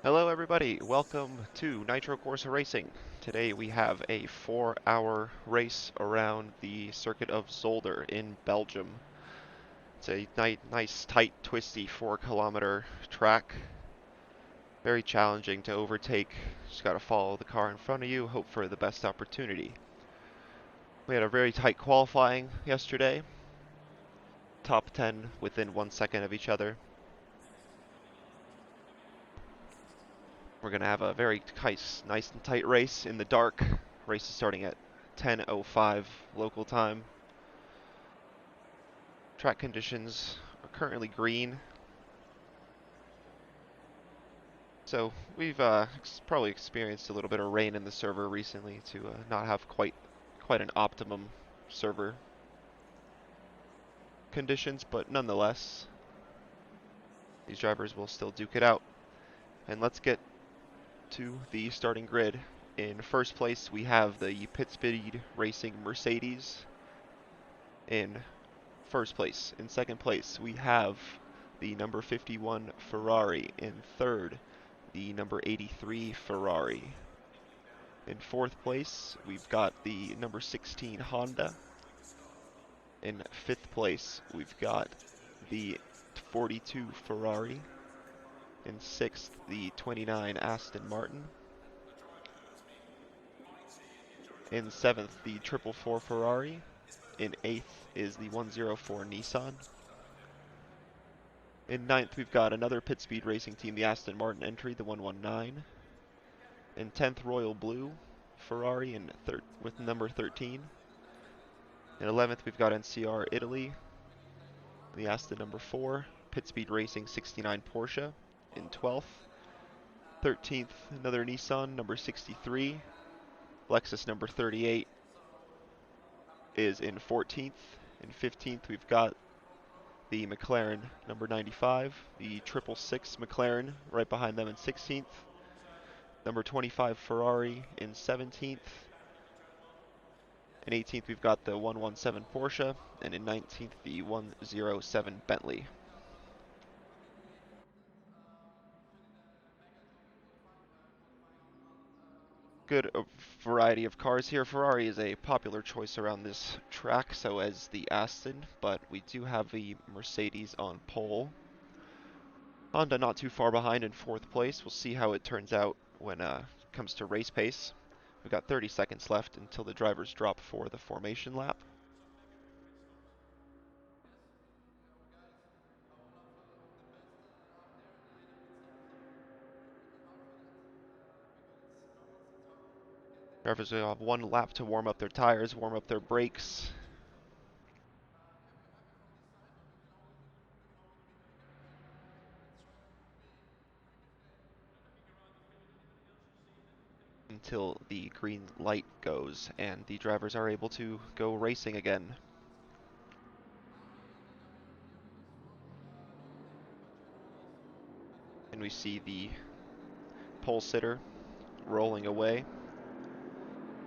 Hello everybody, welcome to Nitro Corsa Racing. Today we have a 4-hour race around the circuit of Zolder in Belgium. It's a nice, tight, twisty 4-kilometer track. Very challenging to overtake. Just gotta follow the car in front of you, hope for the best opportunity. We had a very tight qualifying yesterday. Top 10 within 1 second of each other. We're going to have a very nice and tight race in the dark. Race is starting at 10:05 local time. Track conditions are currently green. So we've probably experienced a little bit of rain in the server recently to not have quite an optimum server conditions, but nonetheless, these drivers will still duke it out. And let's get to the starting grid. In first place, we have the Pit Speed Racing Mercedes. In first place. In second place, we have the number 51 Ferrari. In third, the number 83 Ferrari. In fourth place, we've got the number 16 Honda. In fifth place, we've got the 42 Ferrari. In sixth, the 29 Aston Martin. In seventh, the 444 Ferrari. In eighth is the 104 Nissan. In ninth, we've got another Pit Speed Racing team, the Aston Martin entry, the 119. In 10th, Royal Blue Ferrari with number 13. In 11th, we've got NCR Italy, the Aston number 4. Pit Speed Racing 69 Porsche in 12th. 13th, another Nissan, number 63. Lexus number 38 is in 14th. In 15th, we've got the McLaren number 95, the 666 McLaren right behind them in 16th. Number 25 Ferrari in 17th. In 18th, we've got the 117 Porsche, and in 19th, the 107 Bentley. Good variety of cars here. Ferrari is a popular choice around this track, so as the Aston, but we do have the Mercedes on pole. Honda not too far behind in fourth place. We'll see how it turns out when it comes to race pace. We've got 30 seconds left until the drivers drop for the formation lap. Drivers will have 1 lap to warm up their tires, warm up their brakes. Until the green light goes and the drivers are able to go racing again. And we see the pole sitter rolling away.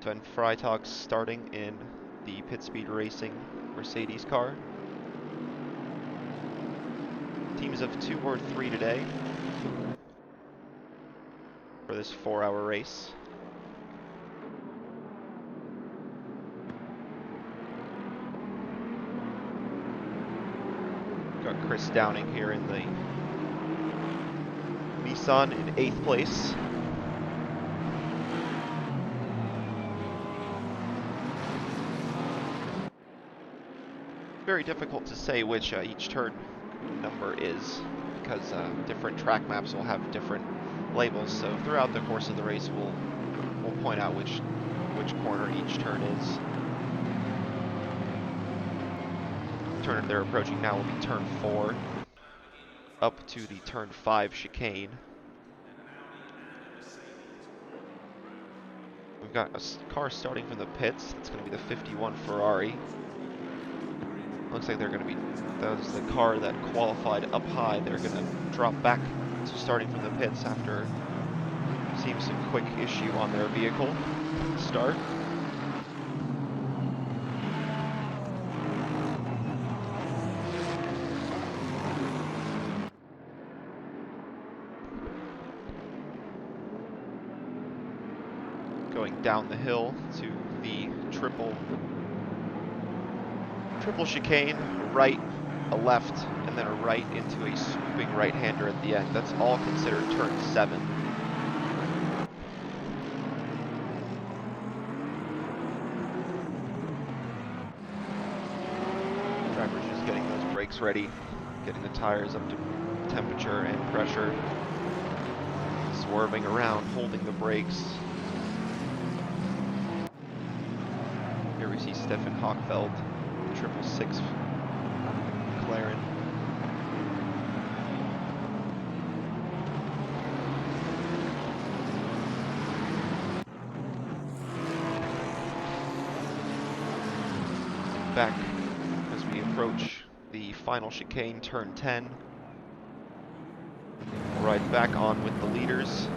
Sven Freitag starting in the Pit Speed Racing Mercedes car. Teams of 2 or 3 today for this 4-hour race. Got Chris Downing here in the Nissan in 8th place. Very difficult to say which each turn number is because different track maps will have different labels. So throughout the course of the race, we'll point out which corner each turn is. The turn they're approaching now will be turn 4, up to the turn 5 chicane. We've got a car starting from the pits. It's going to be the 51 Ferrari. Looks like they're going to be, that was the car that qualified up high. They're going to drop back to starting from the pits after seeing some quick issue on their vehicle start. down the hill to the triple chicane, a right, a left, and then a right into a swooping right-hander at the end. That's all considered turn 7. Driver's just getting those brakes ready, getting the tires up to temperature and pressure, swerving around, holding the brakes. Here we see Stefan Hochfeld, the 666 McLaren. Back as we approach the final chicane, turn 10. We'll ride back on with the leaders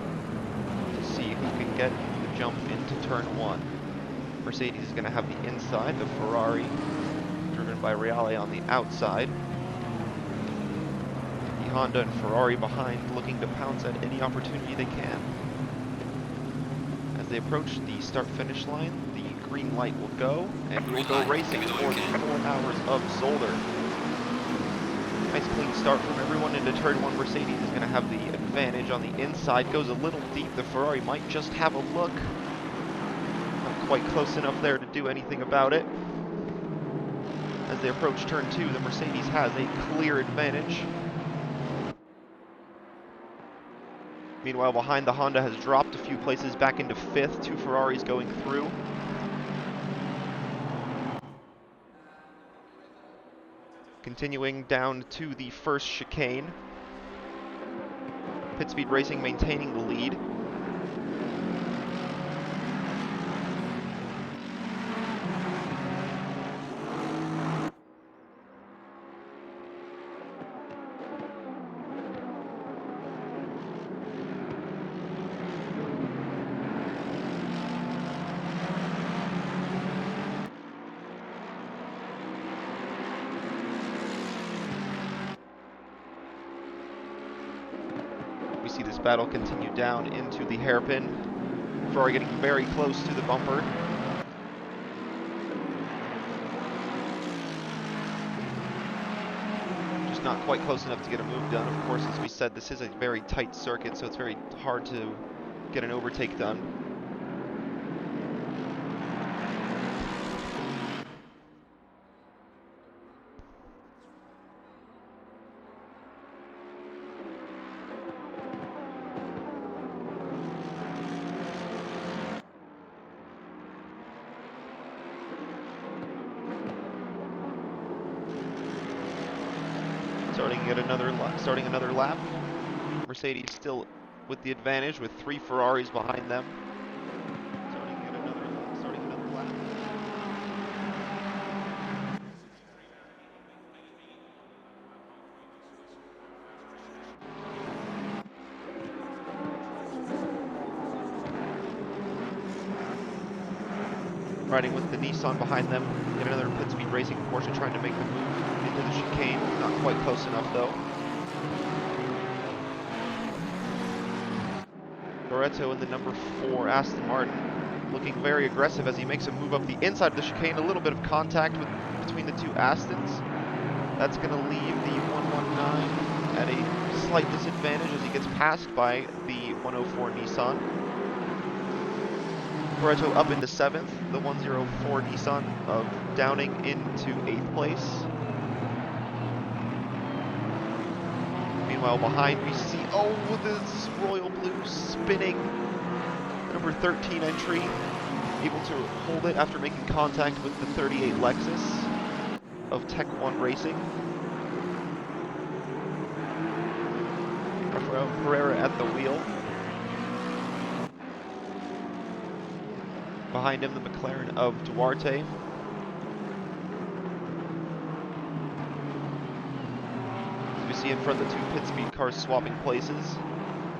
to see who can get the jump into turn 1. Mercedes is going to have the inside, the Ferrari, driven by Reale, on the outside. The Honda and Ferrari behind, looking to pounce at any opportunity they can. As they approach the start-finish line, the green light will go, and we will go racing for the 4 hours of Zolder. Nice clean start from everyone into turn 1. Mercedes is going to have the advantage on the inside. Goes a little deep. The Ferrari might just have a look. Not quite close enough there to do anything about it. As they approach turn 2, the Mercedes has a clear advantage. Meanwhile, behind, the Honda has dropped a few places back into 5th. 2 Ferraris going through. Continuing down to the first chicane. Pit Speed Racing maintaining the lead. We see this battle continue down into the hairpin. Ferrari getting very close to the bumper. Just not quite close enough to get a move done. Of course, as we said, this is a very tight circuit, so it's very hard to get an overtake done. Starting another lap. Mercedes still with the advantage with 3 Ferraris behind them. Starting another lap. Riding with the Nissan behind them. Yet another Pit Speed Racing Porsche trying to make the move into the chicane. Not quite close enough though. Loretto in the number 4 Aston Martin looking very aggressive as he makes a move up the inside of the chicane. A little bit of contact between the 2 Astons. That's going to leave the 119 at a slight disadvantage as he gets passed by the 104 Nissan. Loretto up into 7th, the 104 Nissan of Downing into 8th place. Meanwhile, behind we see, this royal blue spinning. Number 13 entry, able to hold it after making contact with the 38 Lexus of Tech 1 Racing. Rafael Pereira at the wheel. Behind him, the McLaren of Duarte. We see in front the 2 pit speed cars swapping places.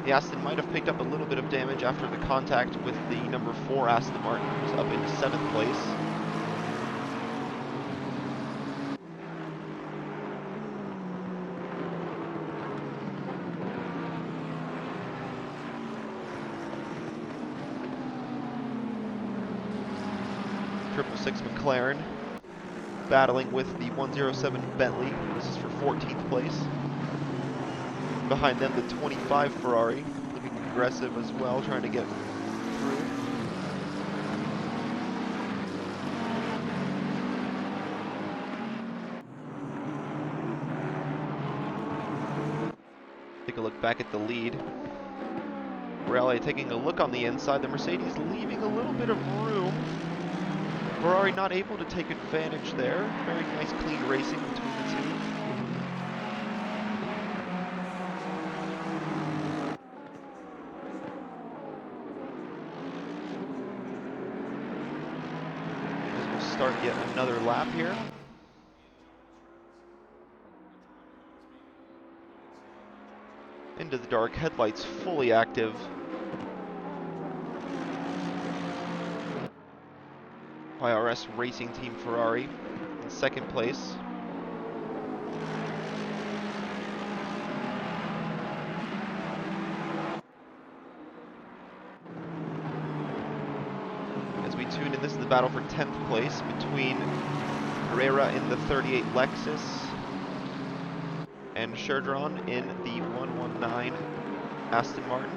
The Aston might have picked up a little bit of damage after the contact with the number 4 Aston Martin, who's up into 7th place. 666 McLaren battling with the 107 Bentley. This is for 14th place. Behind them, the 25 Ferrari, looking aggressive as well, trying to get through. Take a look back at the lead. Rally taking a look on the inside. The Mercedes leaving a little bit of room. Ferrari not able to take advantage there. Very nice clean racing between the two. As we'll start yet another lap here. Into the dark, headlights fully active. IRS Racing Team Ferrari in second place. As we tune in, this is the battle for 10th place between Carrera in the 38 Lexus and Sherdron in the 119 Aston Martin.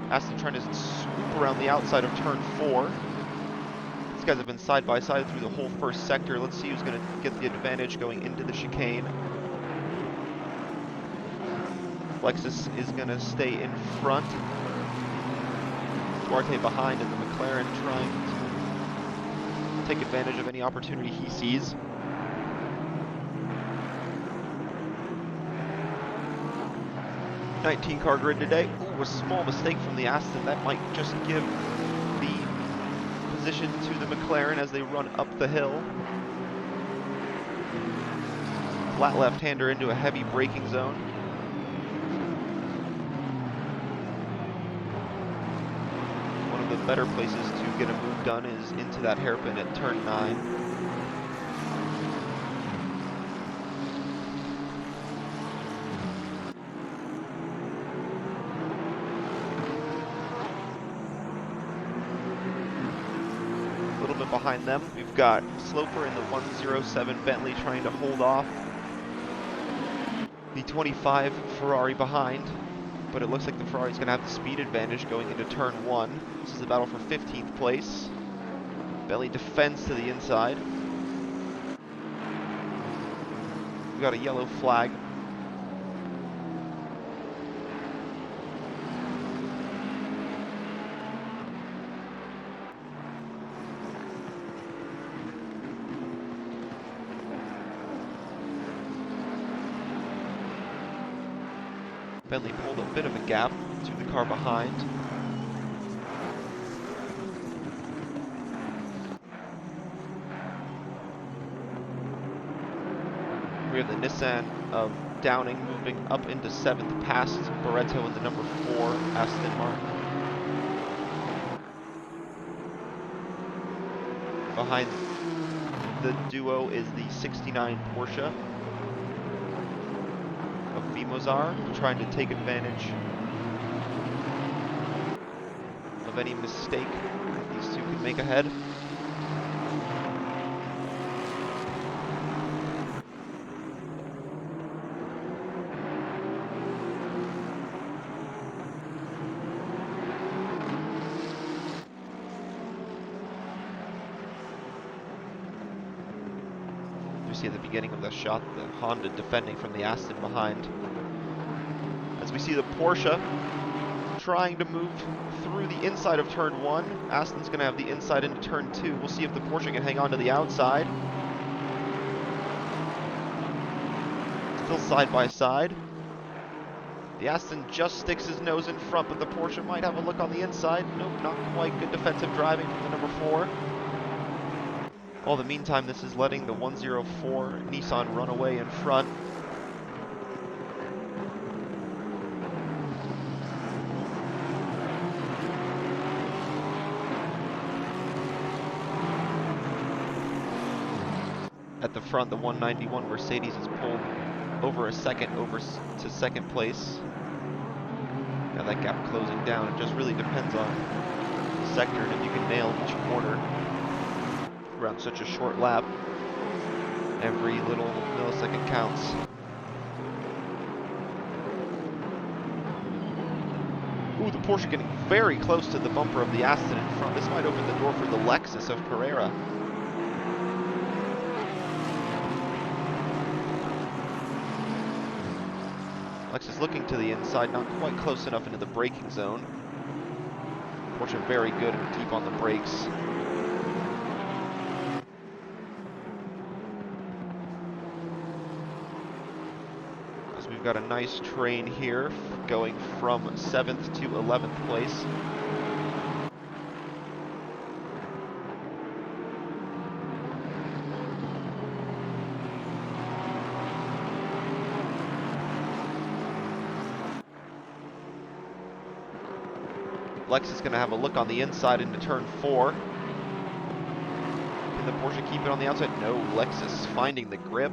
Aston trying to swoop around the outside of turn 4. These guys have been side by side through the whole first sector. Let's see who's going to get the advantage going into the chicane. Lexus is going to stay in front. Duarte behind, and the McLaren trying to take advantage of any opportunity he sees. '19 car grid today. Ooh, a small mistake from the Aston. That might just give the position to the McLaren as they run up the hill. Flat left-hander into a heavy braking zone. One of the better places to get a move done is into that hairpin at turn 9. Behind them, we've got Sloper in the 107 Bentley trying to hold off the 25 Ferrari behind, but it looks like the Ferrari's going to have the speed advantage going into turn 1. This is the battle for 15th place. Bentley defends to the inside. We've got a yellow flag. Bentley pulled a bit of a gap to the car behind. We have the Nissan of Downing moving up into 7th past Barretto in the number 4 Aston Martin. Behind the duo is the 69 Porsche of Vimozar, trying to take advantage of any mistake that these two could make ahead. You see at the beginning of the shot the Honda defending from the Aston behind. As we see the Porsche trying to move through the inside of turn 1. Aston's going to have the inside into turn 2. We'll see if the Porsche can hang on to the outside. Still side by side. The Aston just sticks his nose in front, but the Porsche might have a look on the inside. Nope, not quite. Good defensive driving from the number 4. All the meantime, this is letting the 104 Nissan run away in front. At the front, the 191 Mercedes is pulled over a second over to second place. Now that gap closing down. It just really depends on the sector and if you can nail each corner. around such a short lap. Every little millisecond counts. Ooh, the Porsche getting very close to the bumper of the Aston in front. This might open the door for the Lexus of Pereira. Lexus looking to the inside, not quite close enough into the braking zone. Porsche very good and deep on the brakes. As we've got a nice train here, going from 7th to 11th place. Lexus going to have a look on the inside into turn 4. Can the Porsche keep it on the outside? No, Lexus finding the grip,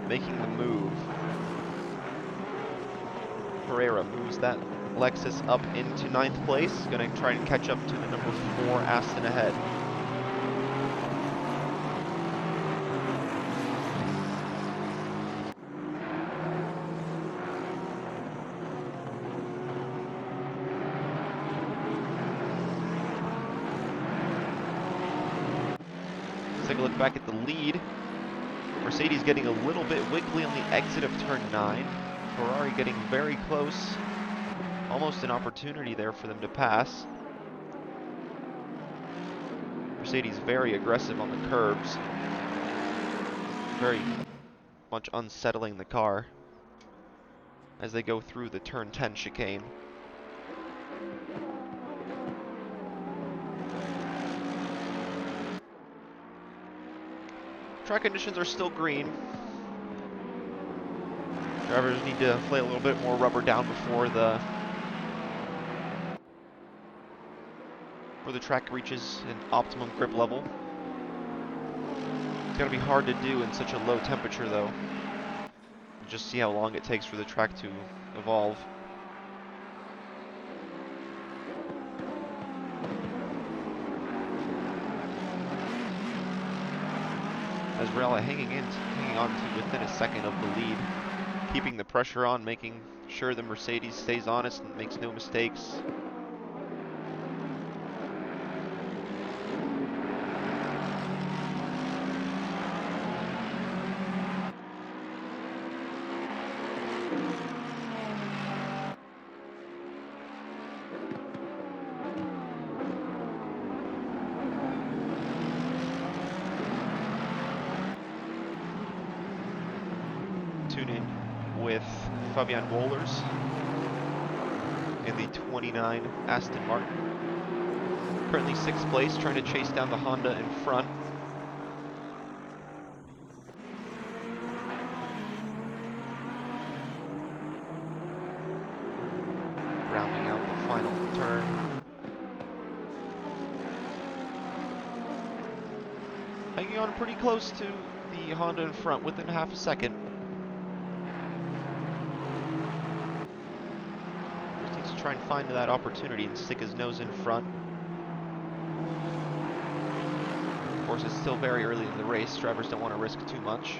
making the move. Pereira moves that Lexus up into 9th place. Going to try and catch up to the number 4 Aston ahead. Take a look back at the lead. Mercedes getting a little bit wiggly on the exit of turn 9. Ferrari getting very close. Almost an opportunity there for them to pass. Mercedes very aggressive on the curbs. Very much unsettling the car as they go through the turn 10 chicane. Track conditions are still green. Drivers need to lay a little bit more rubber down before the track reaches an optimum grip level. It's going to be hard to do in such a low temperature though. Just see how long it takes for the track to evolve. As Rella hanging on to within a second of the lead, keeping the pressure on, making sure the Mercedes stays honest and makes no mistakes. Tune in with Fabian Wohlers in the 29 Aston Martin. Currently 6th place, trying to chase down the Honda in front. Rounding out the final turn. Hanging on pretty close to the Honda in front within half a second. Try and find that opportunity and stick his nose in front. Of course, it's still very early in the race. Drivers don't want to risk too much.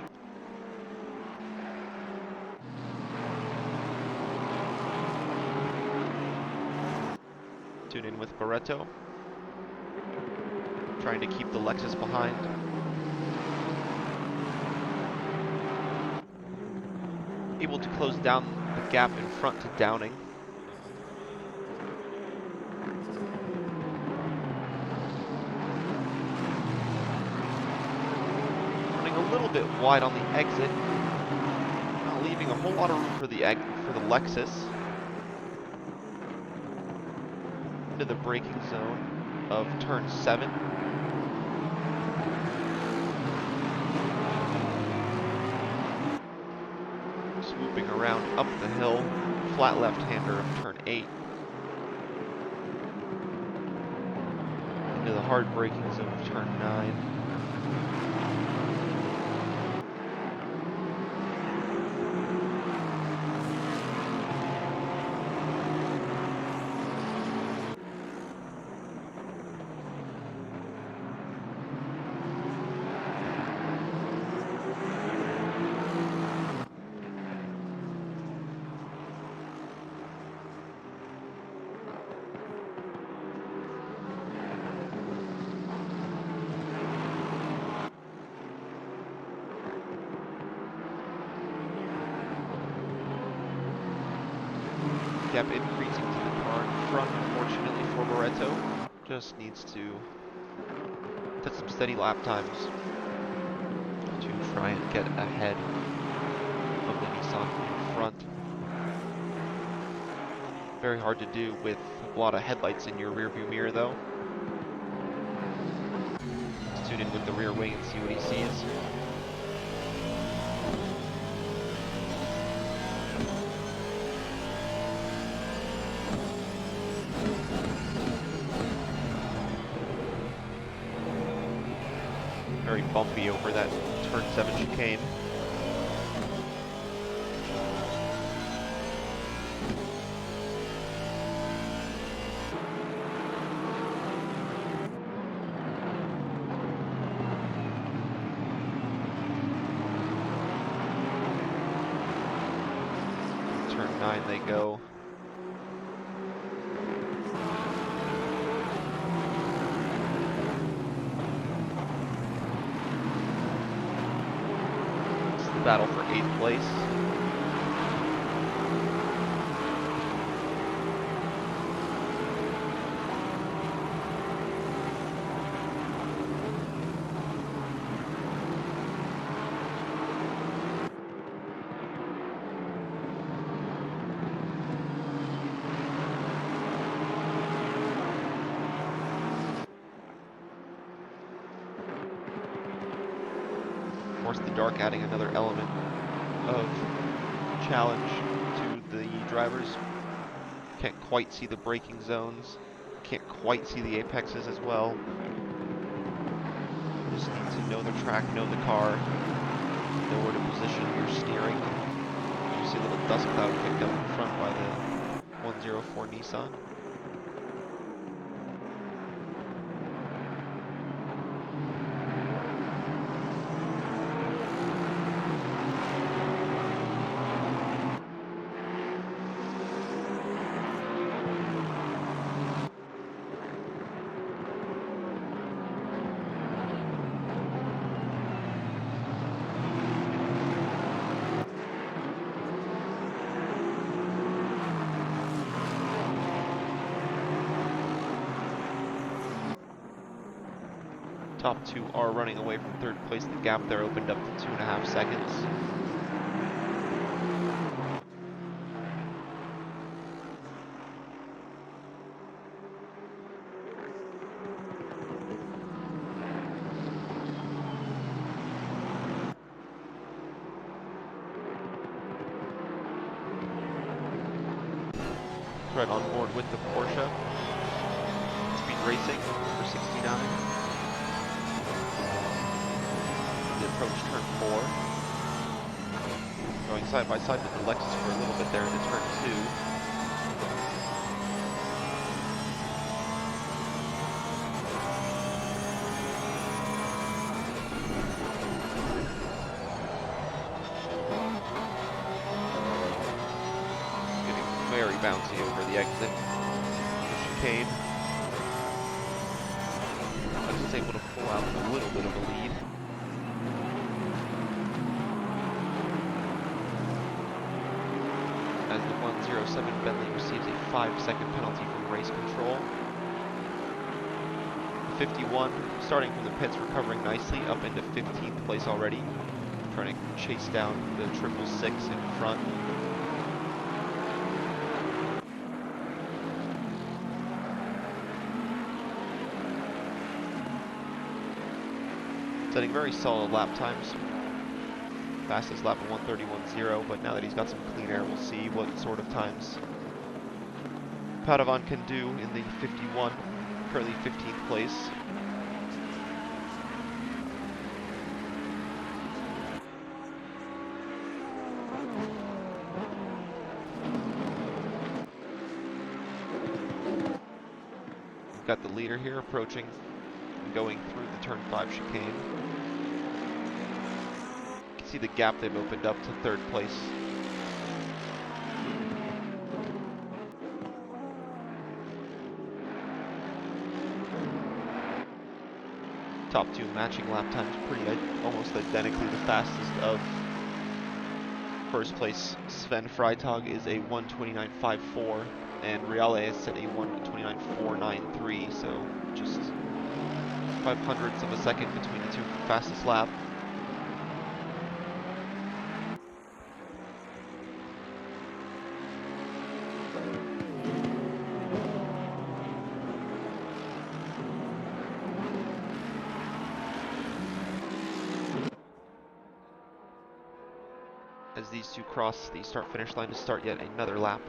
Tune in with Barretto. Trying to keep the Lexus behind. Able to close down the gap in front to Downing. A little bit wide on the exit, not leaving a whole lot of room for the Lexus. Into the braking zone of turn 7. Swooping around up the hill, flat left-hander of turn 8. Into the hard braking zone of turn 9. gap increasing to the car in front, unfortunately for Barreto. Just needs to set some steady lap times to try and get ahead of the Nissan in front. Very hard to do with a lot of headlights in your rearview mirror though. Let's tune in with the rear wing and see what he sees. Very bumpy over that turn 7 chicane. Turn 9 they go. It's the battle for 8th place. Of course, the dark adding another element of challenge to the drivers. Can't quite see the braking zones. Can't quite see the apexes as well. Just need to know the track, know the car, know where to position your steering. You see a little dust cloud picked up in front by the 104 Nissan. Top two are running away from third place. The gap there opened up to 2.5 seconds. Right on board with the Porsche. Speed Racing, number 69. Approach turn 4. Going side by side with the Lexus for a little bit there into turn 2. Getting very bouncy over the exit. The chicane. Lexus is able to pull out a little bit of a lead. As the 107 Bentley receives a 5-second penalty from race control. The 51, starting from the pits, recovering nicely up into 15th place already. Trying to chase down the 666 in front. Setting very solid lap times. Fastest lap of 1:31.0, but now that he's got some clean air, we'll see what sort of times Padovan can do in the 51, currently 15th place. We've got the leader here approaching and going through the turn 5 chicane. See the gap they've opened up to third place. Top two matching lap times, pretty almost identically the fastest of First place Sven Freitag is a 1:29.54, and Reale has set a 1:29.493, so just 0.05 of a second between the two for fastest lap. As these two cross the start-finish line to start yet another lap.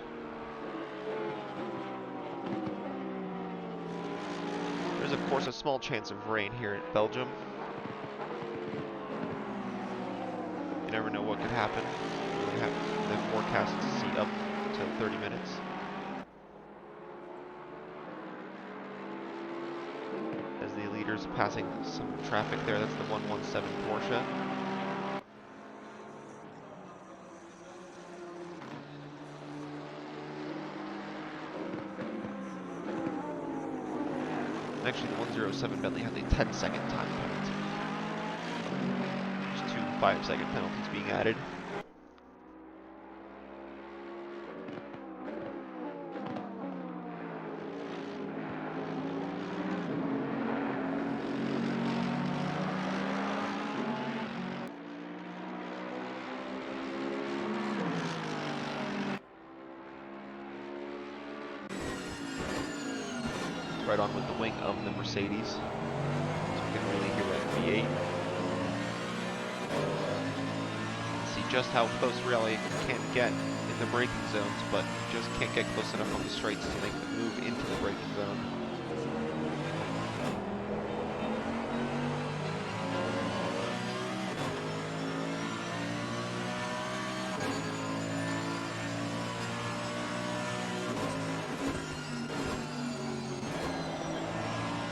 There's of course a small chance of rain here in Belgium. You never know what could happen. We have the forecast to see up until 30 minutes. As the leaders passing some traffic there, that's the 117 Porsche. Actually, the 107 Bentley has a 10-second time penalty. There's 2 5-second penalties being added. Right on with the wing of the Mercedes, so we can really hear that V8. See just how close Reale can get in the braking zones, but just can't get close enough on the straights to make the move into the braking zone.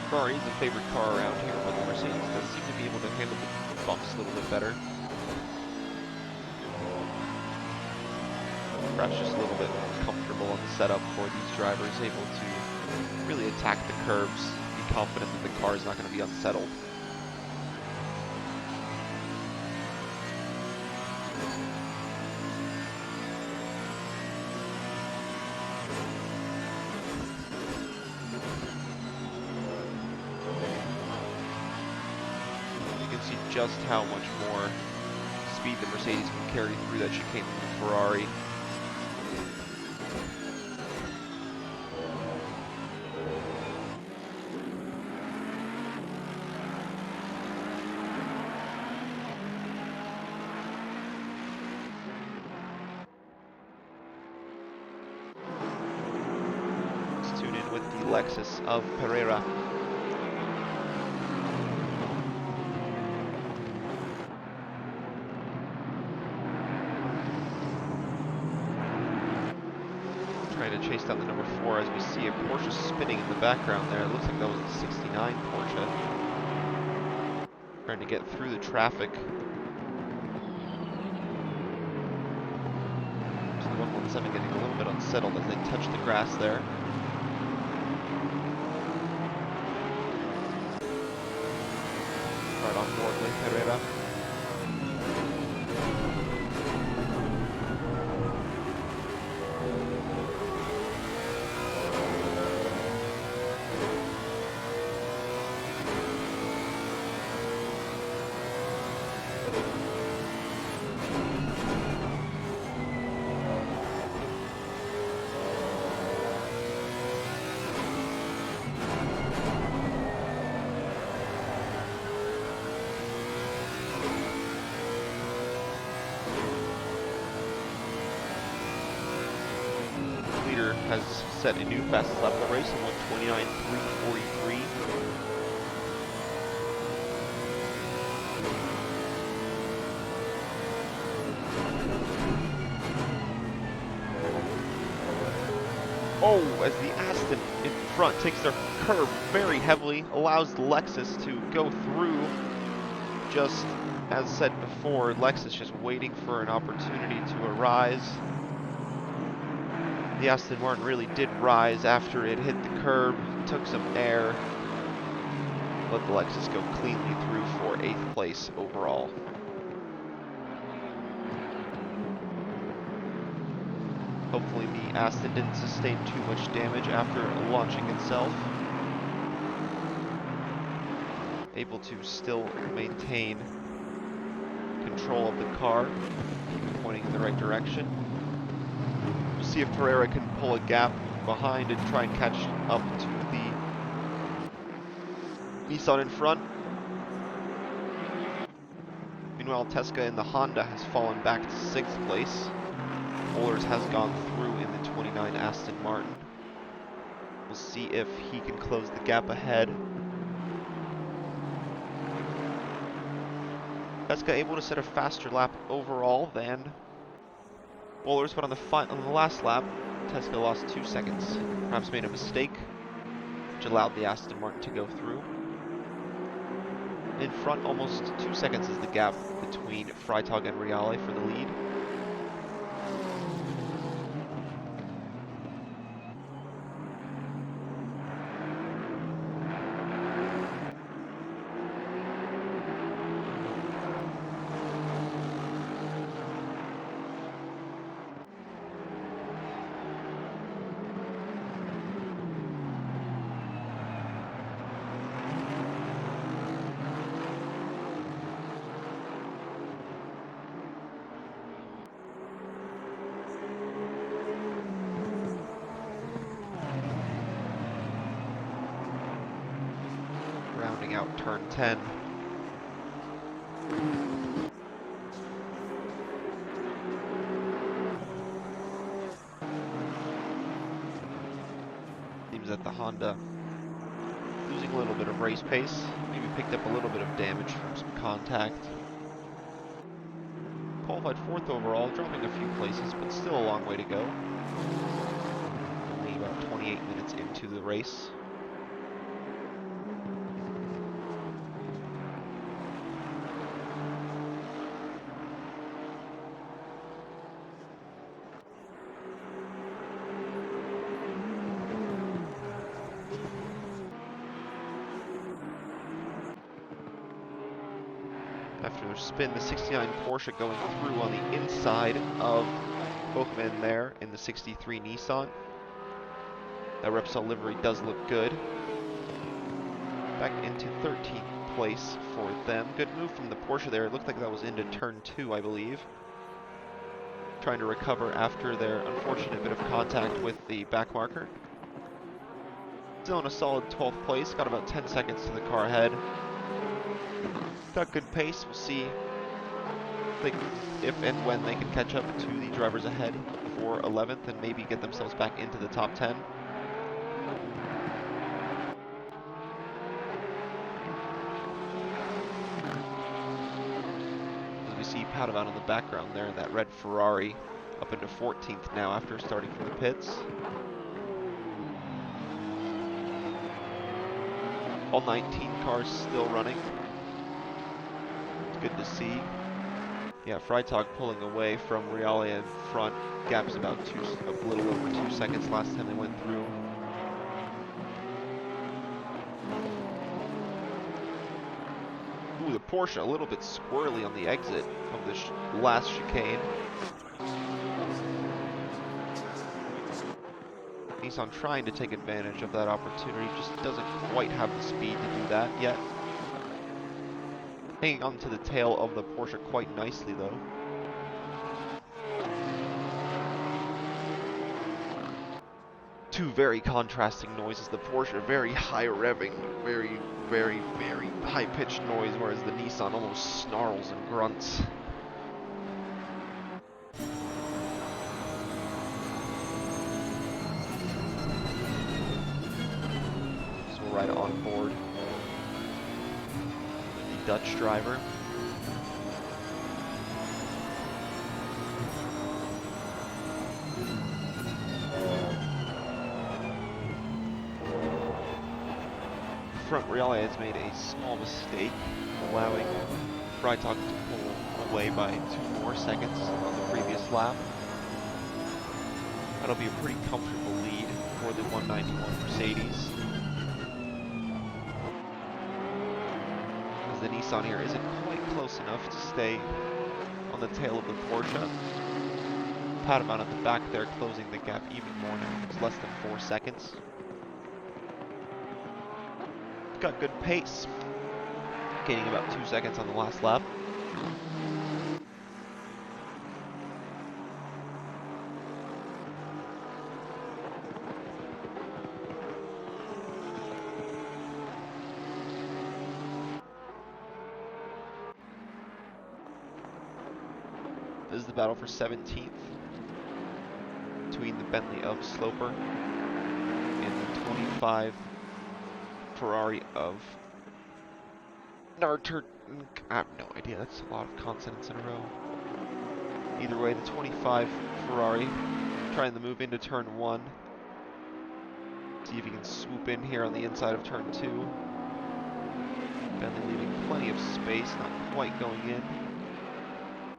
Ferrari is a favorite car around here, but the Mercedes does seem to be able to handle the bumps a little bit better. Perhaps just a little bit more comfortable on the setup for these drivers, able to really attack the curves, be confident that the car is not going to be unsettled. See just how much more speed the Mercedes can carry through that chicane than the Ferrari. Let's tune in with the Lexus of Pereira. Trying to chase down the number 4 as we see a Porsche spinning in the background there. It looks like that was the 69 Porsche. Trying to get through the traffic. So the 117 getting a little bit unsettled as they touch the grass there. Right on board with Pereira. Has set a new fastest lap of the race, 1:29.343. Oh, as the Aston in front takes their curve very heavily, allows the Lexus to go through. Just as said before, Lexus just waiting for an opportunity to arise. The Aston Martin really did rise after it hit the curb, took some air, let the Lexus go cleanly through for 8th place overall. Hopefully the Aston didn't sustain too much damage after launching itself. Able to still maintain control of the car, pointing in the right direction. We'll see if Pereira can pull a gap behind and try and catch up to the Nissan in front. Meanwhile, Tesca in the Honda has fallen back to 6th place. Ohlers has gone through in the 29 Aston Martin. We'll see if he can close the gap ahead. Tesca able to set a faster lap overall than Ohlers, but on the last lap, Tesca lost 2 seconds. Perhaps made a mistake, which allowed the Aston Martin to go through. In front, almost 2 seconds is the gap between Freitag and Reale for the lead. Rounding out turn 10. Seems that the Honda losing a little bit of race pace, maybe picked up a little bit of damage from some contact. Qualified 4th overall, dropping a few places, but still a long way to go. Only about 28 minutes into the race. After their spin, the 69 Porsche going through on the inside of both men there in the 63 Nissan. That Repsol livery does look good. Back into 13th place for them. Good move from the Porsche there. It looked like that was into turn 2, I believe. Trying to recover after their unfortunate bit of contact with the back marker. Still in a solid 12th place. Got about 10 seconds to the car ahead. Got good pace. We'll see if and when they can catch up to the drivers ahead for 11th and maybe get themselves back into the top 10. As we see Padovan in the background there, that red Ferrari up into 14th now after starting from the pits. All 19 cars still running. Good to see. Yeah, Freitag pulling away from Reale in front. Gap's about a little over 2 seconds last time they went through. Ooh, the Porsche a little bit squirrely on the exit of the last chicane. Nissan trying to take advantage of that opportunity, just doesn't quite have the speed to do that yet. Hanging on to the tail of the Porsche quite nicely, though. Two very contrasting noises. The Porsche, very high revving, very, very, very high-pitched noise, whereas the Nissan almost snarls and grunts. So we're right on board Dutch driver. Front Reale has made a small mistake, allowing Freitag to pull away by 2 more seconds on the previous lap. That'll be a pretty comfortable lead for the 191 Mercedes. The Nissan here isn't quite close enough to stay on the tail of the Porsche. pat him out at the back there, closing the gap even more now. It's less than 4 seconds. Got good pace, gaining about 2 seconds on the last lap. This is the battle for 17th between the Bentley of Sloper and the 25 Ferrari of Nartur. I have no idea, that's a lot of consonants in a row. Either way, the 25 Ferrari trying to move into turn 1. See if he can swoop in here on the inside of turn 2. Bentley leaving plenty of space, not quite going in.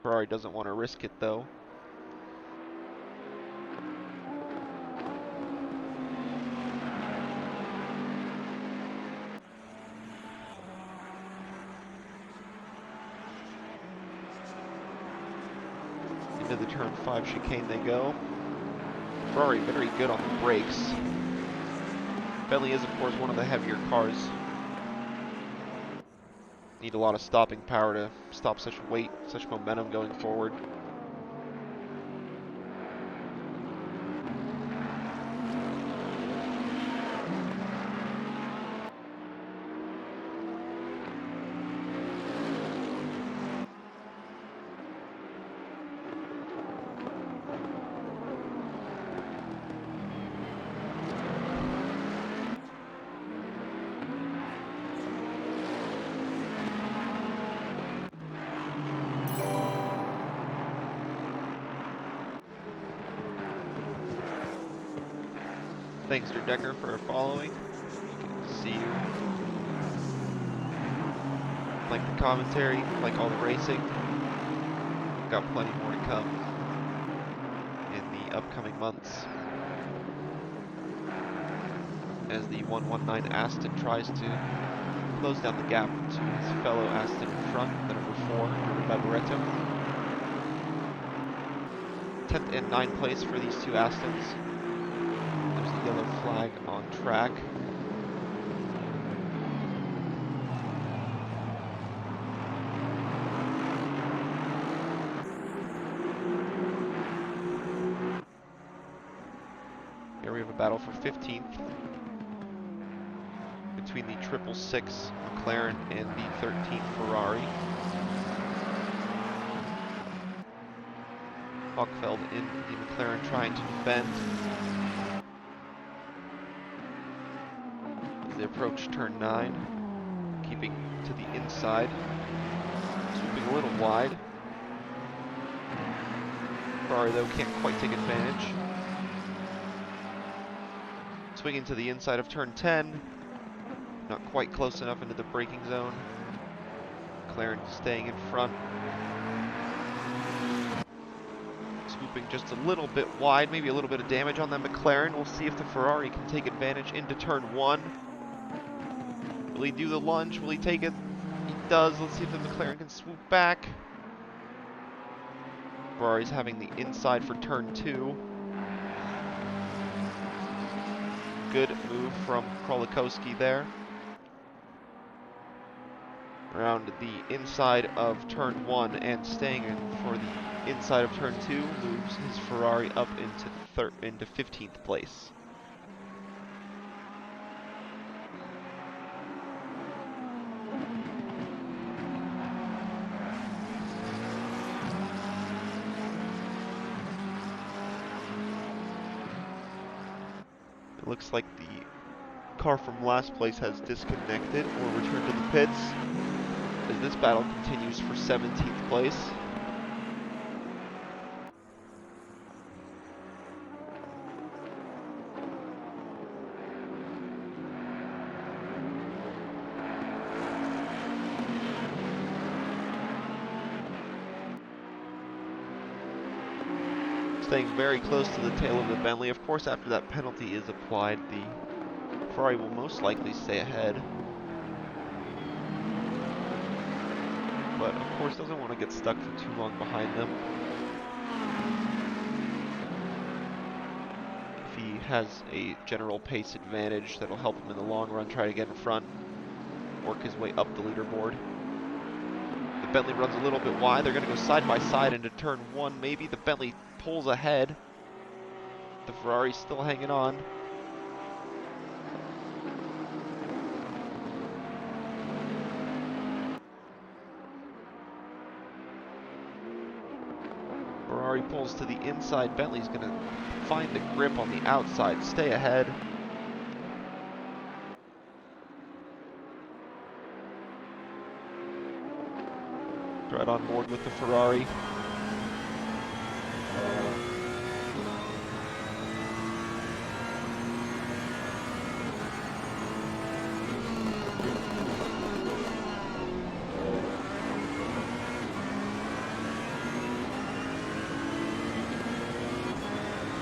Ferrari doesn't want to risk it though. Into the turn 5 chicane they go. Ferrari very good on the brakes. Bentley is, of course, one of the heavier cars. Need a lot of stopping power to stop such weight, such momentum going forward. Thanks to Decker for following. Good to see you. Like the commentary, like all the racing. Got plenty more to come in the upcoming months. As the 119 Aston tries to close down the gap to his fellow Aston in front, the number 4, driven by Barretto. 10th and 9th place for these two Astons. There's the yellow flag on track. Here we have a battle for 15th between the 666 McLaren and the 13th Ferrari. Hochfeld in the McLaren trying to defend. As they approach turn 9, keeping to the inside, swooping a little wide. Ferrari though can't quite take advantage. Swinging to the inside of turn 10, not quite close enough into the braking zone. McLaren staying in front. Swooping just a little bit wide, maybe a little bit of damage on that McLaren. We'll see if the Ferrari can take advantage into turn 1. Will he do the lunge? Will he take it? He does. Let's see if the McLaren can swoop back. Ferrari's having the inside for turn 2. Good move from Krolikowski there. Around the inside of turn 1 and staying in for the inside of turn 2 moves his Ferrari up into 15th place. It looks like the car from last place has disconnected or returned to the pits as this battle continues for 17th place. Staying very close to the tail of the Bentley. Of course, after that penalty is applied, the Ferrari will most likely stay ahead. But of course doesn't want to get stuck for too long behind them. has a general pace advantage that'll help him in the long run try to get in front, work his way up the leaderboard. The Bentley runs a little bit wide. They're going to go side by side into turn 1 maybe. The Bentley pulls ahead. The Ferrari's still hanging on. Ferrari pulls to the inside. Bentley's going to find the grip on the outside, stay ahead. Right on board with the Ferrari.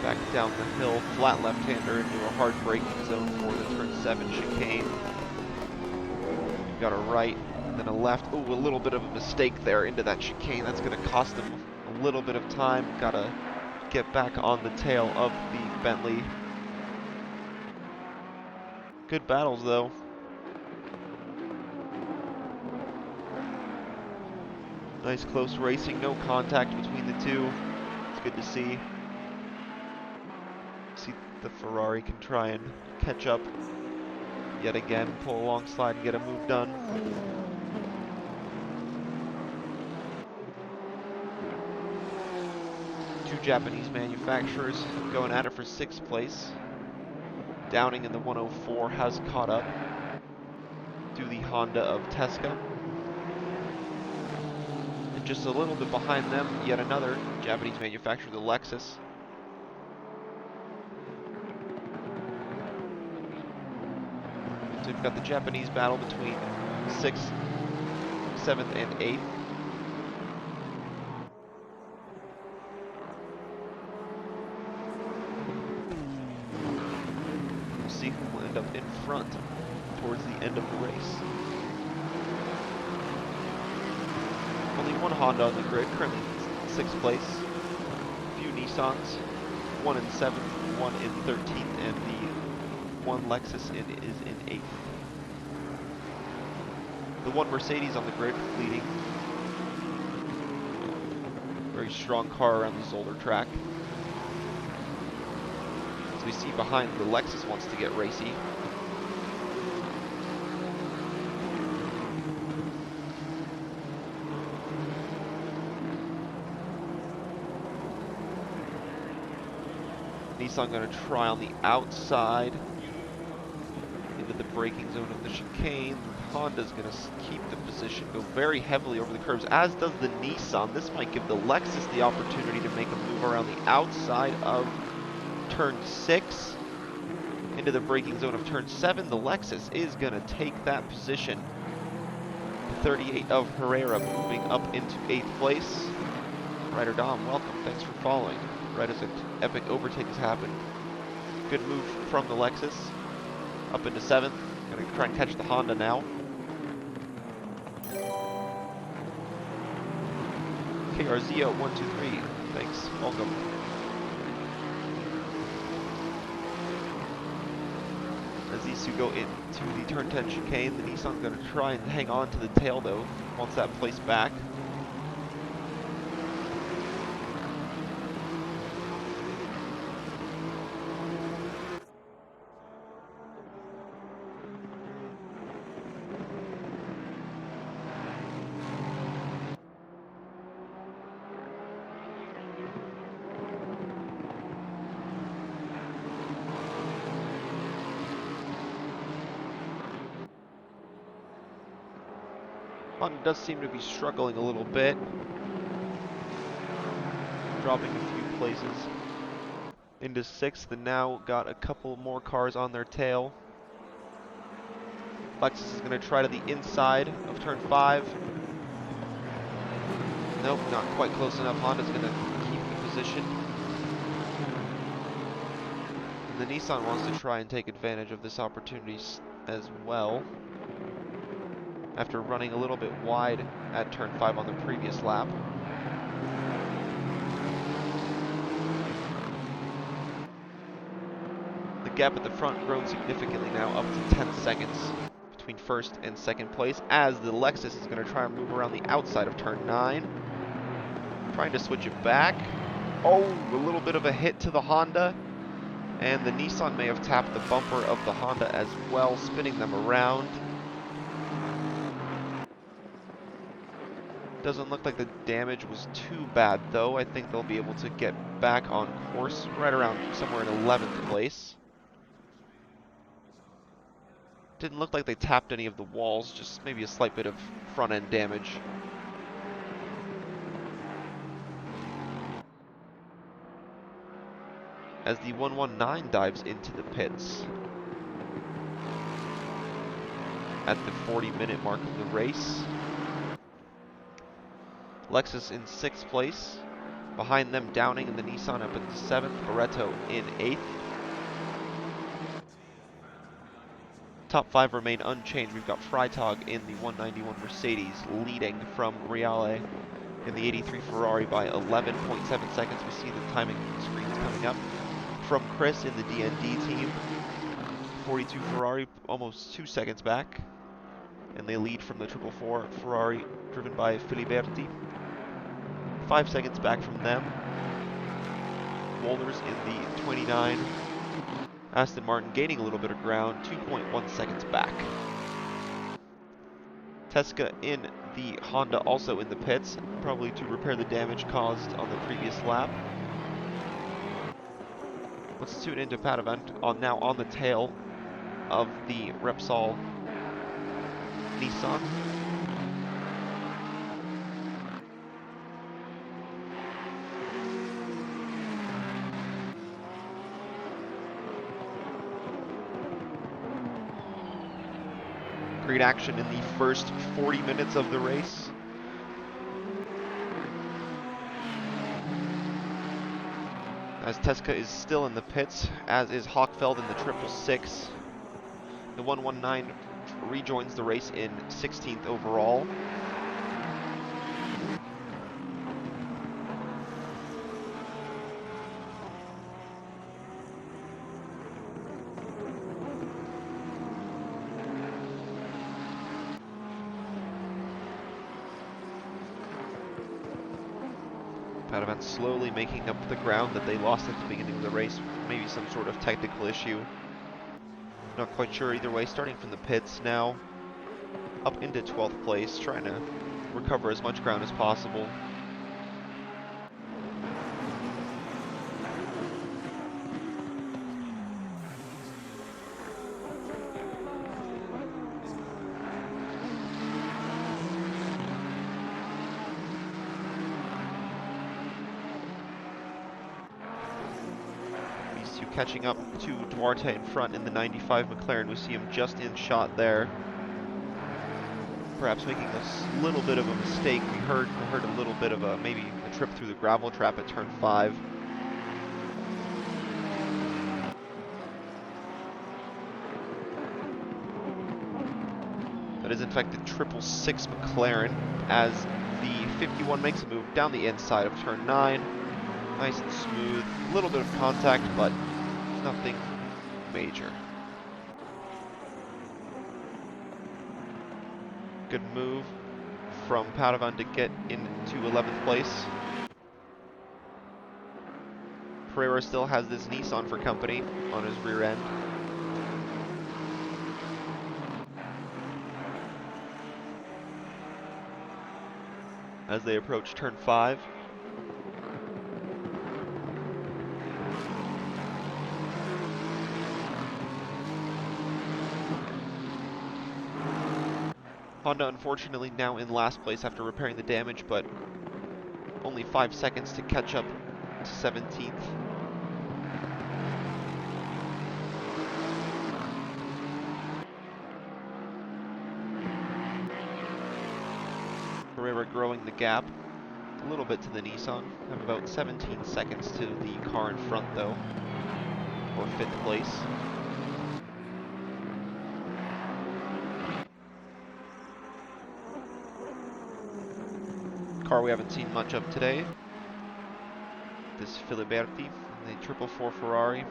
Back down the hill, flat left-hander into a hard braking zone for the turn 7 chicane. You've got a right, then a left. Ooh, a little bit of a mistake there into that chicane. That's going to cost him a little bit of time. Got to get back on the tail of the Bentley. Good battles, though. Nice close racing, no contact between the two. It's good to see. See the Ferrari can try and catch up yet again, pull alongside and get a move done. Two Japanese manufacturers going at it for 6th place. Downing in the 104 has caught up to the Honda of Tesca. And just a little bit behind them, yet another Japanese manufacturer, the Lexus. So we've got the Japanese battle between 6th, 7th, and 8th. We'll see who will end up in front towards the end of the race. Only one Honda on the grid, currently in 6th place. A few Nissans, one in 7th, one in 13th, and the one Lexus is in 8th. The one Mercedes on the grid leading. Very strong car around the Zolder track. As we see behind, the Lexus wants to get racy. Nissan going to try on the outside into the braking zone of the chicane. Honda's going to keep the position, go very heavily over the curves, as does the Nissan. This might give the Lexus the opportunity to make a move around the outside of turn 6 into the braking zone of turn 7. The Lexus is going to take that position. The 38 of Herrera moving up into 8th place. Ryder Dom, welcome. Thanks for following. Right as an epic overtake has happened. Good move from the Lexus. Up into 7th. Going to try and catch the Honda now. KRZO123, thanks. Welcome. As these two go into the turn 10 chicane, the Nissan's going to try and hang on to the tail though, wants that place back. Honda does seem to be struggling a little bit, dropping a few places into 6th, and now got a couple more cars on their tail. Lexus is going to try to the inside of turn 5. Nope, not quite close enough. Honda's going to keep the position. And the Nissan wants to try and take advantage of this opportunity as well, after running a little bit wide at turn 5 on the previous lap. gap at the front grown significantly now, up to 10 seconds between first and second place, as the Lexus is going to try and move around the outside of turn 9. Trying to switch it back. Oh, a little bit of a hit to the Honda, and the Nissan may have tapped the bumper of the Honda as well, spinning them around. Doesn't look like the damage was too bad, though. I think they'll be able to get back on course right around somewhere in 11th place. Didn't look like they tapped any of the walls, just maybe a slight bit of front-end damage. As the 119 dives into the pits at the 40-minute mark of the race. Lexus in 6th place. Behind them, Downing and the Nissan up at the 7th. Barretto in 8th. Top 5 remain unchanged. We've got Freitag in the 191 Mercedes leading from Reale in the 83 Ferrari by 11.7 seconds. We see the timing screens coming up. From Chris in the DND team, 42 Ferrari, almost 2 seconds back. And they lead from the 444 Ferrari driven by Filiberti. 5 seconds back from them. Wolders in the 29. Aston Martin gaining a little bit of ground, 2.1 seconds back. Teska in the Honda also in the pits, probably to repair the damage caused on the previous lap. Let's tune into Padovan now on the tail of the Repsol Nissan. Great action in the first 40 minutes of the race. As Teska is still in the pits, as is Hochfeld in the 666. The 119 rejoins the race in 16th overall. Padovan slowly making up the ground that they lost at the beginning of the race. Maybe some sort of technical issue. Not quite sure either way. Starting from the pits now, up into 12th place, trying to recover as much ground as possible. Catching up to Duarte in front in the 95 McLaren. We see him just in shot there. Perhaps making a little bit of a mistake. We heard a little bit of maybe a trip through the gravel trap at turn 5. That is in fact the 666 McLaren, as the 51 makes a move down the inside of turn 9. Nice and smooth. A little bit of contact, but nothing major. Good move from Padovan to get into 11th place. Pereira still has this Nissan for company on his rear end. As they approach turn 5. Honda unfortunately now in last place after repairing the damage, but only 5 seconds to catch up to 17th. Pereira growing the gap a little bit to the Nissan. Have about 17 seconds to the car in front though, or 5th place. Car we haven't seen much of today. This Filiberti, the 444 Ferrari.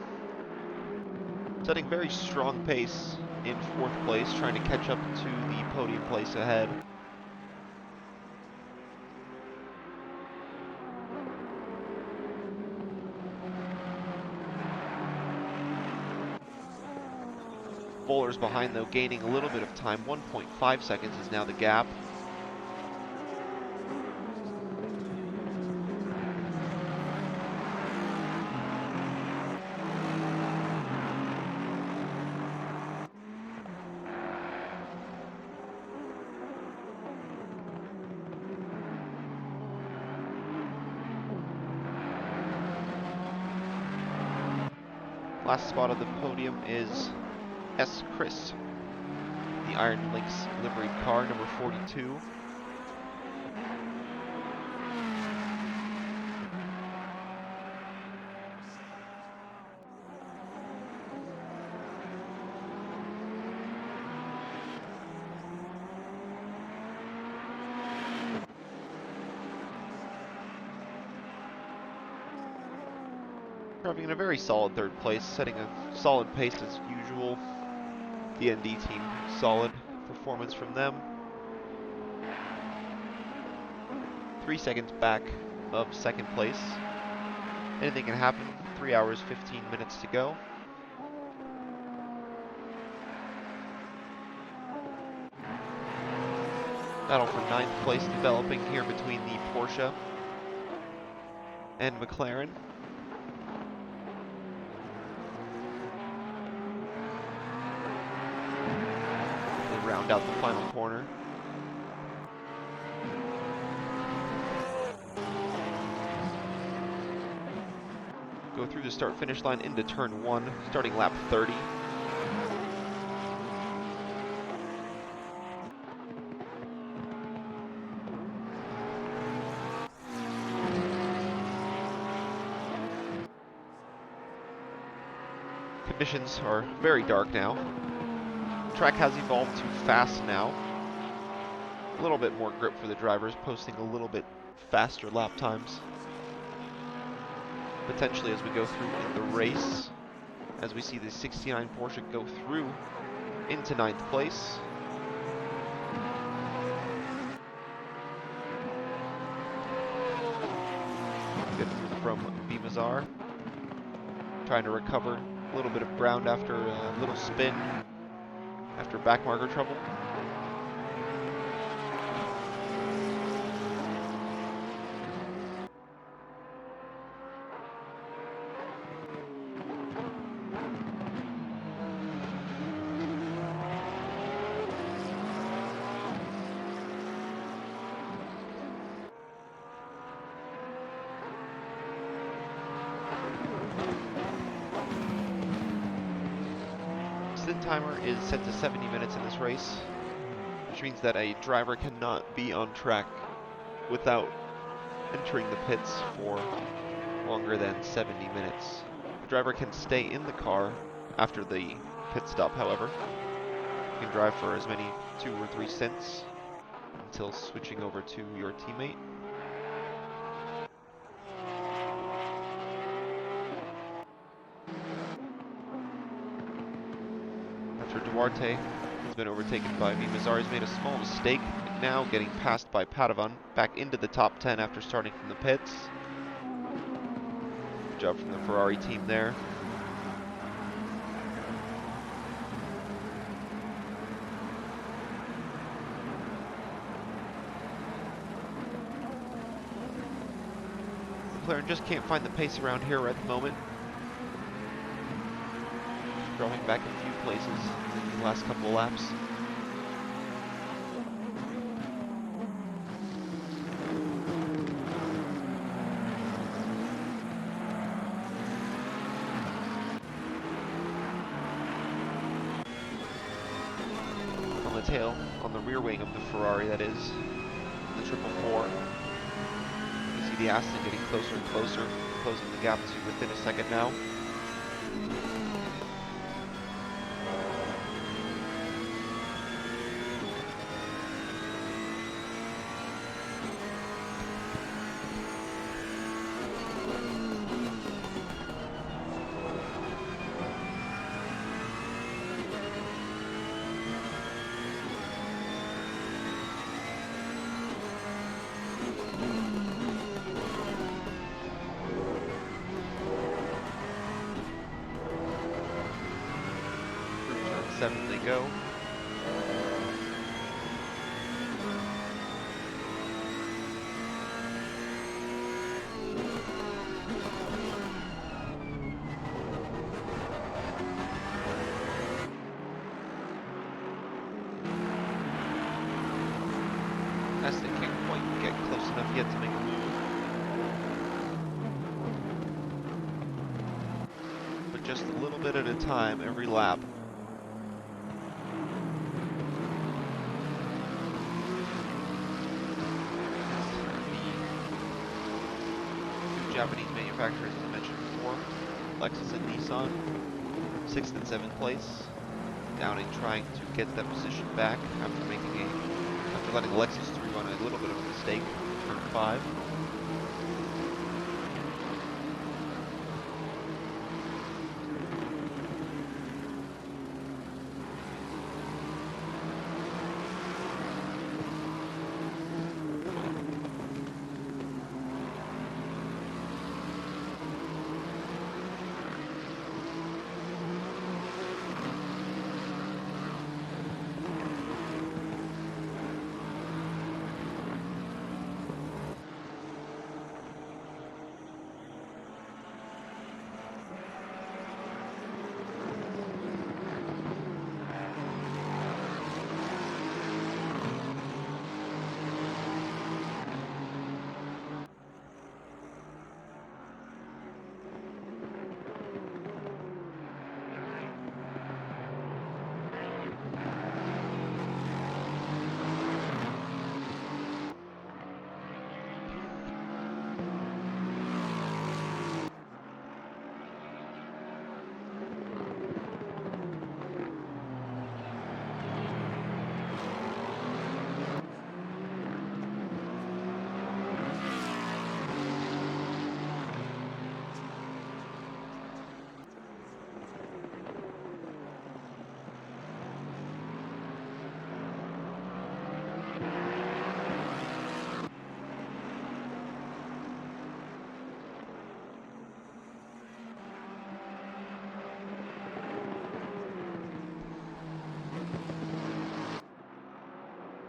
setting very strong pace in 4th place, trying to catch up to the podium place ahead. Bowler's behind though, gaining a little bit of time. 1.5 seconds is now the gap. Last spot of the podium is S. Chris, the Iron Lynx livery car, number 42. Driving in a very solid 3rd place, setting a solid pace as usual. The ND team, solid performance from them. 3 seconds back of 2nd place. Anything can happen. 3 hours, 15 minutes to go. Battle for 9th place developing here between the Porsche and McLaren. They round out the final corner. Go through the start-finish line into turn 1, starting lap 30. Conditions are very dark now. Track has evolved to fast now. A little bit more grip for the drivers, posting a little bit faster lap times. Potentially as we go through in the race, as we see the 69 Porsche go through into 9th place. Good from Bimazar, trying to recover a little bit of ground after a little spin after backmarker trouble. Stint timer is set to 70 minutes in this race, which means that a driver cannot be on track without entering the pits for longer than 70 minutes. The driver can stay in the car after the pit stop, however. You can drive for as many 2 or 3 stints until switching over to your teammate. Duarte has been overtaken by Mimazar. He's made a small mistake, now getting passed by Padovan, back into the top 10 after starting from the pits. Good job from the Ferrari team there. McLaren just can't find the pace around here at the moment. Dropping back a few places in the last couple of laps. On the tail, on the rear wing of the Ferrari, that is, the 444. You see the Aston getting closer and closer, closing the gap to within a second now. 7 they go. As they can't quite get close enough yet to make a move. But just a little bit at a time every lap. Japanese manufacturers, as I mentioned before, Lexus and Nissan, 6th and 7th place. Downing trying to get that position back after letting Lexus through on a little bit of a mistake in turn 5.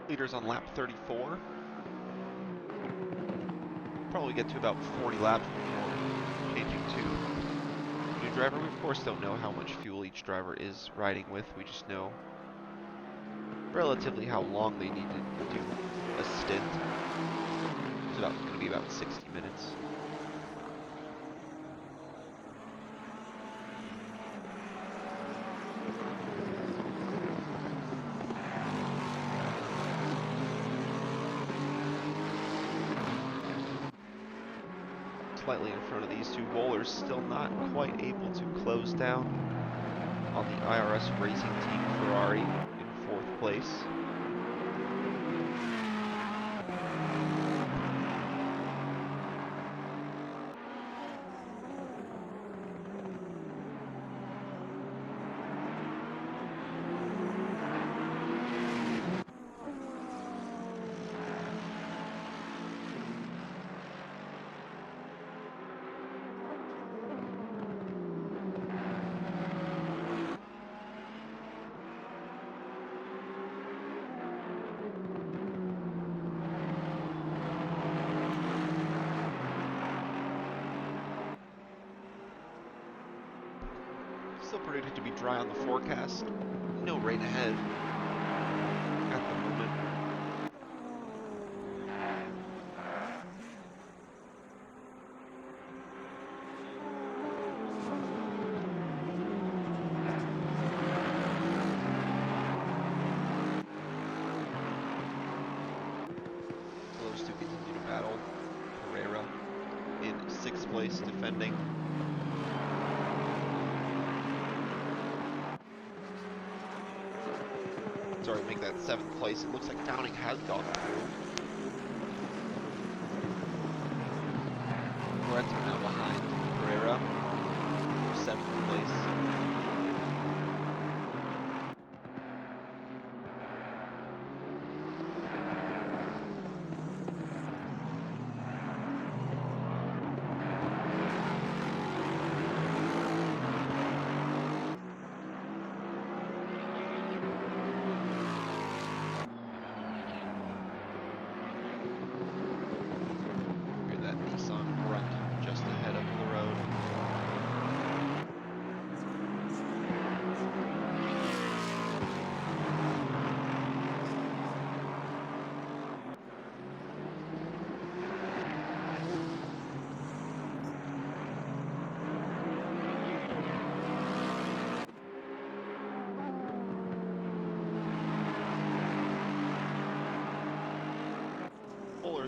Leaders on lap 34. Probably get to about 40 laps before changing to new driver. We of course don't know how much fuel each driver is riding with. We just know relatively how long they need to do a stint. It's going to be about 60 minutes. Slightly in front of these two bowlers, still not quite able to close down on the IRS Racing Team Ferrari in 4th place. Still predicted to be dry on the forecast. No rain ahead at the moment. So those two continue to battle. Pereira in 6th place, defending. Sorry, make that 7th place. It looks like Downing has gone through. Moretto now behind Pereira for 7th place.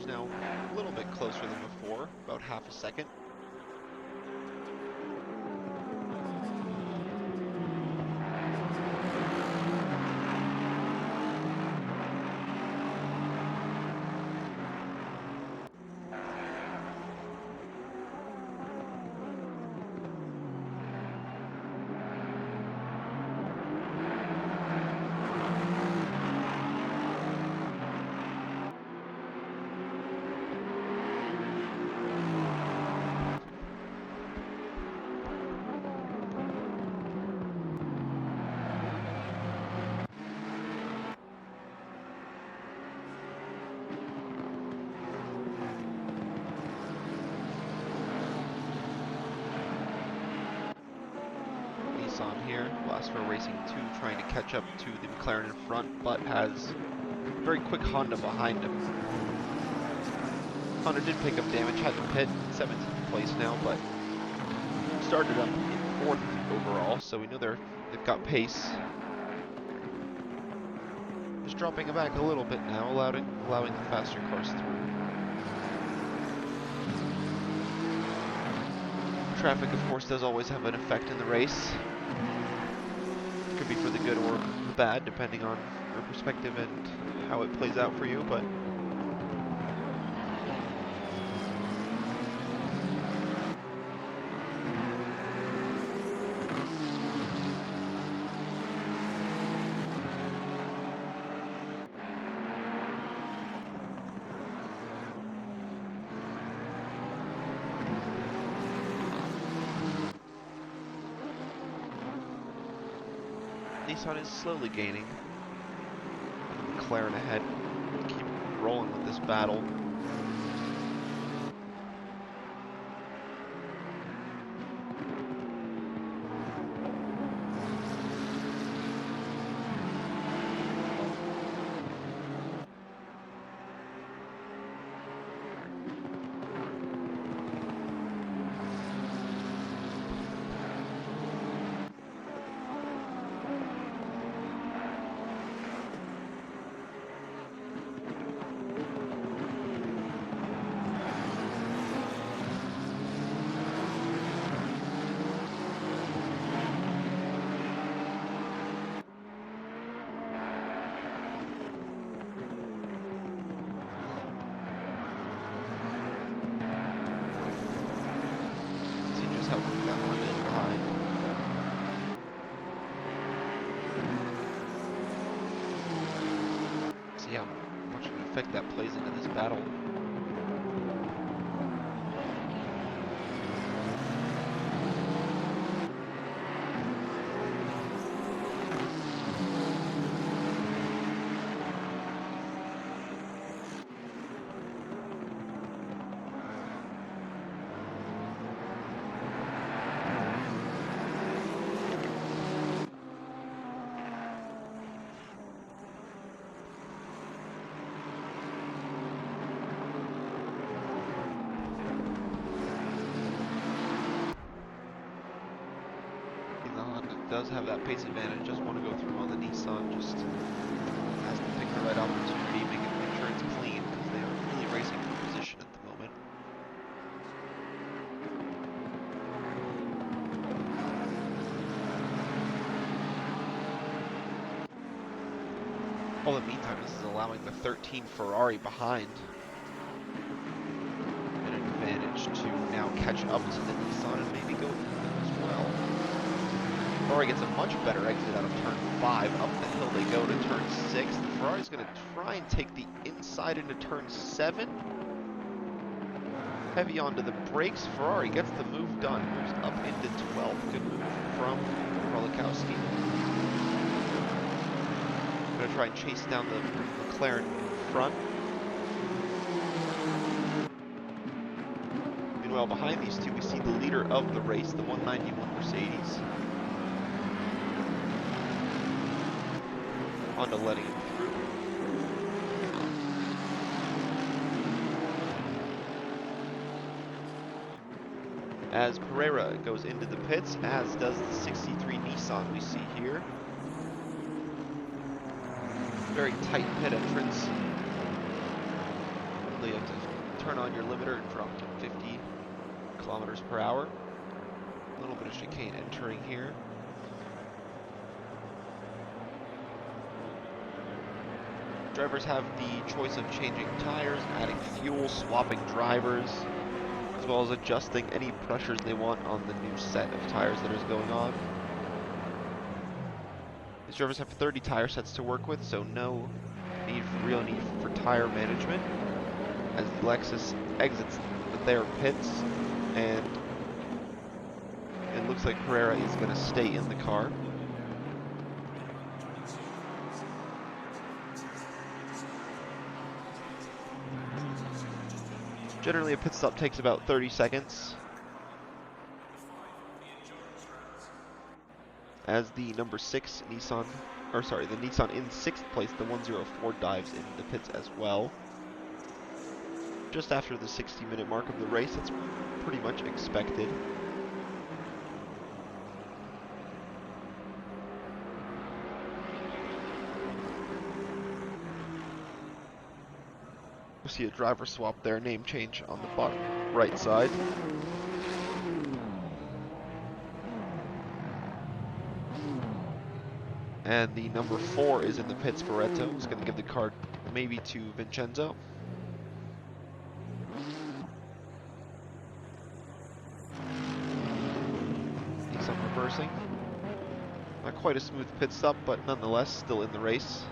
now a little bit closer than before, about half a second. On here, Glasgow Racing 2 trying to catch up to the McLaren in front, but has a very quick Honda behind him. Honda did pick up damage, had to pit, 17th place now, but started up in 4th overall, so we know they've got pace. Just dropping it back a little bit now, allowing the faster cars through. Traffic, of course, does always have an effect in the race. Could be for the good or the bad, depending on your perspective and how it plays out for you, but Nissan is slowly gaining. McLaren ahead. Keep rolling with this battle. See how much of an effect that plays into this battle. Does have that pace advantage, does want to go through on the Nissan, just has to pick the right opportunity, make sure it's clean, because they are really racing for position at the moment. All in the meantime, this is allowing the 13 Ferrari behind an advantage to now catch up to the Nissan and maybe go through them as well. Ferrari gets a much better exit out of turn 5. Up the hill they go to turn 6. The Ferrari's going to try and take the inside into turn 7. Heavy onto the brakes. Ferrari gets the move done. Moves up into 12th. Good move from Rolikowski. Going to try and chase down the McLaren in front. Meanwhile, behind these two, we see the leader of the race, the 191 Mercedes. Honda letting him through. As Pereira goes into the pits, as does the 63 Nissan we see here. Very tight pit entrance. you have to turn on your limiter and drop to 50 kilometers per hour. A little bit of chicane entering here. Drivers have the choice of changing tires, adding fuel, swapping drivers, as well as adjusting any pressures they want on the new set of tires that is going on. These drivers have 30 tire sets to work with, so no real need for tire management. As the Lexus exits their pits, and it looks like Pereira is going to stay in the car. Generally, a pit stop takes about 30 seconds. As the number 6 Nissan, or sorry, the Nissan in 6th place, the 104 dives into the pits as well. Just after the 60-minute mark of the race, that's pretty much expected. We'll see a driver swap there, name change on the bottom right side. And the number 4 is in the pits, Barreto. He's going to give the card maybe to Vincenzo. He's on reversing. Not quite a smooth pit stop, but nonetheless still in the race.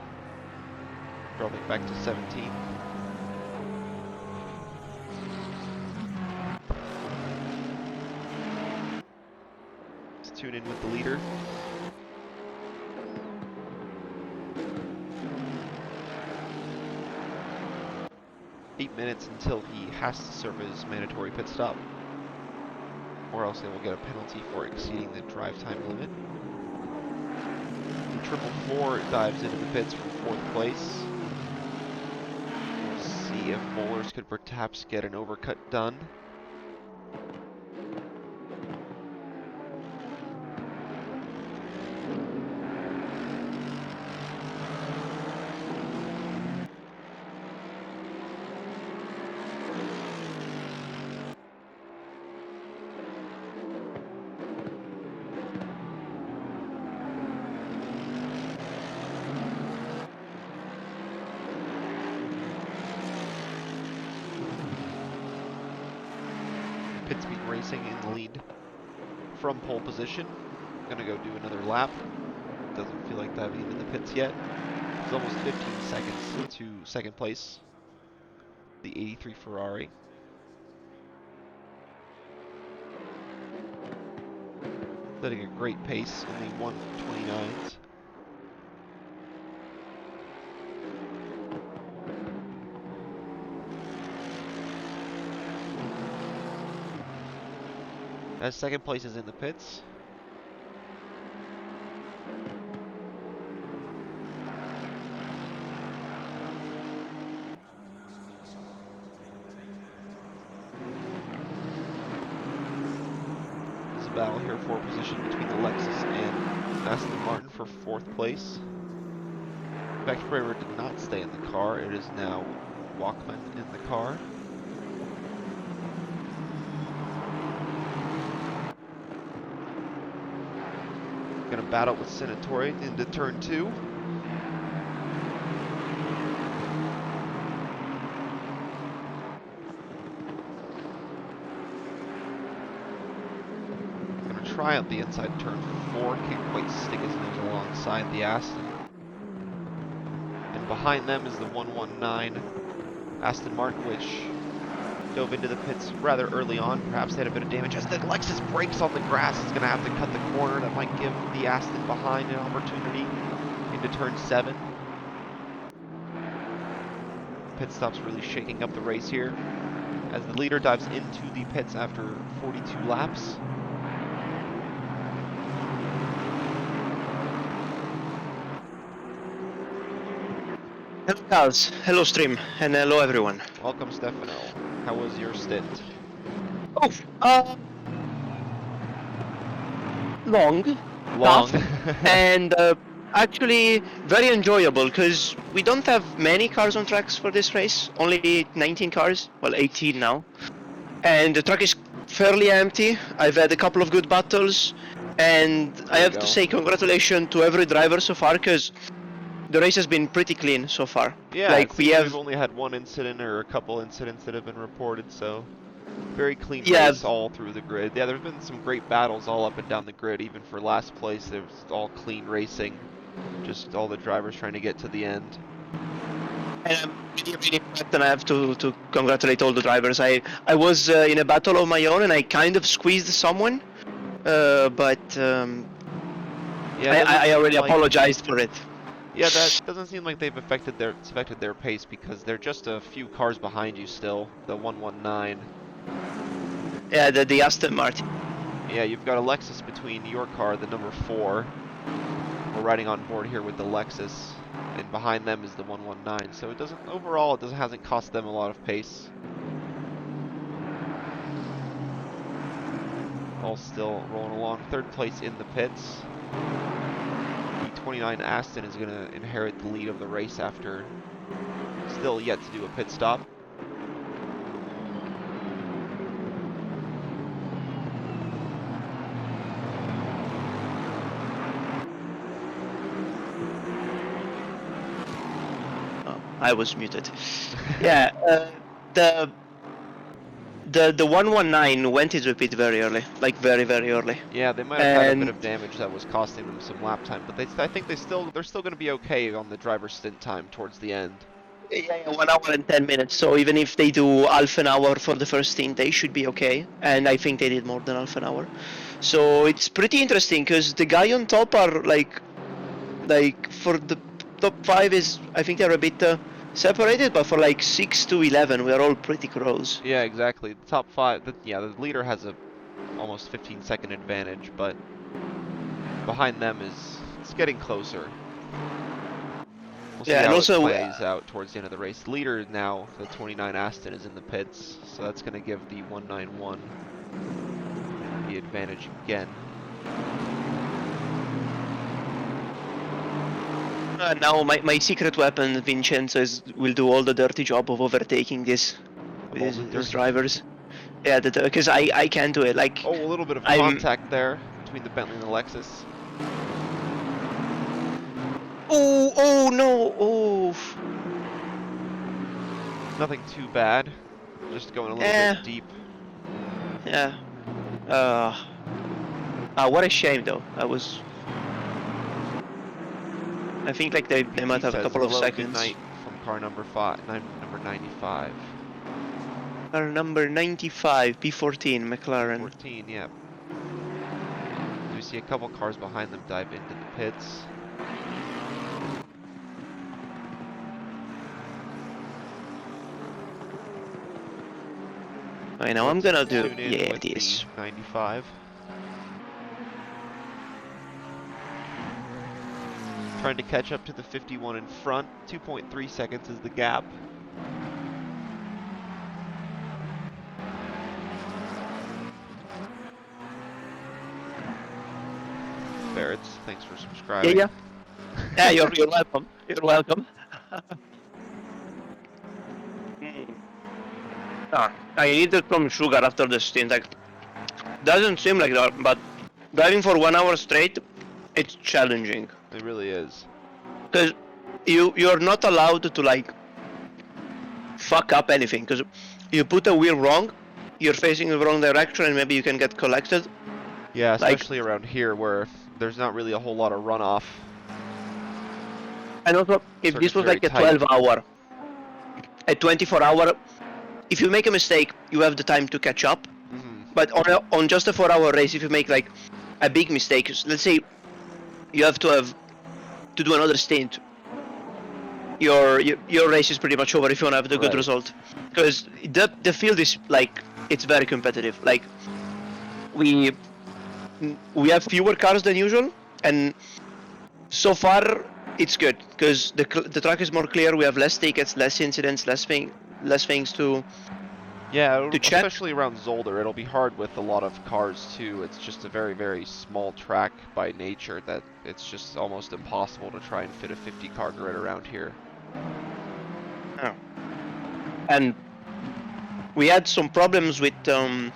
Dropping back to 17. Let's tune in with the leader. Eight minutes until he has to serve his mandatory pit stop, or else they will get a penalty for exceeding the drive time limit. The 444 dives into the pits for 4th place. We'll see if Bowlers could perhaps get an overcut done. Pit Speed Racing in the lead from pole position. Gonna go do another lap. Doesn't feel like diving into the pits yet. It's almost 15 seconds to 2nd place, the 83 Ferrari. Letting a great pace in the 129s. As 2nd place is in the pits. There's a battle here for position between the Lexus and Aston Martin for 4th place. Beck Pereira did not stay in the car. It is now Walkman in the car. Gonna battle with Senatore into turn 2. Gonna try out the inside turn 4. Can't quite stick his nose alongside the Aston. And behind them is the 119 Aston Martin, which dove into the pits rather early on. Perhaps they had a bit of damage. As the Lexus brakes on the grass, it's going to have to cut the corner. That might give the Aston behind an opportunity into turn 7. Pit stop's really shaking up the race here as the leader dives into the pits after 42 laps. Hello guys, hello stream, and hello everyone. Welcome, Stefano. How was your stint? Oh, long, Long. tough, and Actually, very enjoyable because we don't have many cars on tracks for this race. Only 19 cars, well 18 now, and the track is fairly empty. I've had a couple of good battles, and I There you have to go. say congratulations to every driver so far because the race has been pretty clean so far. Yeah, it Like we seems we've have, only had one incident or a couple incidents that have been reported, so very clean yeah, race all through the grid. Yeah, there's been some great battles all up and down the grid, even for last place. It was all clean racing, just all the drivers trying to get to the end. and I'm really impressed, and I have to congratulate all the drivers. I was in a battle of my own, and I kind of squeezed someone, but Yeah, it doesn't I seem already like apologized for it. yeah, that doesn't seem like they've affected their pace because they're just a few cars behind you still. The 119. Yeah, the Aston Martin. Yeah, you've got a Lexus between your car, the number 4. We're riding on board here with the Lexus, and behind them is the 119. So it doesn't overall it doesn't hasn't cost them a lot of pace. All still rolling along. Third place in the pits. The 29 Aston is going to inherit the lead of the race after still yet to do a pit stop. Oh, I was muted. Yeah, the the 119 went into pit very early, like very early, Yeah, they might have had a bit and of damage that was costing them some lap time, but I think they're still going to be okay on the driver's stint time towards the end. yeah, 1 hour and 10 minutes. So even if they do half an hour for the first stint, they should be okay. And I think they did more than half an hour. So it's pretty interesting because the guy on top are like for the top 5 is, I think they're a bit separated, but for like 6 to 11, we're all pretty close. Yeah, exactly. The top 5. Yeah, the leader has a almost 15-second advantage, but behind them it's getting closer. We'll see Yeah, and how it also plays out towards the end of the race. Leader now, the 29 Aston, is in the pits, so that's going to give the 191 the advantage again. now my secret weapon, Vincenzo, will do all the dirty job of overtaking this Of all the these dirty. drivers. Yeah, because I can't do it. Like Oh, a little bit of I'm. contact there between the Bentley and the Lexus. Oh no! Oh. Nothing too bad, just going a little bit Eh. deep. Yeah. What a shame though. I think like they PT might have a says couple of hello, good seconds. night from car number 95. Our number 95, P14, McLaren. P14, yeah. We see a couple cars behind them dive into the pits. I know. I'm Let's gonna do. tune in Yeah, with it the is. 95. Trying to catch up to the 51 in front. 2.3 seconds is the gap. Barrett's, thanks for Yeah, subscribing. yeah. Yeah, you're welcome. You're welcome. I needed some sugar after the stint. Like, doesn't seem like that, but driving for 1 hour straight, it's challenging. It really is. Because you're not allowed to like fuck up anything. Because you put a wheel wrong, you're facing the wrong direction, and maybe you can get collected. Yeah, Like, especially around here where there's not really a whole lot of runoff. and also if this Circuit's was very like a tight. 12-hour, a 24-hour, if you make a mistake, you have the time to catch up. But on just a 4-hour race, if you make like a big mistake, let's say you have to do another stint, your race is pretty much over if you want to have the good Right. result. Because the field is like, it's very competitive. Like we have fewer cars than usual, and so far it's good because the track is more clear. We have less tickets, less incidents, less things to Yeah, to check. especially around Zolder, it'll be hard with a lot of cars too. It's just a very, very small track by nature that it's just almost impossible to try and fit a 50 car grid around here. Oh. And we had some problems with the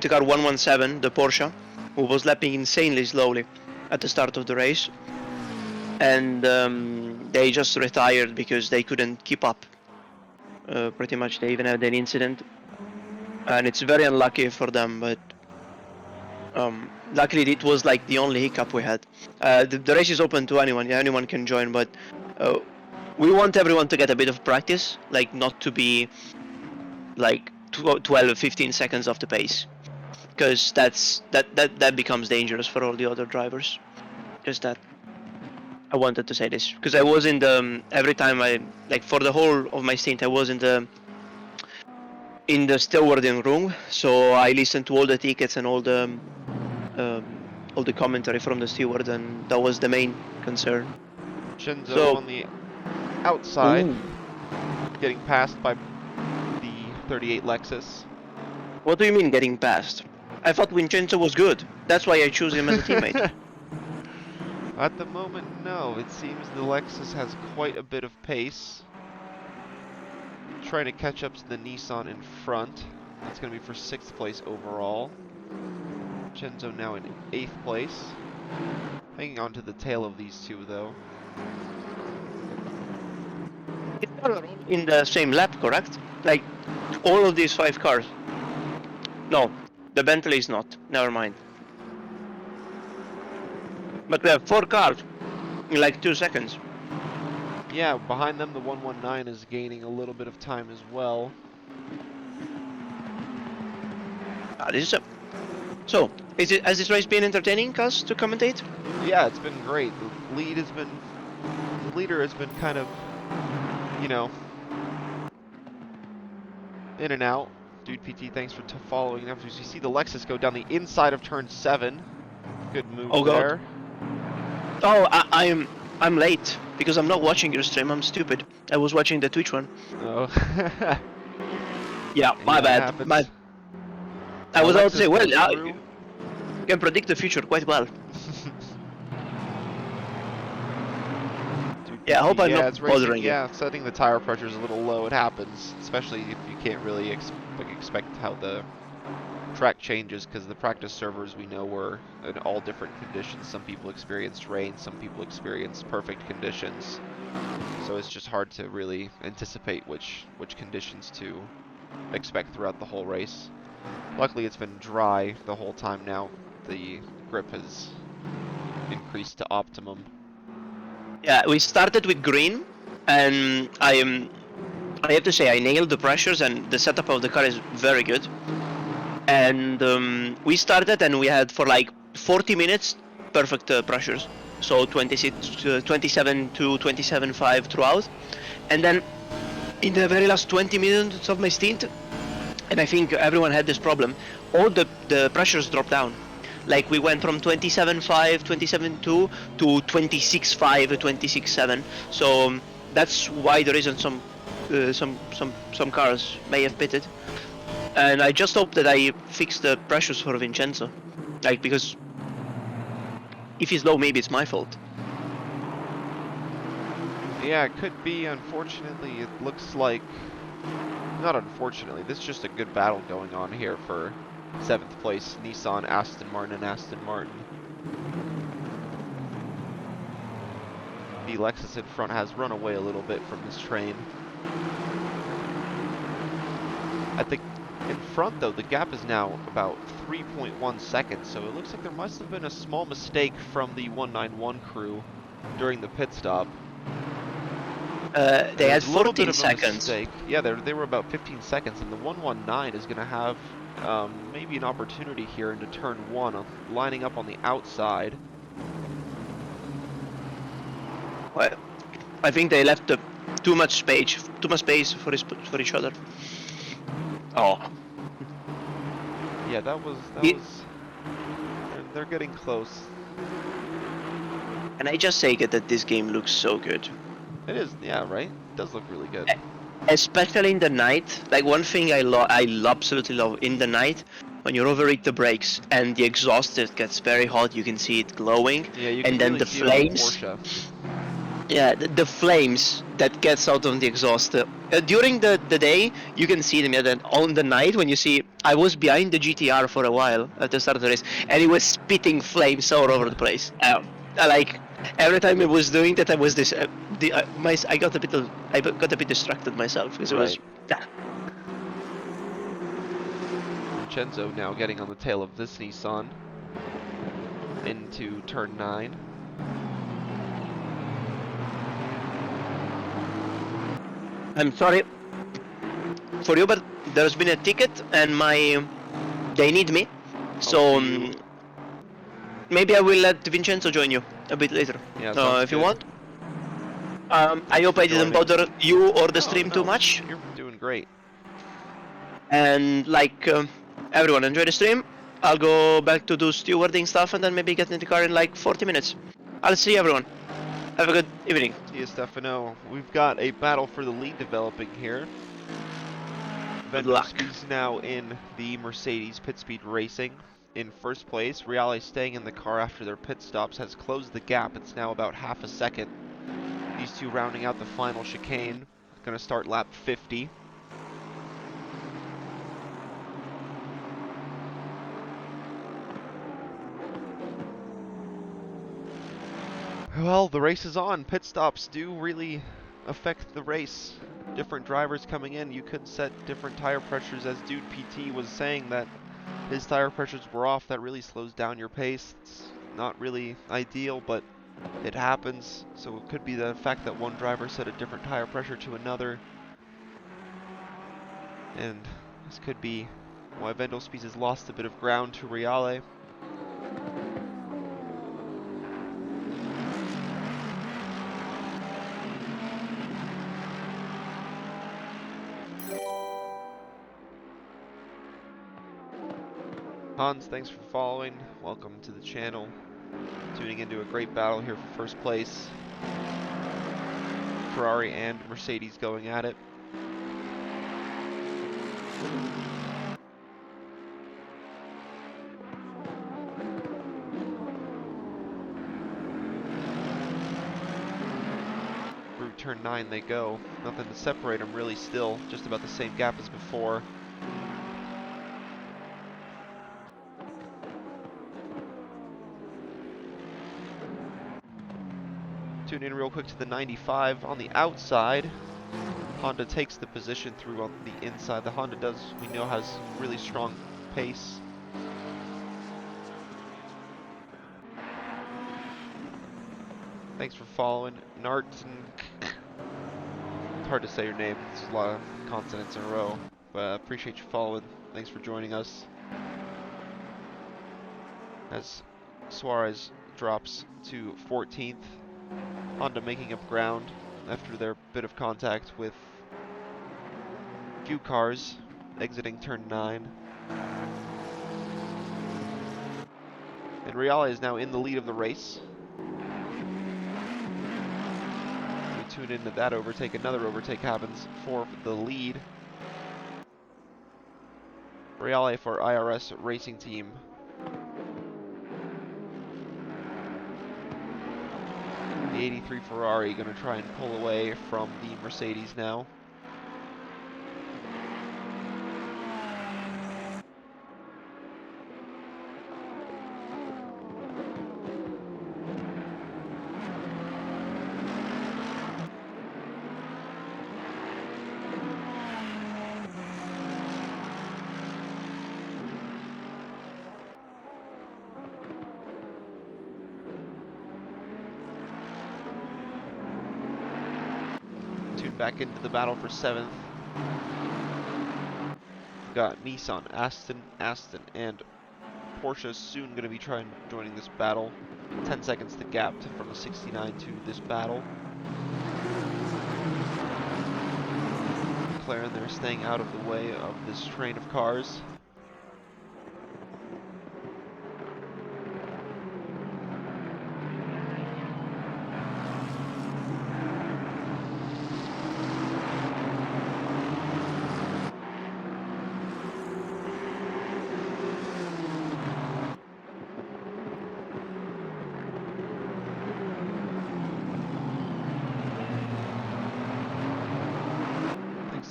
car 117, the Porsche, who was lapping insanely slowly at the start of the race, and they just retired because they couldn't keep up. Pretty much, they even had an incident, and it's very unlucky for them. But luckily, it was like the only hiccup we had. The race is open to anyone; yeah, anyone can join, but we want everyone to get a bit of practice, like not to be like 12 or 15 seconds off the pace, because that becomes dangerous for all the other drivers. Just that I wanted to say this because I was in the every time I like for the whole of my stint I was in the stewarding room, so I listened to all the tickets and all the commentary from the steward, and that was the main concern. Shinzo So, on the outside, ooh, getting passed by the 38 Lexus. what do you mean getting past? I thought Vincenzo was good. That's why I choose him as a teammate. At the moment, no. It seems the Lexus has quite a bit of pace. Trying to catch up to the Nissan in front. That's going to be for 6th place overall. Vincenzo now in 8th place. Hanging on to the tail of these two, though. In the same lap, correct? Like all of these 5 cars. No, the Bentley is not. Never mind. But we have 4 cars in like 2 seconds. Yeah, behind them the 119 is gaining a little bit of time as well. This is a... So, has this race been entertaining, Cuz, to commentate? Yeah, it's been great. The leader has been kind of, you know, in and out. Dude PT, thanks for following. As you see the Lexus go down the inside of turn 7. Good move Oh god. there. Oh, I'm late because I'm not watching your stream. I'm stupid. I was watching the Twitch one. Oh. Yeah, my Yeah, it bad. happens. I was about to Lexus say, well, goes through. you can predict the future quite well. Dude, Yeah, I hope I'm yeah, not it's racing. bothering you. Yeah, setting the tire pressure is a little low. It happens, especially if you can't really expect how the track changes, because the practice servers we know were in all different conditions. Some people experienced rain, some people experienced perfect conditions. So it's just hard to really anticipate which conditions to expect throughout the whole race. Luckily, it's been dry the whole time now. The grip has increased to optimum. Yeah, we started with green, and I have to say I nailed the pressures, and the setup of the car is very good. And we started, and we had for like 40 minutes perfect pressures, so 26, 27 to 27.5 throughout, and then in the very last 20 minutes of my stint, and I think everyone had this problem, all the pressures dropped down. Like we went from 27.5, 27.2 to 26.5, 26.7. So that's why the reason some cars may have pitted. And I just hope that I fix the pressures for Vincenzo, like because if he's low, maybe it's my fault. Yeah, it could be. Unfortunately, it looks like... Not unfortunately, this is just a good battle going on here for 7th place. Nissan, Aston Martin, and Aston Martin. The Lexus in front has run away a little bit from this train. I think in front, though, the gap is now about 3.1 seconds, so it looks like there must have been a small mistake from the 191 crew during the pit stop. They had 14 seconds. Yeah, they were about 15 seconds, and the 119 is going to have maybe an opportunity here into turn 1, lining up on the outside. Well, I think they left too much space for each other. Oh. Yeah, that was. They're getting close. And I just say that this game looks so good. It is, yeah, right? It does look really good. especially in the night. Like one thing absolutely love in the night, when you overheat the brakes and the exhaust it gets very hot, you can see it glowing, Yeah, you can and then really the see it on the flames. Porsche. Yeah, the flames that gets out of the exhaust. During the day, you can see them. Yeah, then on the night, when you see, I was behind the GTR for a while at the start of the race, and it was spitting flames all over the place. Like every time it was doing that, I was this. I got a bit distracted myself because it was. Right. Vincenzo now getting on the tail of this Nissan into turn 9. I'm sorry for you, but there's been a ticket, and they need me, I'll so see you. maybe I will let Vincenzo join you a bit later, Yeah, sounds if you good. want. I Thanks hope for I didn't joining. bother you or the Oh, stream too no. much. You're doing great. And like everyone, enjoy the stream. I'll go back to do stewarding stuff and then maybe get in the car in like 40 minutes. I'll see everyone. Have a good evening. See you, Stefano. We've got a battle for the lead developing here. Good luck. Vendosky's now in the Mercedes Pit Speed Racing in first place. Reale staying in the car after their pit stops has closed the gap. It's now about half a second. These two rounding out the final chicane. Going to start lap 50. Well, the race is on. Pit stops do really affect the race. Different drivers coming in, you could set different tire pressures, as Dude PT was saying that his tire pressures were off. That really slows down your pace. It's not really ideal, but it happens. So it could be the fact that one driver set a different tire pressure to another. And this could be why Vendospies has lost a bit of ground to Reale. Hans, thanks for following. Welcome to the channel. Tuning into a great battle here for first place. Ferrari and Mercedes going at it. Through turn 9 they go. Nothing to separate them really still. Just about the same gap as before. Tune in real quick to the 95 on the outside. Honda takes the position through on the inside. The Honda does, we know, has really strong pace. Thanks for following. Narton. It's hard to say your name. There's a lot of consonants in a row. But I appreciate you following. Thanks for joining us. As Suarez drops to 14th. Honda making up ground after their bit of contact with few cars exiting turn 9. And Reale is now in the lead of the race. We tune into that overtake. Another overtake happens for the lead. Reale for IRS Racing Team. The 83 Ferrari going to try and pull away from the Mercedes now. Tune back into the battle for 7th. We've got Nissan, Aston, and Porsche soon going to be joining this battle. 10 seconds the gap from the 69 to this battle. McLaren, they're staying out of the way of this train of cars.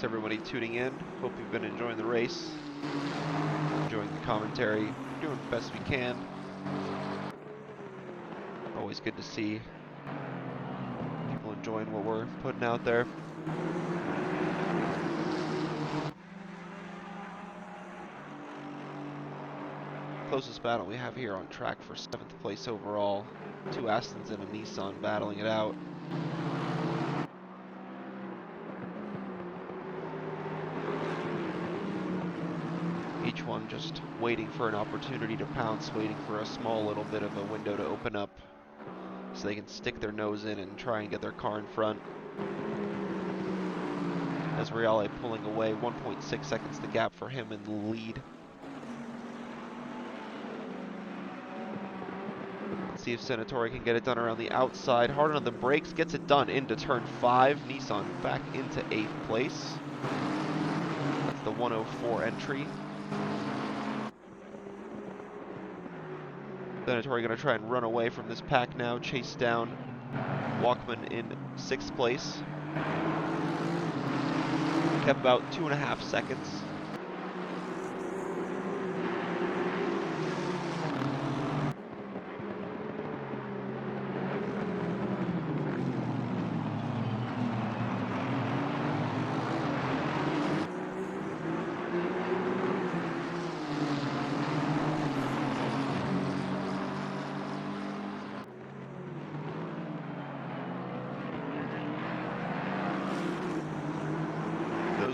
everybody tuning in. Hope you've been enjoying the race, enjoying the commentary, doing the best we can. Always good to see people enjoying what we're putting out there. Closest battle we have here on track for 7th place overall. 2 Astons and a Nissan battling it out. Each one just waiting for an opportunity to pounce, waiting for a small little bit of a window to open up so they can stick their nose in and try and get their car in front. As Reale pulling away, 1.6 seconds the gap for him in the lead. Let's see if Senatore can get it done around the outside. Hard on the brakes, gets it done into turn 5. Nissan back into 8th place. That's the 104 entry. Senatore going to try and run away from this pack now, chase down Walkman in 6th place. Kept about 2.5 seconds.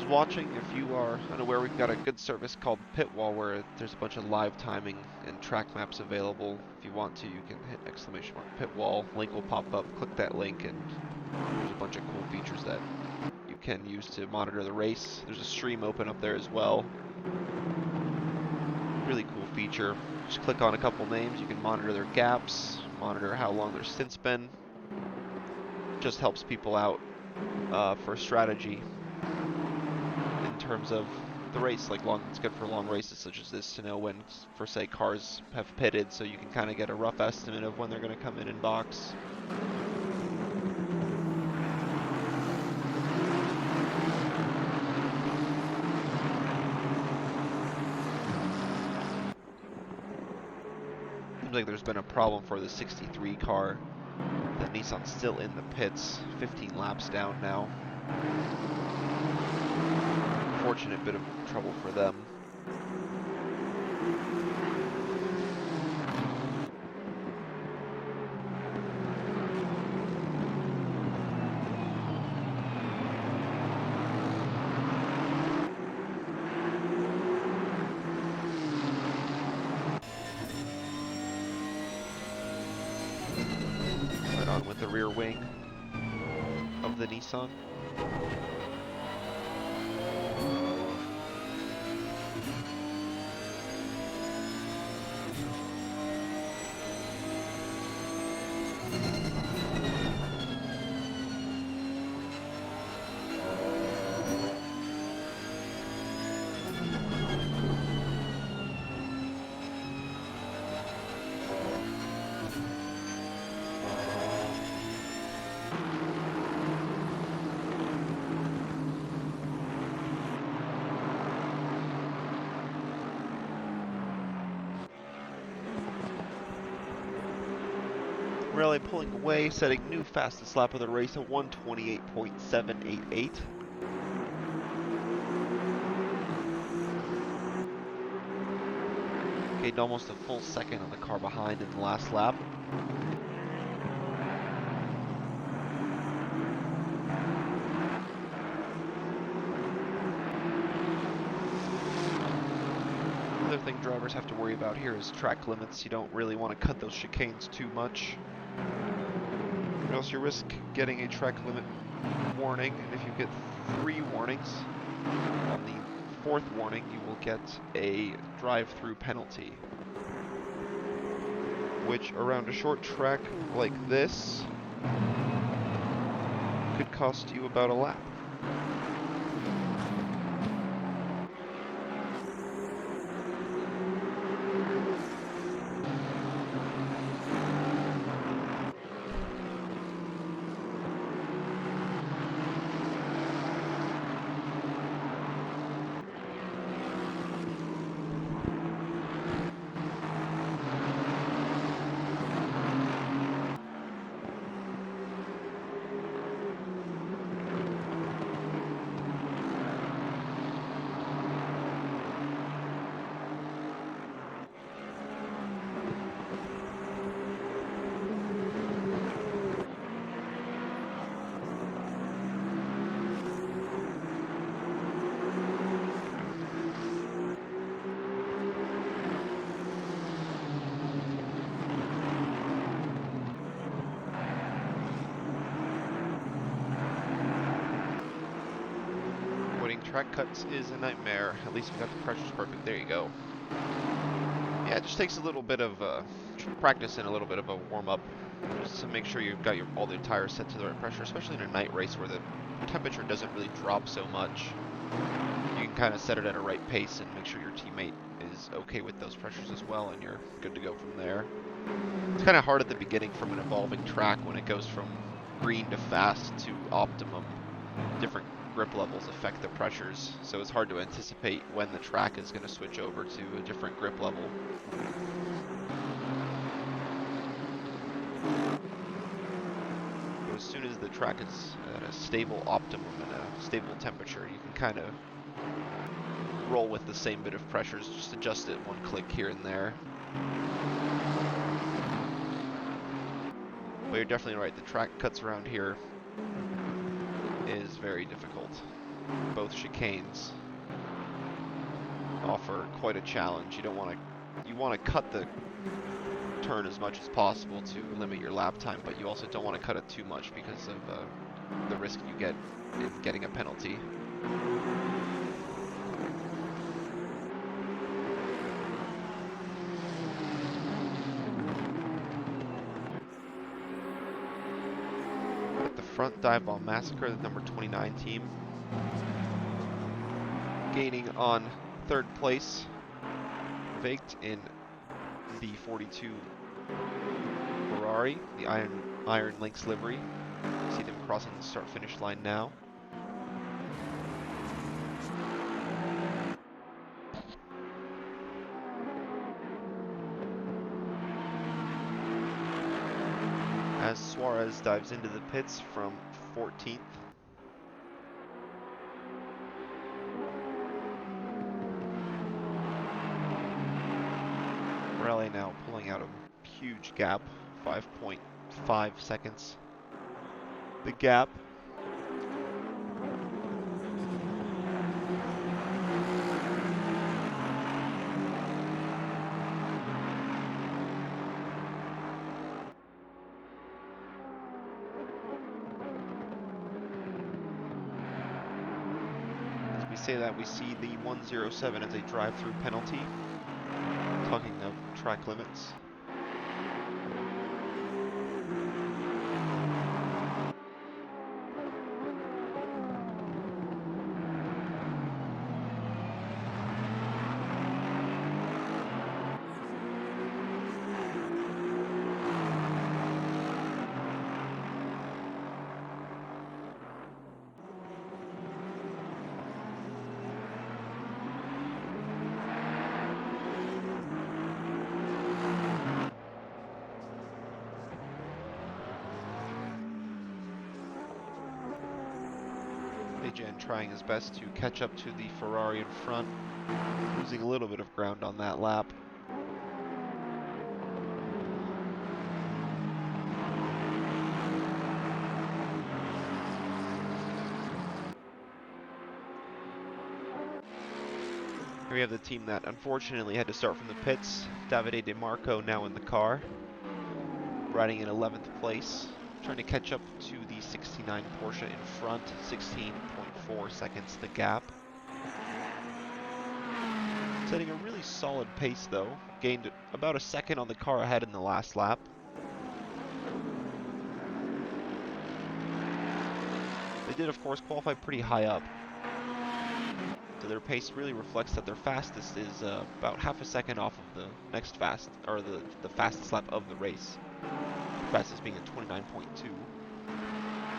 Watching, if you are unaware, we've got a good service called Pitwall where there's a bunch of live timing and track maps available. If you want to, you can hit !Pitwall. Link will pop up, click that link, and there's a bunch of cool features that you can use to monitor the race. There's a stream open up there as well. Really cool feature. Just click on a couple names, you can monitor their gaps, monitor how long their stint's been. Just helps people out for strategy in terms of the race. It's good for long races such as this to know when, for say, cars have pitted, so you can kind of get a rough estimate of when they're going to come in box. Seems like there's been a problem for the 63 car. The Nissan's still in the pits, 15 laps down now. Fortunate bit of trouble for them. Right on with the rear wing of the Nissan. Really pulling away, setting new fastest lap of the race at 1:28.788. Gained almost a full second on the car behind in the last lap. Another thing drivers have to worry about here is track limits. You don't really want to cut those chicanes too much, or else you risk getting a track limit warning, and if you get 3 warnings, on the 4th warning you will get a drive-through penalty, which around a short track like this could cost you about a lap. track cuts is a nightmare. At least we got the pressures perfect. There you go. Yeah, it just takes a little bit of practice and a little bit of a warm-up just to make sure you've got all the tires set to the right pressure, especially in a night race where the temperature doesn't really drop so much. You can kind of set it at a right pace and make sure your teammate is okay with those pressures as well, and you're good to go from there. It's kind of hard at the beginning from an evolving track when it goes from green to fast to optimum. Different grip levels affect the pressures, so it's hard to anticipate when the track is going to switch over to a different grip level. But as soon as the track is at a stable optimum and a stable temperature, you can kind of roll with the same bit of pressures, just adjust it one click here and there. But you're definitely right, the track cuts around here is very difficult. Both chicanes offer quite a challenge. You want to cut the turn as much as possible to limit your lap time, but you also don't want to cut it too much because of the risk you get in getting a penalty. At the front, Dive Bomb Massacre, the number 29 team, gaining on third place, Vagt in the 42 Ferrari, the Iron Lynx livery. You see them crossing the start-finish line now. As Suarez dives into the pits from 14th. Raleigh now pulling out a huge gap, 5.5 seconds. The gap. As we say that, we see the 107 as a drive-through penalty. Talking of track limits. Jan trying his best to catch up to the Ferrari in front, losing a little bit of ground on that lap. Here we have the team that unfortunately had to start from the pits. Davide De Marco now in the car, riding in 11th place, trying to catch up to the 69 Porsche in front, 16.4 seconds the gap. Setting a really solid pace though, gained about a second on the car ahead in the last lap. They did of course qualify pretty high up, so their pace really reflects that their fastest is about half a second off of the next the fastest lap of the race. Fastest being a 29.2.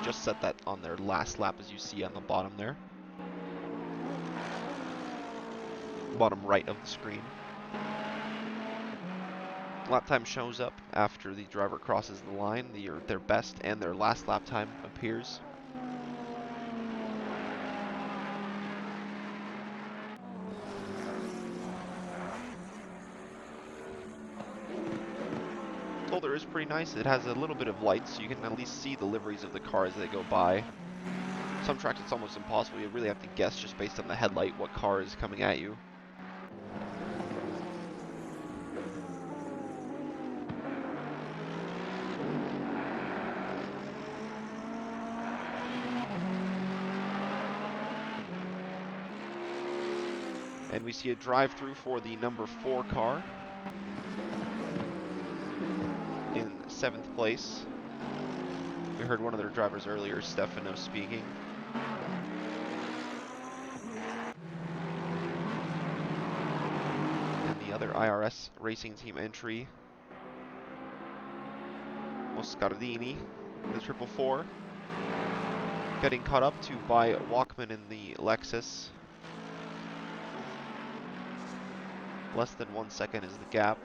Just set that on their last lap, as you see on the bottom there. Bottom right of the screen. Lap time shows up after the driver crosses the line. Their best and their last lap time appears. Zolder is pretty nice. It has a little bit of light, so you can at least see the liveries of the car as they go by. Some tracks it's almost impossible. You really have to guess just based on the headlight what car is coming at you. And we see a drive-through for the number 4 car in 7th place. We heard one of their drivers earlier, Stefano, speaking. And the other IRS racing team entry, Moscardini, the 444. Getting caught up to by Walkman in the Lexus. Less than 1 second is the gap.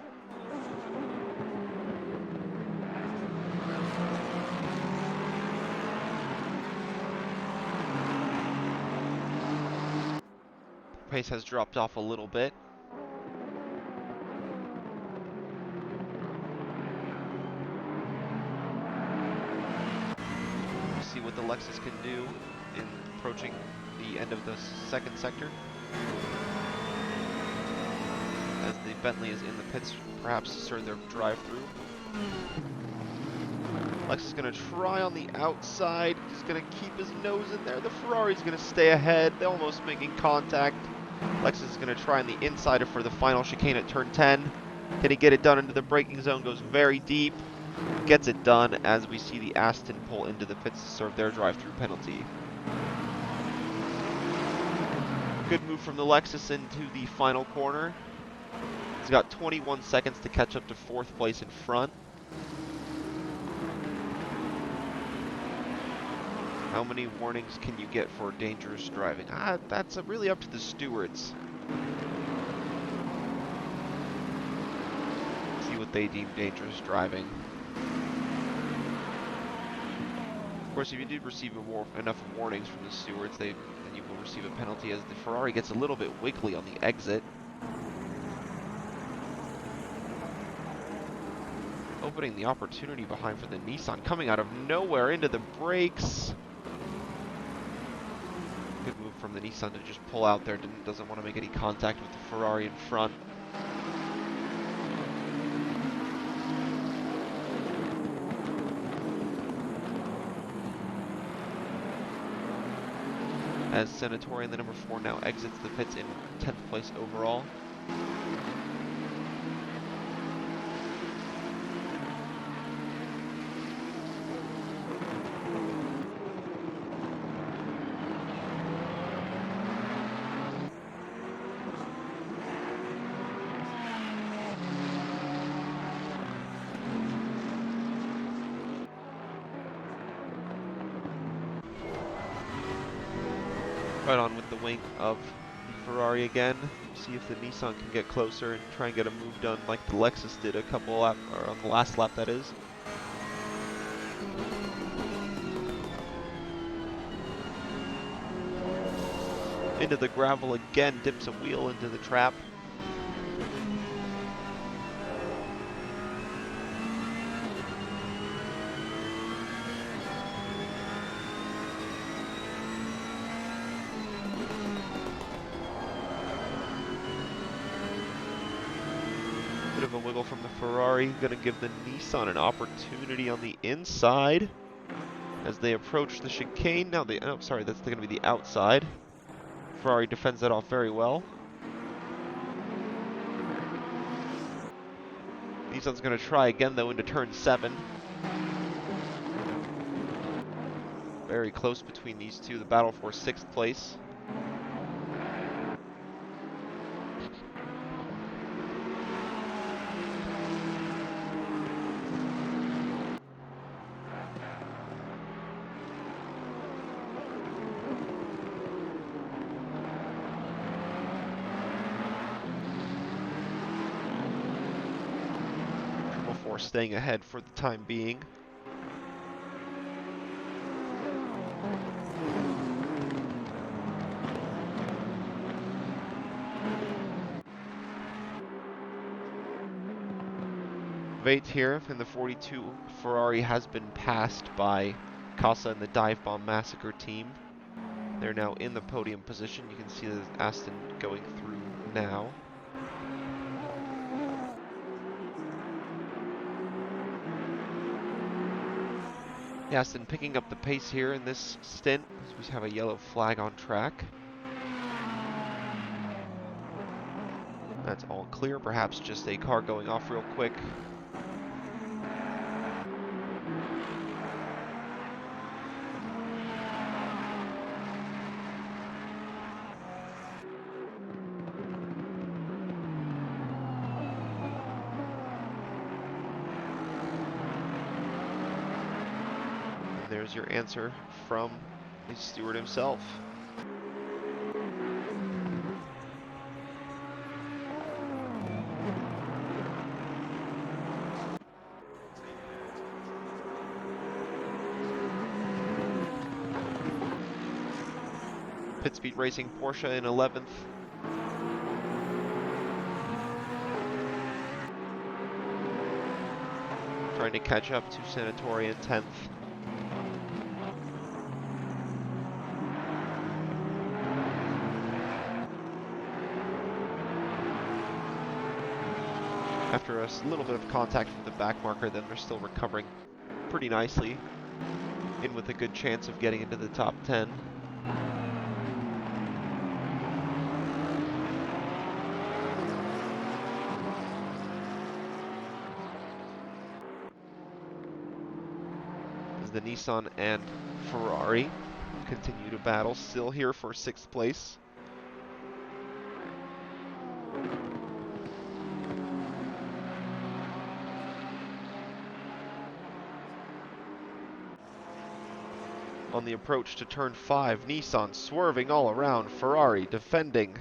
Pace has dropped off a little bit. We'll see what the Lexus can do in approaching the end of the second sector. As the Bentley is in the pits, perhaps to start their drive-through. Lexus is going to try on the outside. He's going to keep his nose in there. The Ferrari's going to stay ahead. They're almost making contact. Lexus is going to try on the inside for the final chicane at turn 10. Can he get it done into the braking zone? Goes very deep. Gets it done as we see the Aston pull into the pits to serve their drive-through penalty. Good move from the Lexus into the final corner. He's got 21 seconds to catch up to 4th place in front. How many warnings can you get for dangerous driving? That's really up to the stewards. See what they deem dangerous driving. Of course, if you did receive enough warnings from the stewards, then you will receive a penalty as the Ferrari gets a little bit wiggly on the exit. Opening the opportunity behind for the Nissan, coming out of nowhere into the brakes. Good move from the Nissan to just pull out there, doesn't want to make any contact with the Ferrari in front. As Senatorian, the number 4, now exits the pits in 10th place overall. Right on with the wing of the Ferrari again. See if the Nissan can get closer and try and get a move done like the Lexus did a couple lap, or on the last lap that is. Into the gravel again, dips a wheel into the trap. Bit of a wiggle from the Ferrari, going to give the Nissan an opportunity on the inside as they approach the chicane. Now they, oh, sorry, that's going to be the outside. Ferrari defends that off very well. Nissan's going to try again though into turn 7. Very close between these two, the battle for 6th place. Staying ahead for the time being. Vate here in the 42 Ferrari has been passed by Casa and the Dive Bomb Massacre team. They're now in the podium position. You can see the Aston going through now. Aston picking up the pace here in this stint as we have a yellow flag on track. that's all clear. Perhaps just a car going off real quick. And there's your answer from the steward himself. Pit Speed Racing Porsche in 11th. Trying to catch up to Sanatori in 10th. After a little bit of contact with the back marker, then they're still recovering pretty nicely, in with a good chance of getting into the top 10. As the Nissan and Ferrari continue to battle, still here for 6th place. On the approach to turn 5, Nissan swerving all around, Ferrari defending.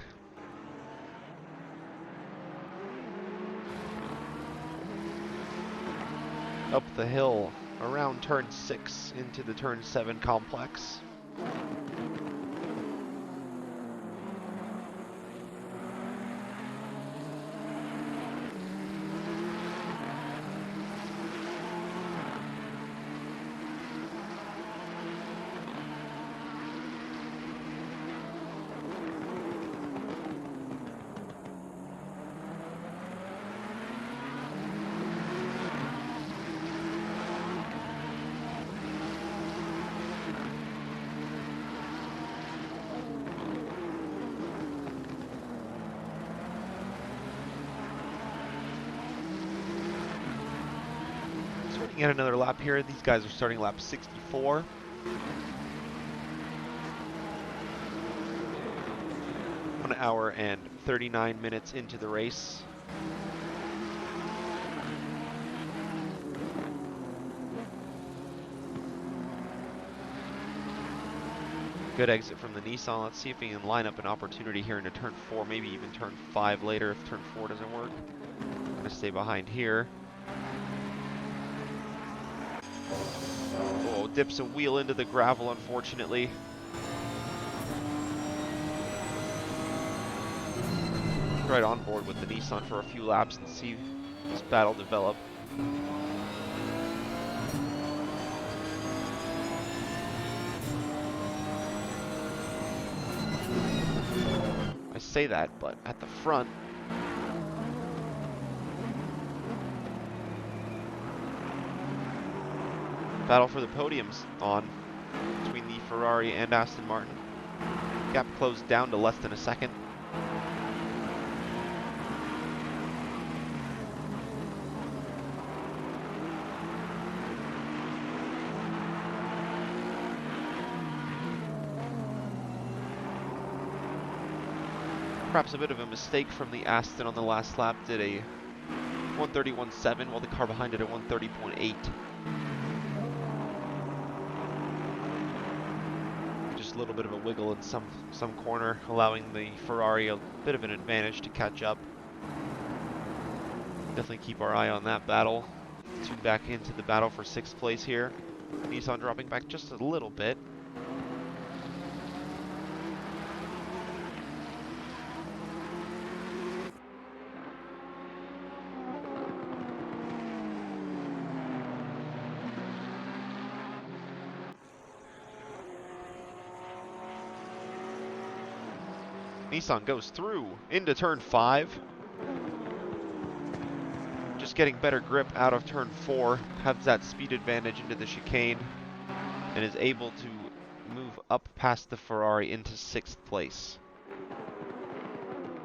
Up the hill, around turn 6 into the turn 7 complex. Yet another lap here. These guys are starting lap 64. One hour and 39 minutes into the race. Good exit from the Nissan. Let's see if we can line up an opportunity here into turn 4, maybe even turn 5 later if turn 4 doesn't work. I'm going to stay behind here. Oh, dips a wheel into the gravel, unfortunately. Right on board with the Nissan for a few laps and see this battle develop. I say that, but at the front, battle for the podium's on between the Ferrari and Aston Martin. Gap closed down to less than a second. Perhaps a bit of a mistake from the Aston on the last lap. Did a 131.7 while the car behind it at 130.8. Just a little bit of a wiggle in some corner, allowing the Ferrari a bit of an advantage to catch up. Definitely keep our eye on that battle. Tune back into the battle for 6th place here. Nissan dropping back just a little bit. Nissan goes through into turn 5. Just getting better grip out of turn 4. Has that speed advantage into the chicane. And is able to move up past the Ferrari into 6th place.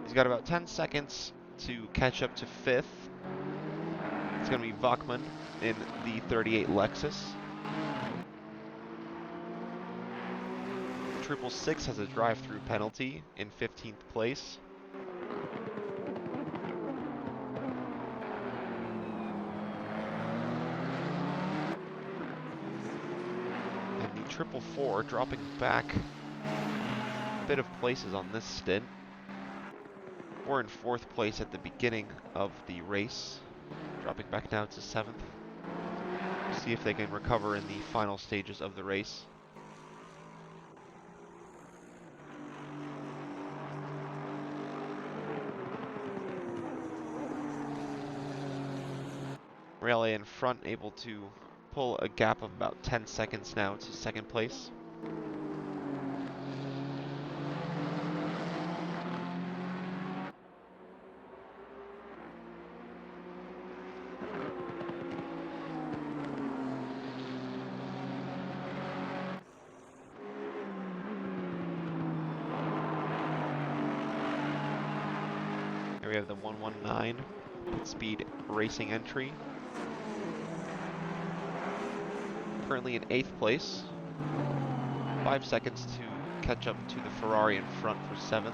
He's got about 10 seconds to catch up to 5th. It's going to be Vachman in the 38 Lexus. 666 has a drive-through penalty in 15th place. And the 444 dropping back a bit of places on this stint. We're in 4th place at the beginning of the race, dropping back down to 7th. See if they can recover in the final stages of the race. Raleigh in front, able to pull a gap of about 10 seconds now to 2nd place. Here we have the 119 pit speed racing entry. Currently in 8th place. 5 seconds to catch up to the Ferrari in front for 7th.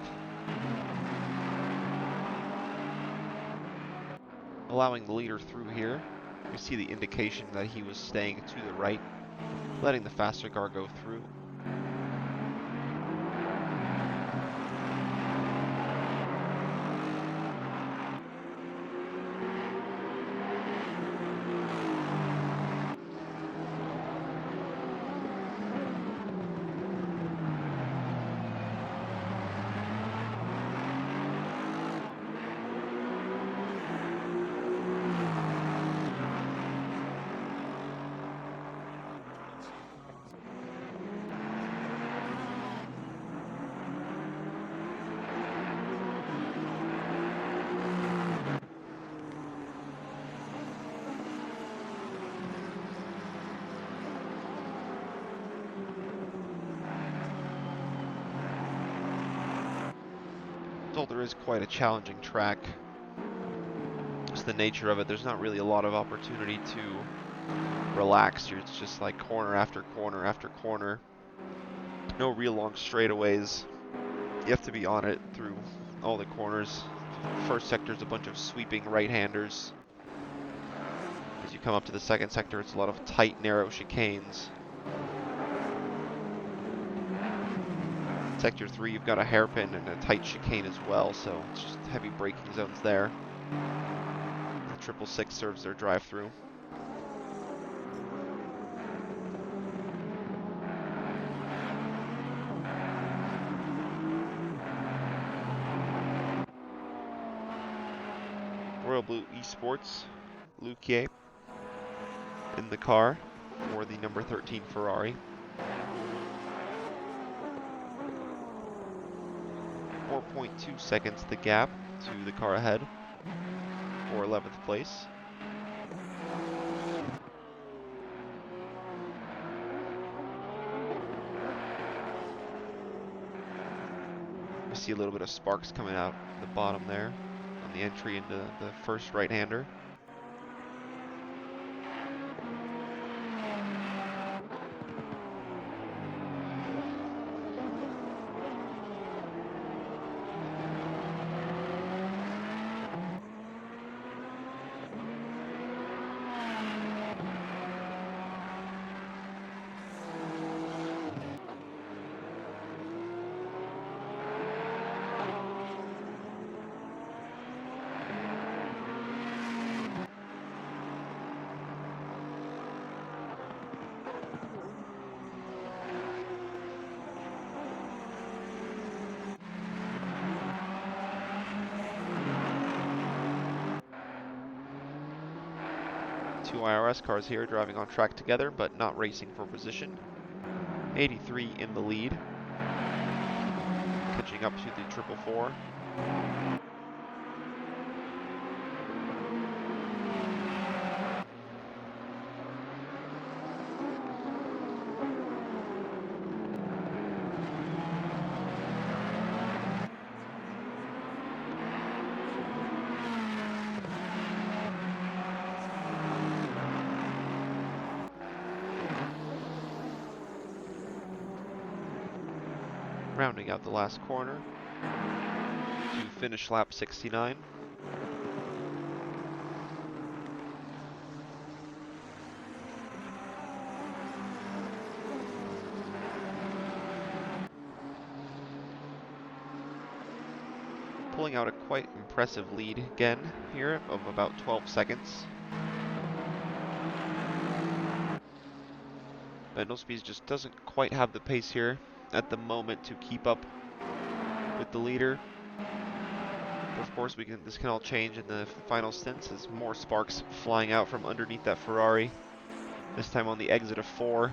Allowing the leader through here. We see the indication that he was staying to the right, letting the faster car go through. Zolder is quite a challenging track. Just the nature of it, there's not really a lot of opportunity to relax. It's just like corner after corner after corner. No real long straightaways. You have to be on it through all the corners. First sector is a bunch of sweeping right-handers. As you come up to the second sector, it's a lot of tight, narrow chicanes. Sector 3, you've got a hairpin and a tight chicane as well, so it's just heavy braking zones there. The 666 serves their drive-through. Royal Blue Esports, Luquier in the car for the number 13 Ferrari. 4.2 seconds the gap to the car ahead for 11th place. We see a little bit of sparks coming out the bottom there on the entry into the first right-hander. Two IRS cars here driving on track together, but not racing for position. 83 in the lead, catching up to the 444. rounding out the last corner to finish lap 69. Pulling out a quite impressive lead again here of about 12 seconds. Vendelspeed just doesn't quite have the pace here at the moment to keep up with the leader. But of course, this can all change in the final stints as more sparks flying out from underneath that Ferrari. This time on the exit of 4.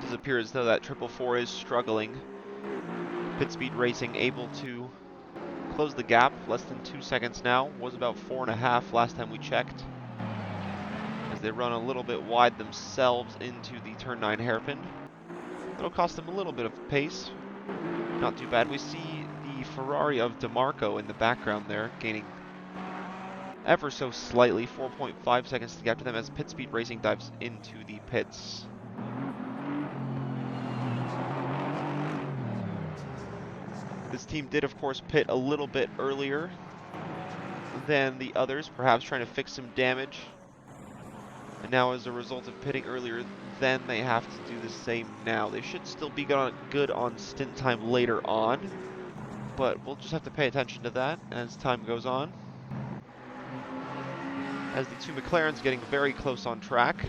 Does appear as though that 444 is struggling. Pit Speed Racing able to close the gap, less than 2 seconds now. Was about 4.5 last time we checked. As they run a little bit wide themselves into the turn 9 hairpin. That'll cost them a little bit of pace. Not too bad. We see the Ferrari of DeMarco in the background there, gaining ever so slightly, 4.5 seconds to get to them as Pit Speed Racing dives into the pits. This team did, of course, pit a little bit earlier than the others, perhaps trying to fix some damage. And now, as a result of pitting earlier, then they have to do the same now. They should still be good on stint time later on, but we'll just have to pay attention to that as time goes on. As the two McLarens getting very close on track.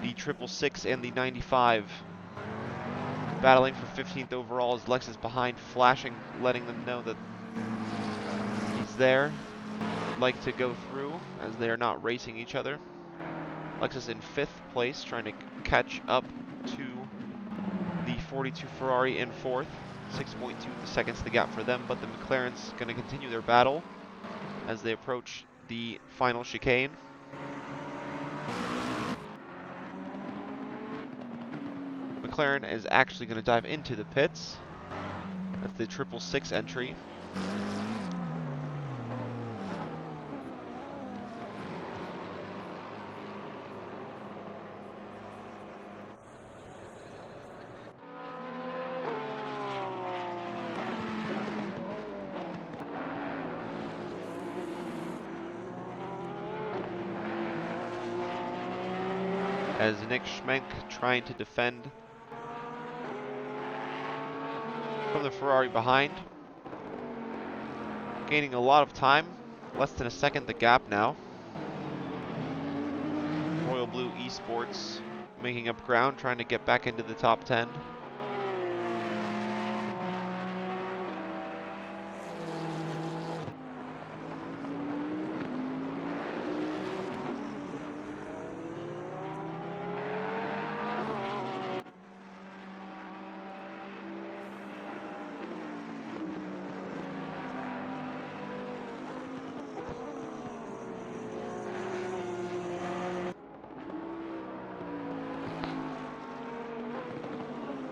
The 666 and the 95 battling for 15th overall as Lex is behind, flashing, letting them know that he's there. Would like to go through as they are not racing each other. Lex is in 5th place, trying to catch up to the 42 Ferrari in 4th. 6.2 seconds the gap for them, but the McLaren's going to continue their battle as they approach the final chicane. McLaren is actually going to dive into the pits. That's the 666 entry. As Nick Schmenk trying to defend from the Ferrari behind. Gaining a lot of time. Less than a second the gap now. Royal Blue Esports making up ground, trying to get back into the top 10.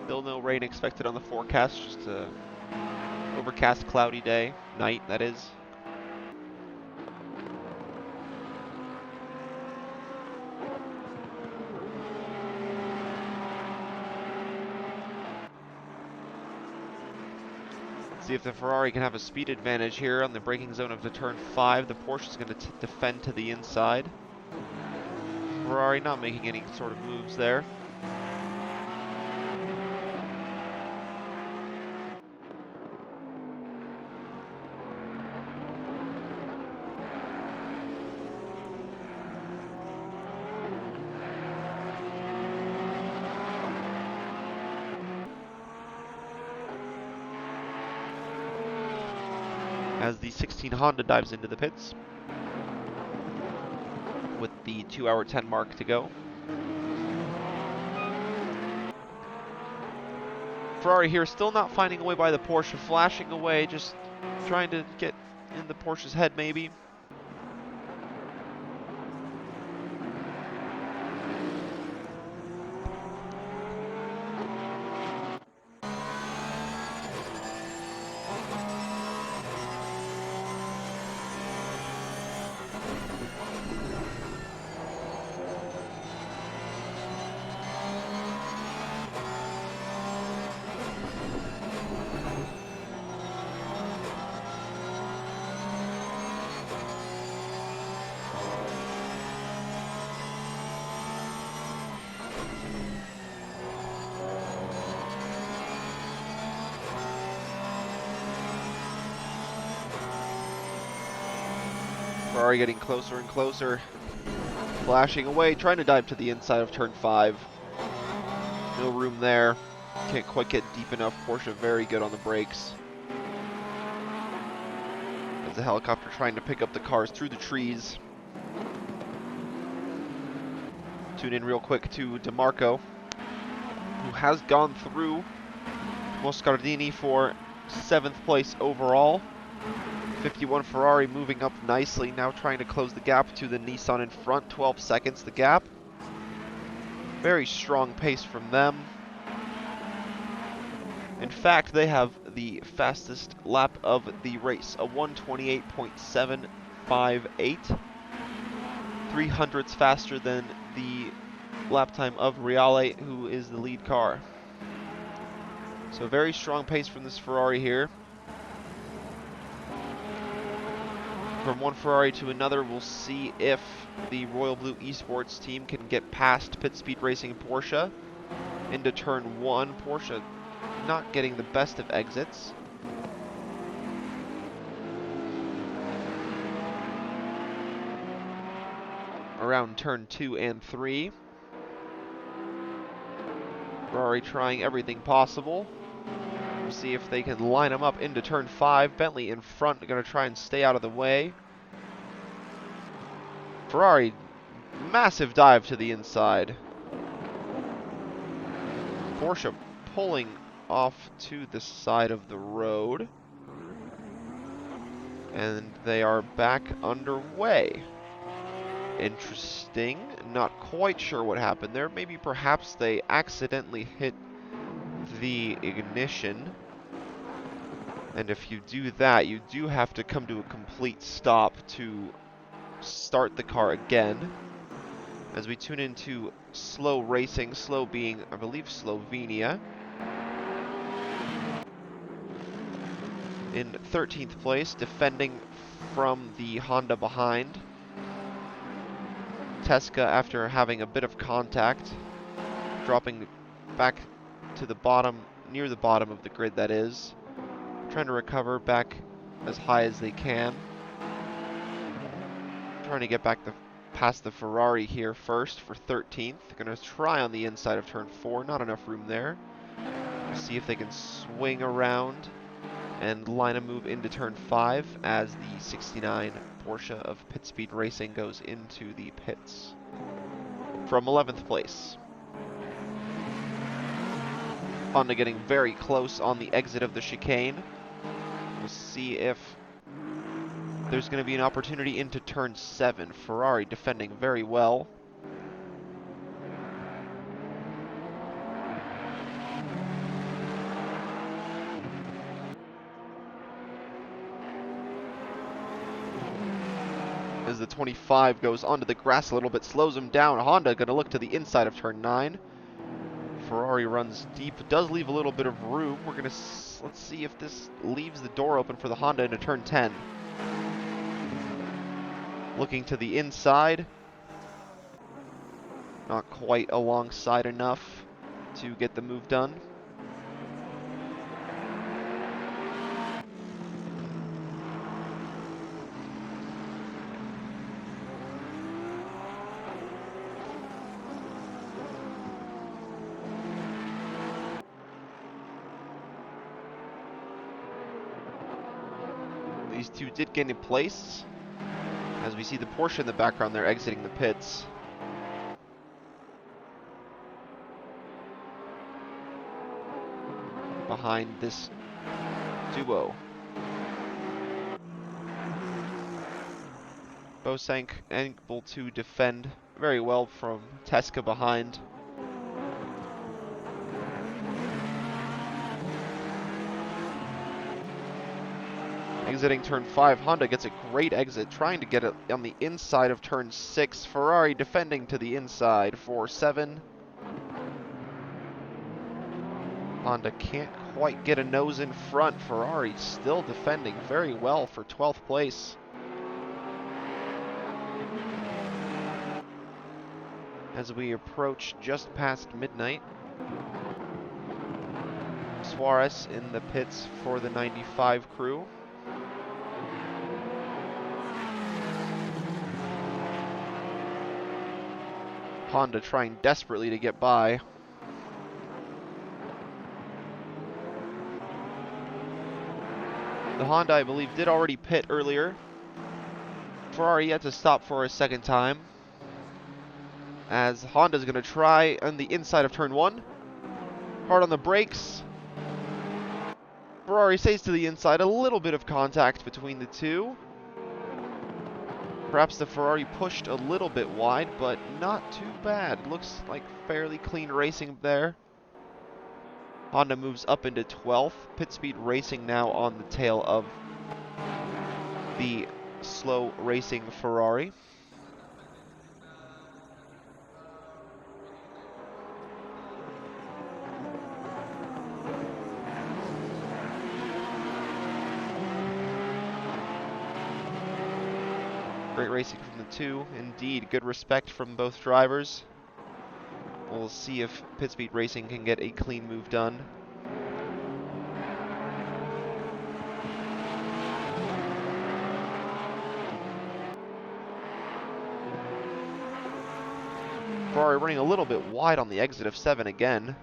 Still no rain expected on the forecast, just a overcast, cloudy day, night that is. Let's see if the Ferrari can have a speed advantage here on the braking zone of the turn 5. The Porsche is going to defend to the inside. Ferrari not making any sort of moves there. As the 16 Honda dives into the pits with the 2-hour 10 mark to go. Ferrari here still not finding a way by the Porsche, flashing away, just trying to get in the Porsche's head, maybe. Ferrari getting closer and closer, flashing away, trying to dive to the inside of turn 5. No room there. Can't quite get deep enough. Porsche very good on the brakes. As the helicopter trying to pick up the cars through the trees. Tune in real quick to DeMarco, who has gone through Moscardini for 7th place overall. 51 Ferrari moving up nicely, now trying to close the gap to the Nissan in front, 12 seconds the gap. Very strong pace from them. In fact, they have the fastest lap of the race, a 128.758. 300ths faster than the lap time of Reale, who is the lead car. So very strong pace from this Ferrari here. From one Ferrari to another, we'll see if the Royal Blue Esports team can get past Pit Speed Racing Porsche into turn 1. Porsche not getting the best of exits. Around turn 2 and 3. Ferrari trying everything possible. We'll see if they can line them up into turn 5. Bentley in front, going to try and stay out of the way. Ferrari, massive dive to the inside. Porsche pulling off to the side of the road. And they are back underway. Interesting. Not quite sure what happened there. Maybe perhaps they accidentally hit the ignition. And if you do that, you do have to come to a complete stop to start the car again. As we tune into slow racing, slow being, I believe, Slovenia. In 13th place, defending from the Honda behind. Teska, after having a bit of contact, dropping back to the bottom, near the bottom of the grid that is. Trying to recover back as high as they can. Trying to get back past the Ferrari here first for 13th. Going to try on the inside of turn 4. Not enough room there. See if they can swing around and line a move into turn 5 as the 69 Porsche of Pit Speed Racing goes into the pits from 11th place. Honda getting very close on the exit of the chicane. We'll see if there's going to be an opportunity into turn 7. Ferrari defending very well. As the 25 goes onto the grass a little bit, slows him down. Honda going to look to the inside of turn 9. Ferrari runs deep, does leave a little bit of room. We're going to, let's see if this leaves the door open for the Honda into turn 10. Looking to the inside. Not quite alongside enough to get the move done. These two did get in place. As we see the Porsche in the background, they're exiting the pits. Behind this duo. Bosank able to defend very well from Teska behind. Exiting turn 5, Honda gets a great exit, trying to get it on the inside of turn 6. Ferrari defending to the inside for 7. Honda can't quite get a nose in front. Ferrari still defending very well for 12th place. As we approach just past midnight, Suarez in the pits for the 95 crew. Honda trying desperately to get by. The Honda, I believe, did already pit earlier. Ferrari had to stop for a second time, as Honda's going to try on the inside of turn 1. Hard on the brakes. Ferrari stays to the inside. A little bit of contact between the two. Perhaps the Ferrari pushed a little bit wide, but not too bad. Looks like fairly clean racing there. Honda moves up into 12th. Pit speed racing now on the tail of the slow racing Ferrari. Great racing from the two. Indeed, good respect from both drivers. We'll see if pit speed racing can get a clean move done. Ferrari running a little bit wide on the exit of 7 again.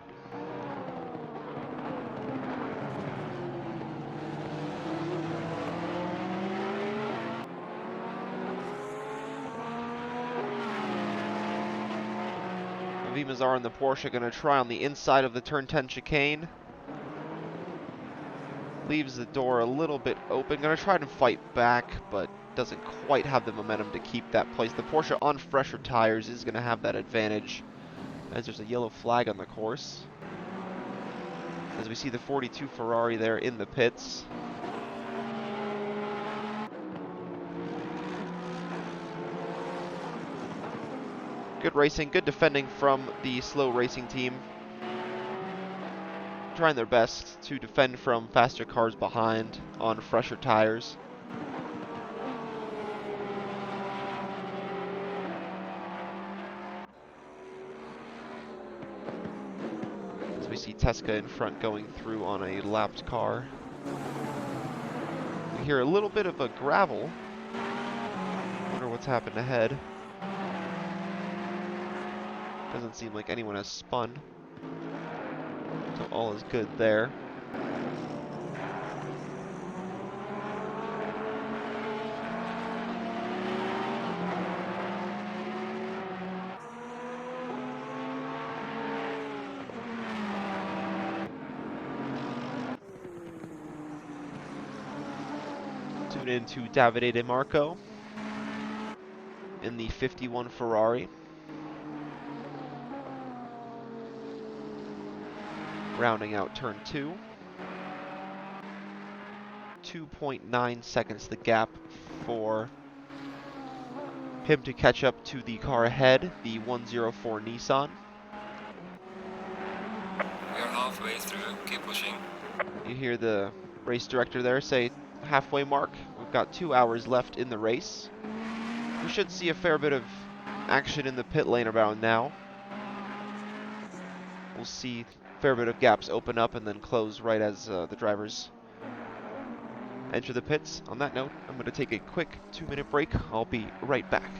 Vimazar and the Porsche going to try on the inside of the turn 10 chicane. Leaves the door a little bit open. Going to try to fight back, but doesn't quite have the momentum to keep that place. The Porsche on fresher tires is going to have that advantage, as there's a yellow flag on the course. As we see the 42 Ferrari there in the pits. Good racing, good defending from the slow racing team. Trying their best to defend from faster cars behind on fresher tires. As we see Teska in front going through on a lapped car. We hear a little bit of a gravel. Wonder what's happened ahead. Doesn't seem like anyone has spun. So all is good there. Tune in to Davide De Marco in the 51 Ferrari. Rounding out turn 2. 2.9 seconds the gap for him to catch up to the car ahead, the 104 Nissan. We are halfway through, keep pushing. You hear the race director there say halfway mark. We've got 2 hours left in the race. We should see a fair bit of action in the pit lane around now. We'll see a fair bit of gaps open up and then close right as the drivers enter the pits. On that note, I'm going to take a quick 2-minute break. I'll be right back.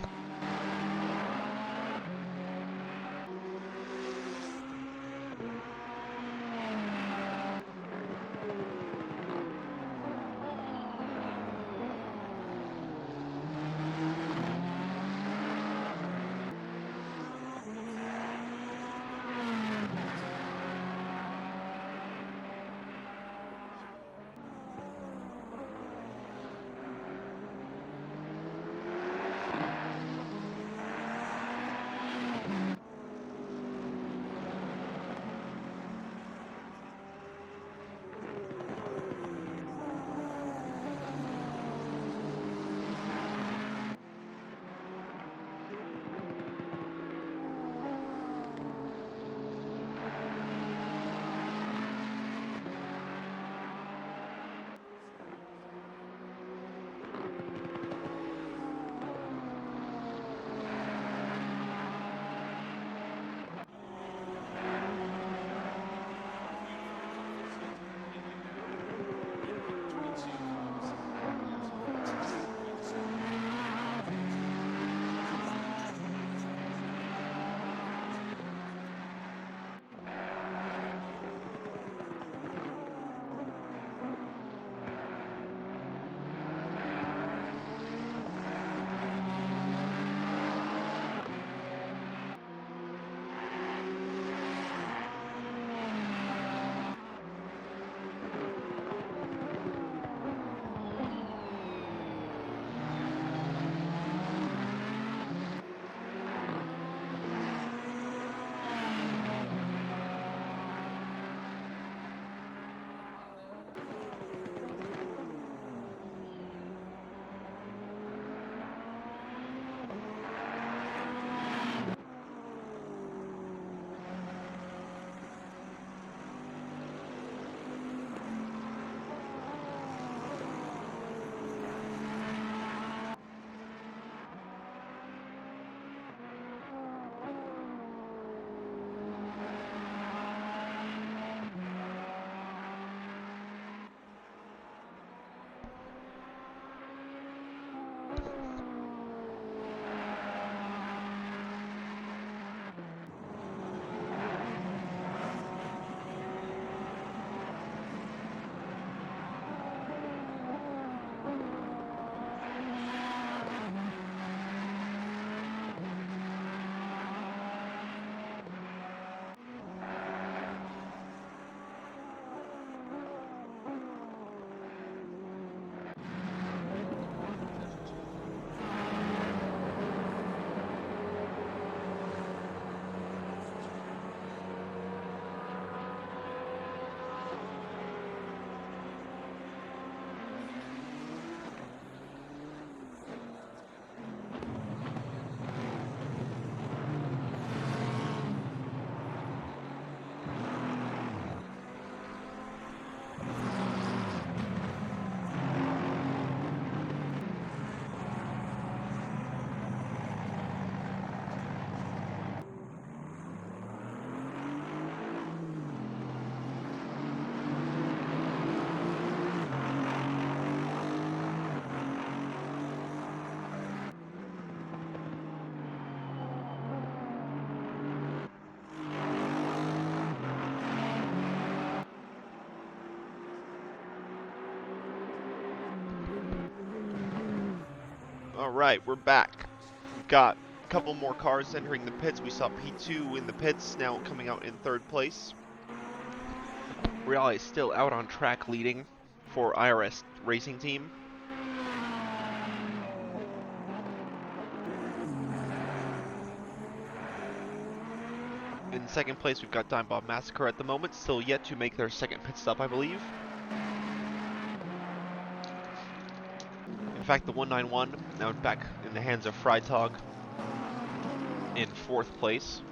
All right, we're back. We've got a couple more cars entering the pits. We saw P2 in the pits, now coming out in third place. Real is still out on track leading for IRS Racing Team. In second place, we've got Dime Bob Massacre at the moment, still yet to make their second pit stop, I believe. In fact, the 191 now back in the hands of Freitag in fourth place.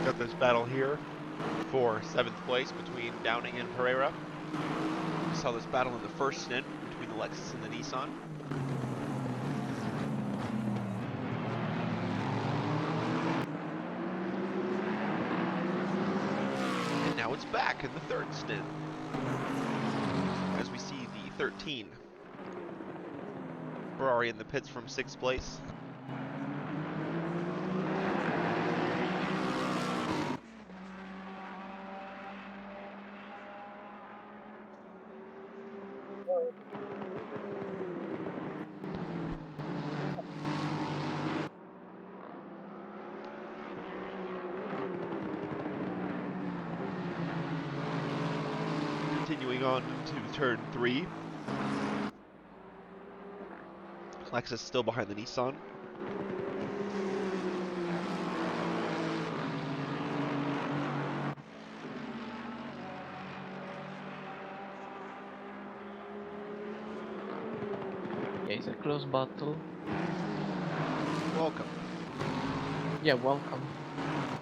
Got this battle here for 7th place between Downing and Pereira. We saw this battle in the first stint between the Lexus and the Nissan. And now it's back in the third stint, as we see the 13 Ferrari in the pits from 6th place. Continuing on into turn 3. Lexus still behind the Nissan. Yeah, it's a close battle. Welcome. Yeah, welcome.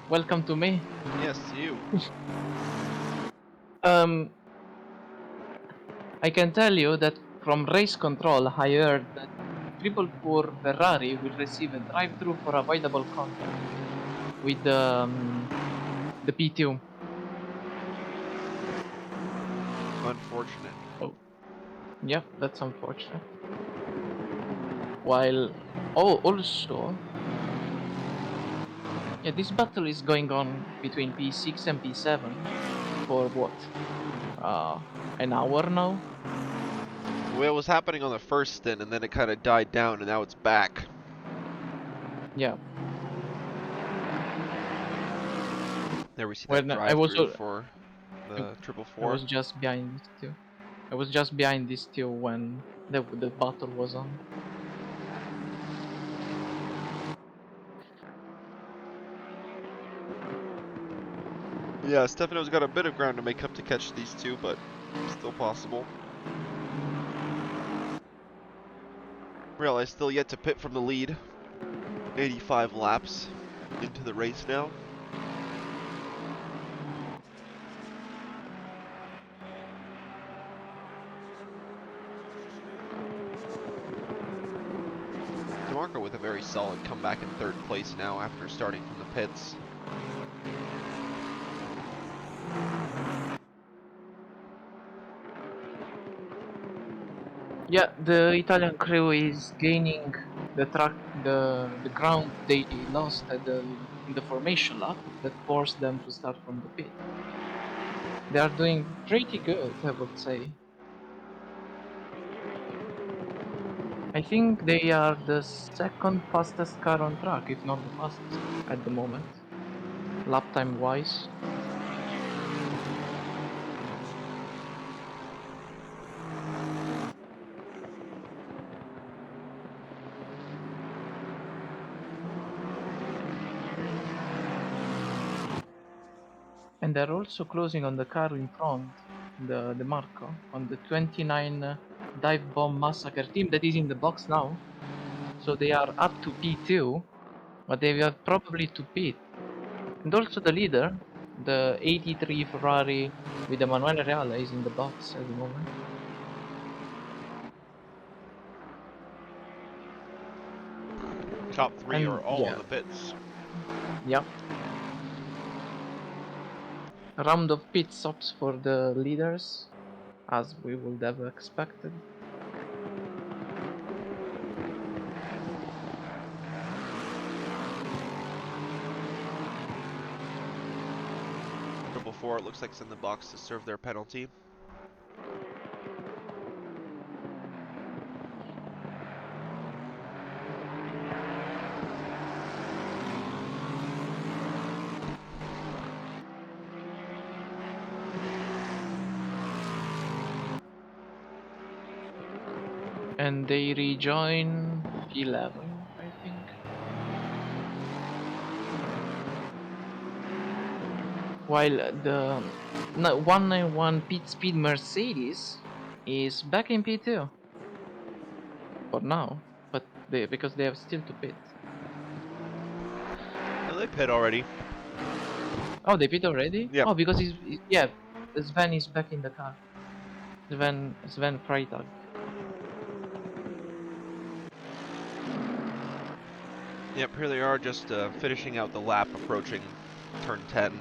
Welcome to me. Yes, you. I can tell you that from race control, I heard that 444 Ferrari will receive a drive-through for avoidable contact with the P2. Unfortunate. Oh, yeah, that's unfortunate. While, oh, also, yeah, this battle is going on between P6 and P7 for what? An hour now? Well, it was happening on the first stint, and then it kind of died down, and now it's back. Yeah. There we see that When I was, drive-through for the I 444. was just behind this too. I was just behind this too when the battle was on. Yeah, Stefano's got a bit of ground to make up to catch these two, but still possible. Realize still yet to pit from the lead. 85 laps into the race now. DeMarco with a very solid comeback in third place now after starting from the pits. Yeah, the Italian crew is gaining the track, the ground they lost at in the formation lap that forced them to start from the pit. They are doing pretty good, I would say. I think they are the second fastest car on track, if not the fastest, at the moment, lap time wise. And they're also closing on the car in front, the Marco, on the 29 dive bomb massacre team that is in the box now. So they are up to P2, but they are probably to pit. And also the leader, the 83 Ferrari with Emanuele Reale, is in the box at the moment. Top three And are all yeah, in the pits. yeah. A round of pit stops for the leaders, as we would have expected. Triple four, it looks like it's in the box to serve their penalty. And they rejoin P11, I think. While the 191 pit speed Mercedes is back in P2 for now, but because they have still to pit. No, they pit already. Oh, they pit already? Yep. Oh, because yeah, Sven is back in the car. Sven Freitag. Yep, here they are just finishing out the lap approaching turn 10.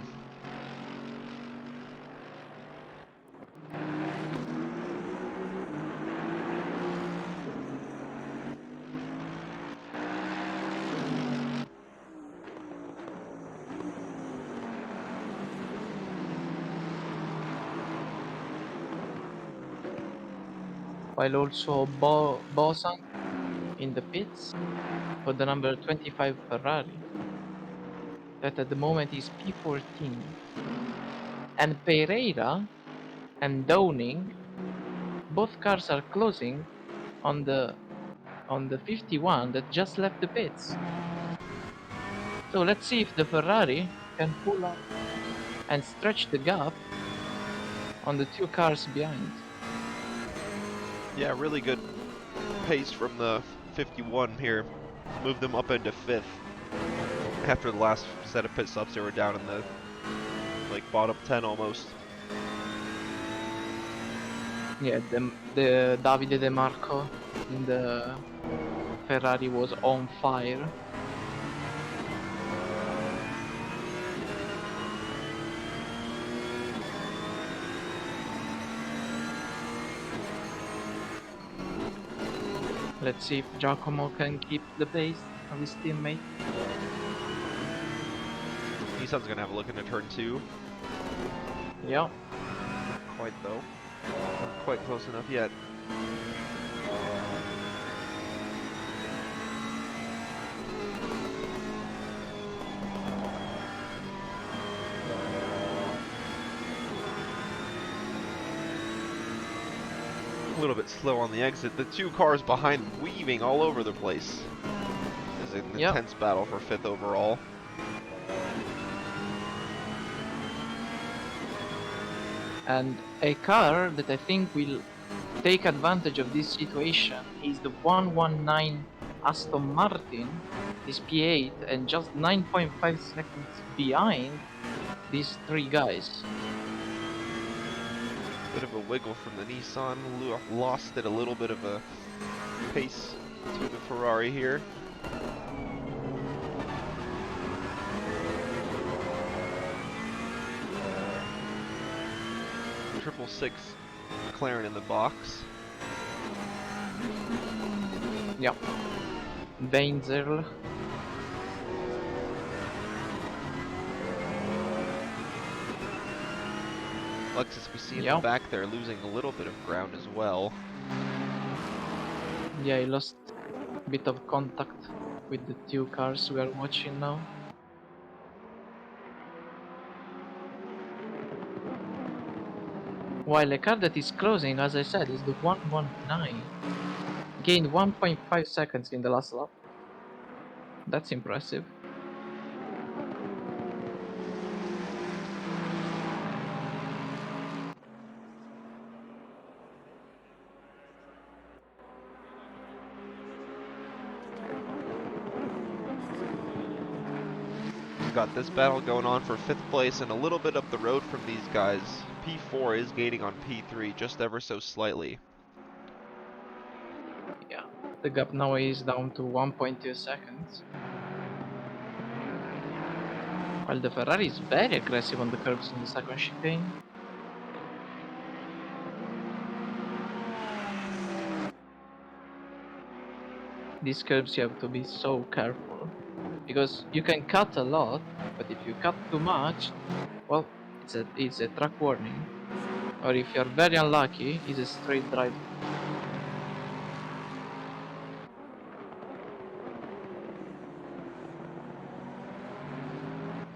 While also Bosan in the pits for the number 25 Ferrari, that at the moment is P14. And Pereira and Downing, both cars are closing on the 51 that just left the pits. So let's see if the Ferrari can pull up and stretch the gap on the two cars behind. Yeah, really good pace from the 51 here. Move them up into 5th. After the last set of pit stops, they were down in the bottom 10 almost. Yeah, the Davide De Marco in the Ferrari was on fire. Let's see if Giacomo can keep the pace of his teammate. Nissan's gonna have a look into turn 2. Yeah. Not quite though. Not quite close enough yet. A little bit slow on the exit. The two cars behind weaving all over the place. This is an Yep. intense battle for 5th overall. And a car that I think will take advantage of this situation is the 119 Aston Martin, is P8 and just 9.5 seconds behind these three guys. Bit of a wiggle from the Nissan. Lost it a little bit of a pace to the Ferrari here. Triple six McLaren in the box. Yeah. Weinzerl. Lexus we see in Yeah. the back there losing a little bit of ground as well. Yeah, he lost a bit of contact with the two cars we are watching now. While a car that is closing, as I said, is the 119. Gained 1.5 seconds in the last lap. That's impressive. We've got this battle going on for 5th place and a little bit up the road from these guys. P4 is gaining on P3 just ever so slightly. Yeah, the gap now is down to 1.2 seconds. While the Ferrari is very aggressive on the curbs in the second chicane. These curbs you have to be so careful, because you can cut a lot, but if you cut too much, well, it's a track warning. Or if you're very unlucky, it's a straight drive.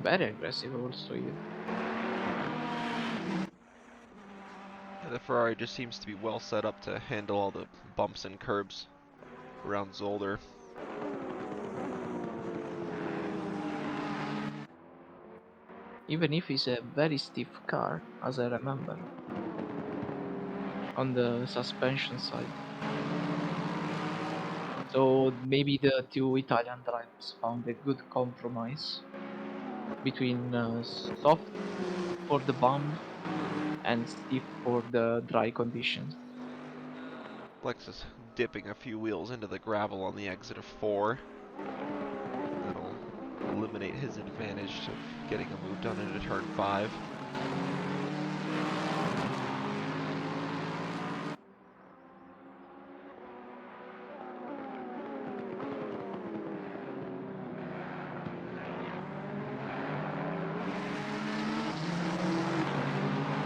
Very aggressive also here. The Ferrari just seems to be well set up to handle all the bumps and curbs around Zolder. Even if it's a very stiff car, as I remember, on the suspension side. So maybe the two Italian drivers found a good compromise between soft for the bump and stiff for the dry conditions. Lexus dipping a few wheels into the gravel on the exit of 4. That'll eliminate his advantage of getting a move done into turn 5.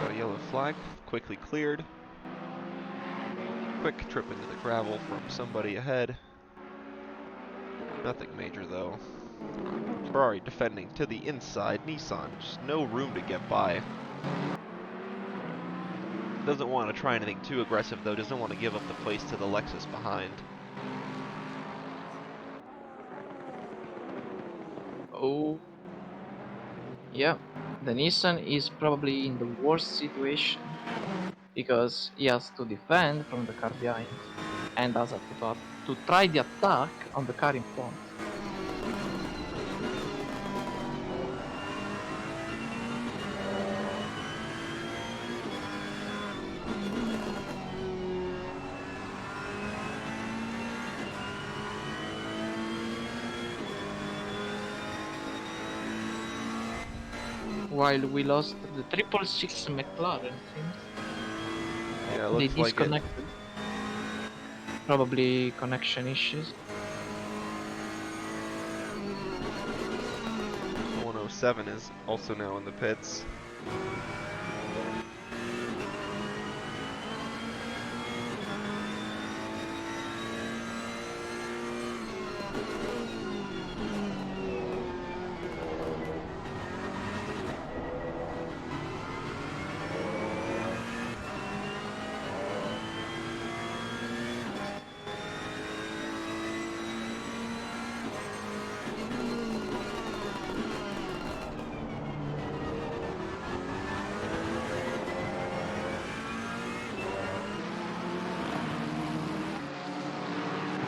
Got a yellow flag, quickly cleared. Quick trip into the gravel from somebody ahead. Nothing major though. Ferrari defending to the inside. Nissan, just no room to get by. Doesn't want to try anything too aggressive though, doesn't want to give up the place to the Lexus behind. Oh, yeah, the Nissan is probably in the worst situation because he has to defend from the car behind and has to try the attack on the car in front. While we lost the 666 McLaren, seems Yeah, they looks like it. disconnected. Probably connection issues. 107 is also now in the pits.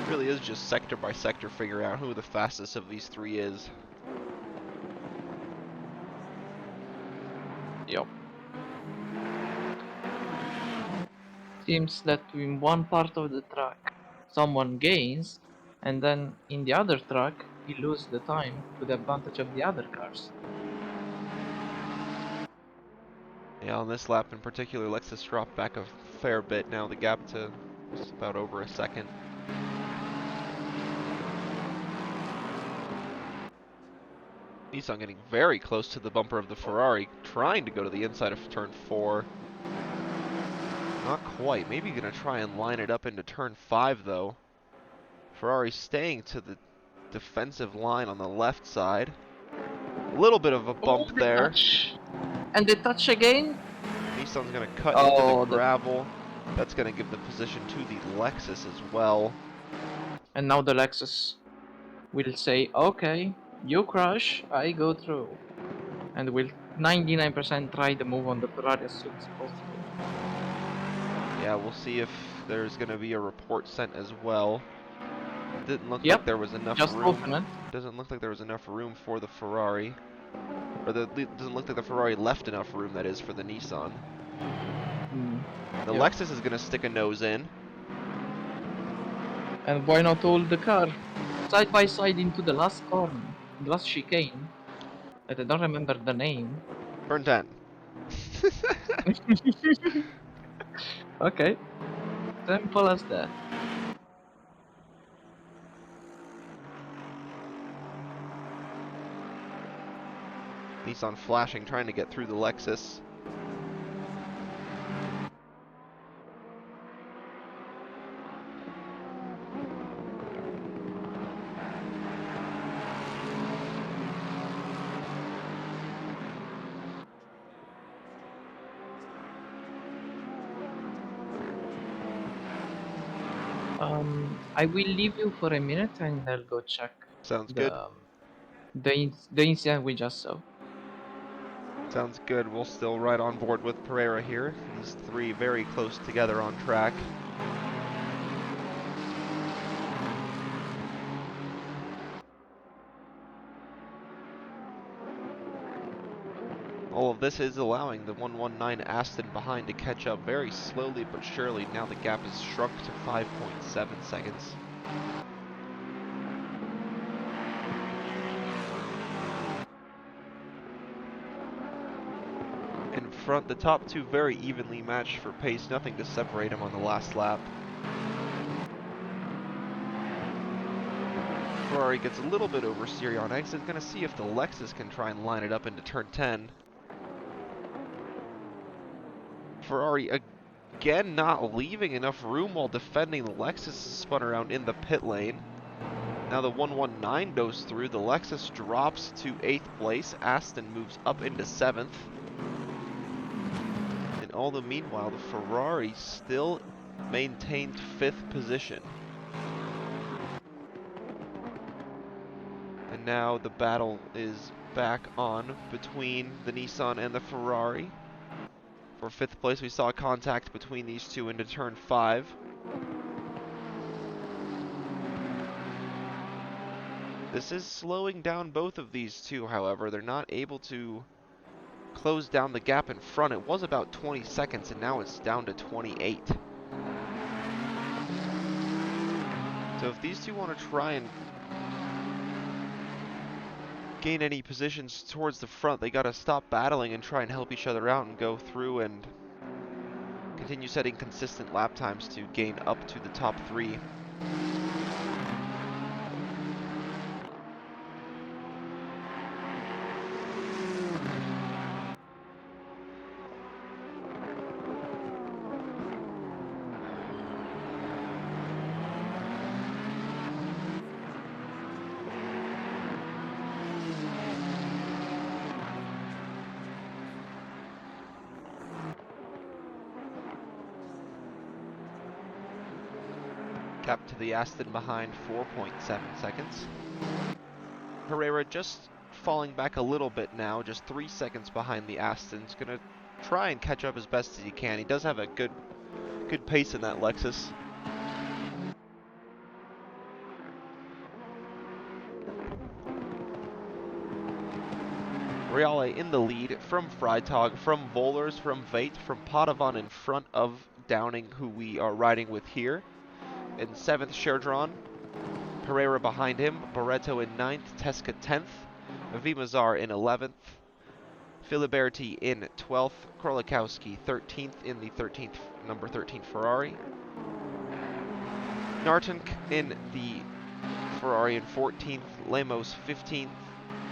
Really is just sector by sector figuring out who the fastest of these three is. Yup. Seems that in one part of the track someone gains, and then in the other track he loses the time to the advantage of the other cars. Yeah, on this lap in particular, Lexus dropped back a fair bit. Now the gap to just about over a second. Nissan getting very close to the bumper of the Ferrari, trying to go to the inside of turn 4. Not quite. Maybe gonna try and line it up into turn 5 though. Ferrari staying to the defensive line on the left side. A little bit of a bump there. Touch. And the touch again. Nissan's gonna cut Oh, into the gravel. That's gonna give the position to the Lexus as well. And now the Lexus will say, okay, you crash, I go through. And will 99% try the move on the Ferrari as soon as possible. Yeah, we'll see if there's gonna be a report sent as well. Didn't look Yep, like there was enough just room. open it. Doesn't look like there was enough room for the Ferrari. Or doesn't look like the Ferrari left enough room, that is, for the Nissan. The Yeah. Lexus is going to stick a nose in. And why not hold the car side by side into the last corner, the last chicane? That I don't remember the name. Turn 10. Okay, simple as that. Nissan flashing, trying to get through the Lexus. I will leave you for a minute and I'll go check Sounds good. the incident we just saw. Sounds good. We'll still ride on board with Pereira here. These three very close together on track. All of this is allowing the 119 Aston behind to catch up very slowly but surely. Now the gap is shrunk to 5.7 seconds. In front, the top two very evenly matched for pace, nothing to separate them on the last lap. Ferrari gets a little bit oversteery on exit. Going to see if the Lexus can try and line it up into turn 10. Ferrari again not leaving enough room while defending. The Lexus spun around in the pit lane. Now the 119 goes through. The Lexus drops to 8th place. Aston moves up into 7th. And all the meanwhile, the Ferrari still maintained 5th position. And now the battle is back on between the Nissan and the Ferrari. For 5th place, we saw contact between these two into turn 5. This is slowing down both of these two, however. They're not able to close down the gap in front. It was about 20 seconds, and now it's down to 28. So if these two want to try and gain any positions towards the front, they got to stop battling and try and help each other out and go through and continue setting consistent lap times to gain up to the top 3. Gap to the Aston behind 4.7 seconds. Pereira just falling back a little bit now, just 3 seconds behind the Aston's gonna try and catch up as best as he can. He does have a good pace in that Lexus. Reale in the lead from Freitag, from Vollers, from Veit, from Padovan in front of Downing, who we are riding with here. In 7th, Sherdron. Pereira behind him. Barreto in 9th. Tesca 10th. Vimazar in 11th. Filiberti in 12th. Krolikowski 13th in the number 13 Ferrari. Nartunk in the Ferrari in 14th. Lemos 15th.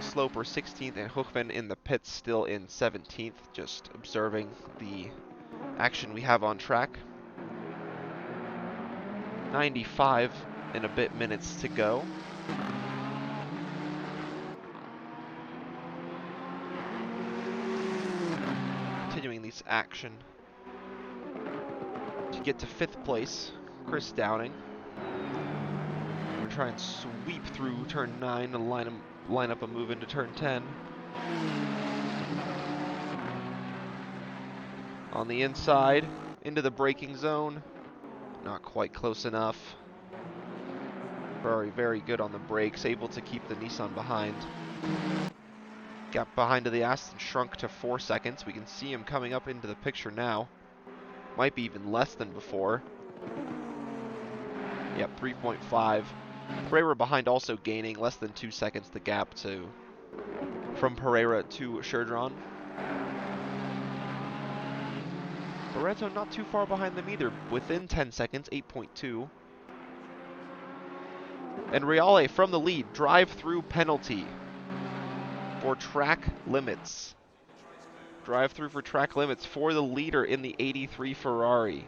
Sloper 16th. And Hochman in the pits still in 17th. Just observing the action we have on track. 95 and a bit minutes to go. Continuing this action to get to 5th place, Chris Downing. We're trying to sweep through turn 9 and line up a move into turn 10. On the inside, into the braking zone. Not quite close enough. Ferrari very good on the brakes, able to keep the Nissan behind. Gap behind to the Aston shrunk to 4 seconds. We can see him coming up into the picture now. Might be even less than before. Yep, 3.5. Pereira behind also gaining less than 2 seconds the gap from Pereira to Sherdron. Barreto not too far behind them either, within 10 seconds, 8.2. And Reale from the lead, drive-through penalty for track limits. Drive-through for track limits for the leader in the 83 Ferrari.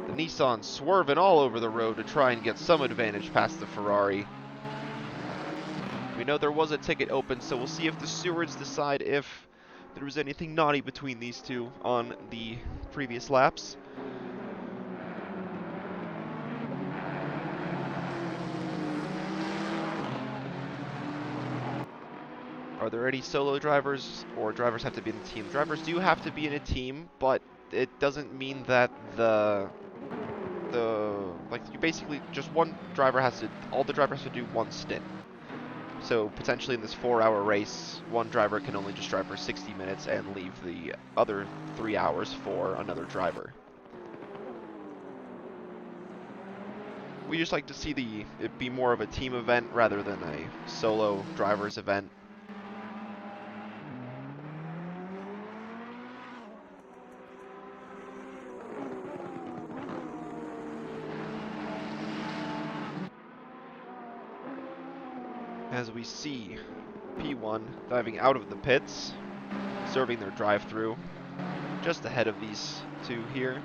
The Nissan swerving all over the road to try and get some advantage past the Ferrari. We know there was a ticket open, so we'll see if the stewards decide if there was anything naughty between these two on the previous laps. Are there any solo drivers, or drivers have to be in a team? Drivers do have to be in a team, but it doesn't mean that like, you basically, just one driver has to, all the drivers have to do one stint. So potentially in this 4-hour race, one driver can only just drive for 60 minutes and leave the other 3 hours for another driver. We just like to see it be more of a team event rather than a solo drivers event. As we see P1 diving out of the pits, serving their drive-through, just ahead of these two here.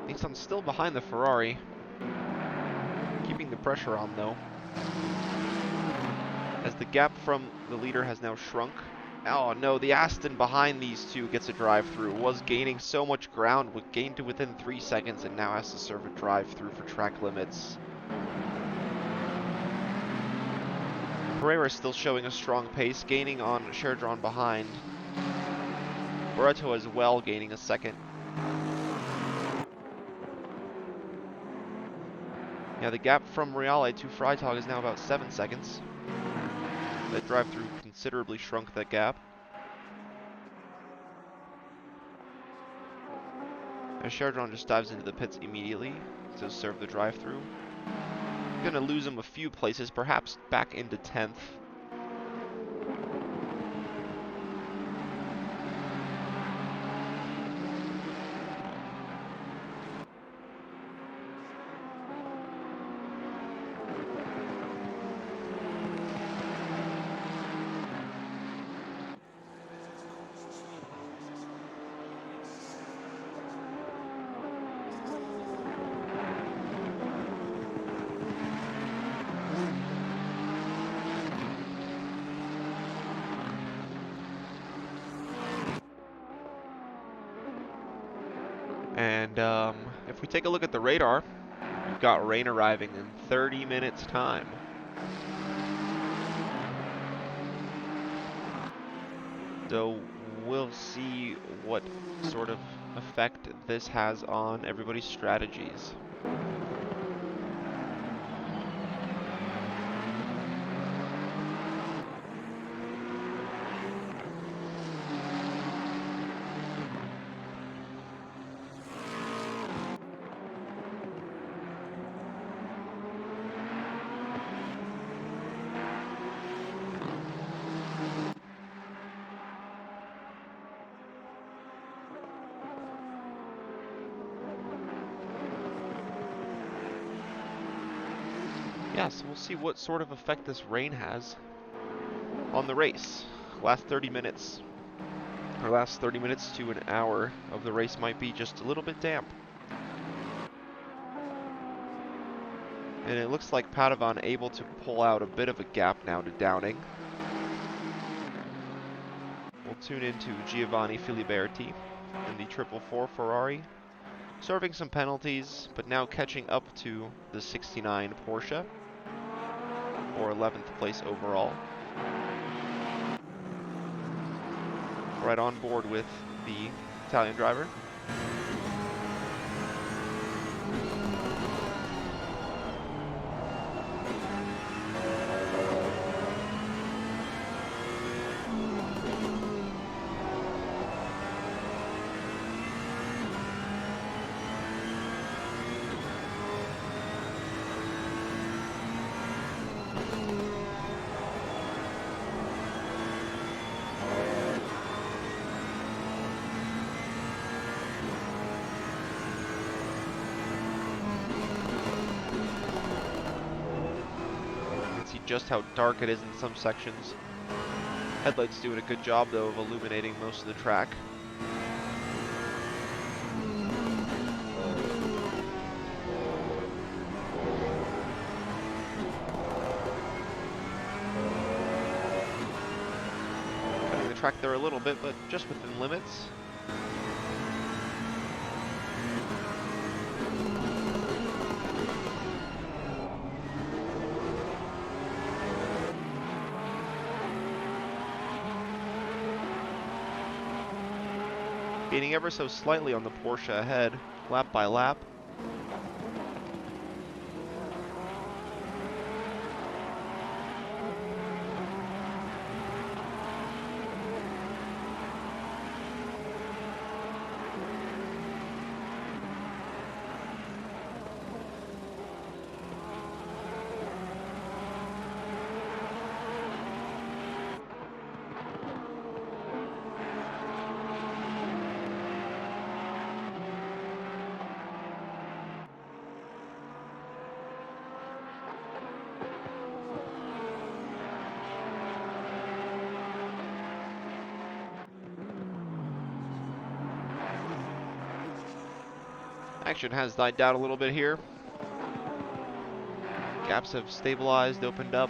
Nissan's still behind the Ferrari, keeping the pressure on though, as the gap from the leader has now shrunk. Oh no, the Aston behind these two gets a drive-through. Was gaining so much ground, gained to within 3 seconds, and now has to serve a drive-through for track limits. Pereira is still showing a strong pace, gaining on Sherdron behind. Barreto as well, gaining a second. Yeah, the gap from Reale to Freitag is now about 7 seconds. That drive-through considerably shrunk that gap. As Sherdron just dives into the pits immediately to serve the drive-through. Gonna lose him a few places, perhaps back into 10th. And if we take a look at the radar, we've got rain arriving in 30 minutes time. So we'll see what sort of effect this has on everybody's strategies. Yeah, so we'll see what sort of effect this rain has on the race. Last 30 minutes, or last 30 minutes to an hour of the race might be just a little bit damp. And it looks like Padovan able to pull out a bit of a gap now to Downing. tune into Giovanni Filiberti in the 444 Ferrari, serving some penalties, but now catching up to the 69 Porsche, for 11th place overall. Right on board with the Italian driver. See just how dark it is in some sections. Headlights doing a good job though of illuminating most of the track. Cutting the track there a little bit, but just within limits. Gaining ever so slightly on the Porsche ahead, lap by lap. Action has died down a little bit here. Gaps have stabilized, opened up.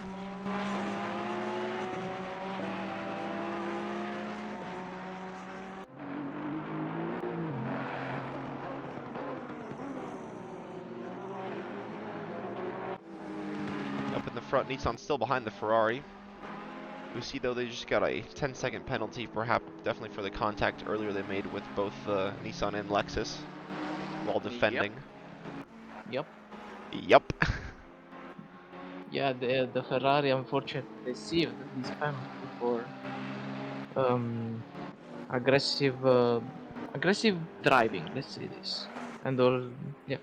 Up in the front, Nissan still behind the Ferrari. We see though they just got a 10-second penalty, perhaps definitely for the contact earlier they made with both Nissan and Lexus while defending. Yep. Yep. Yeah, the Ferrari unfortunately received this penalty for aggressive aggressive driving. Let's say this, and all. Yeah.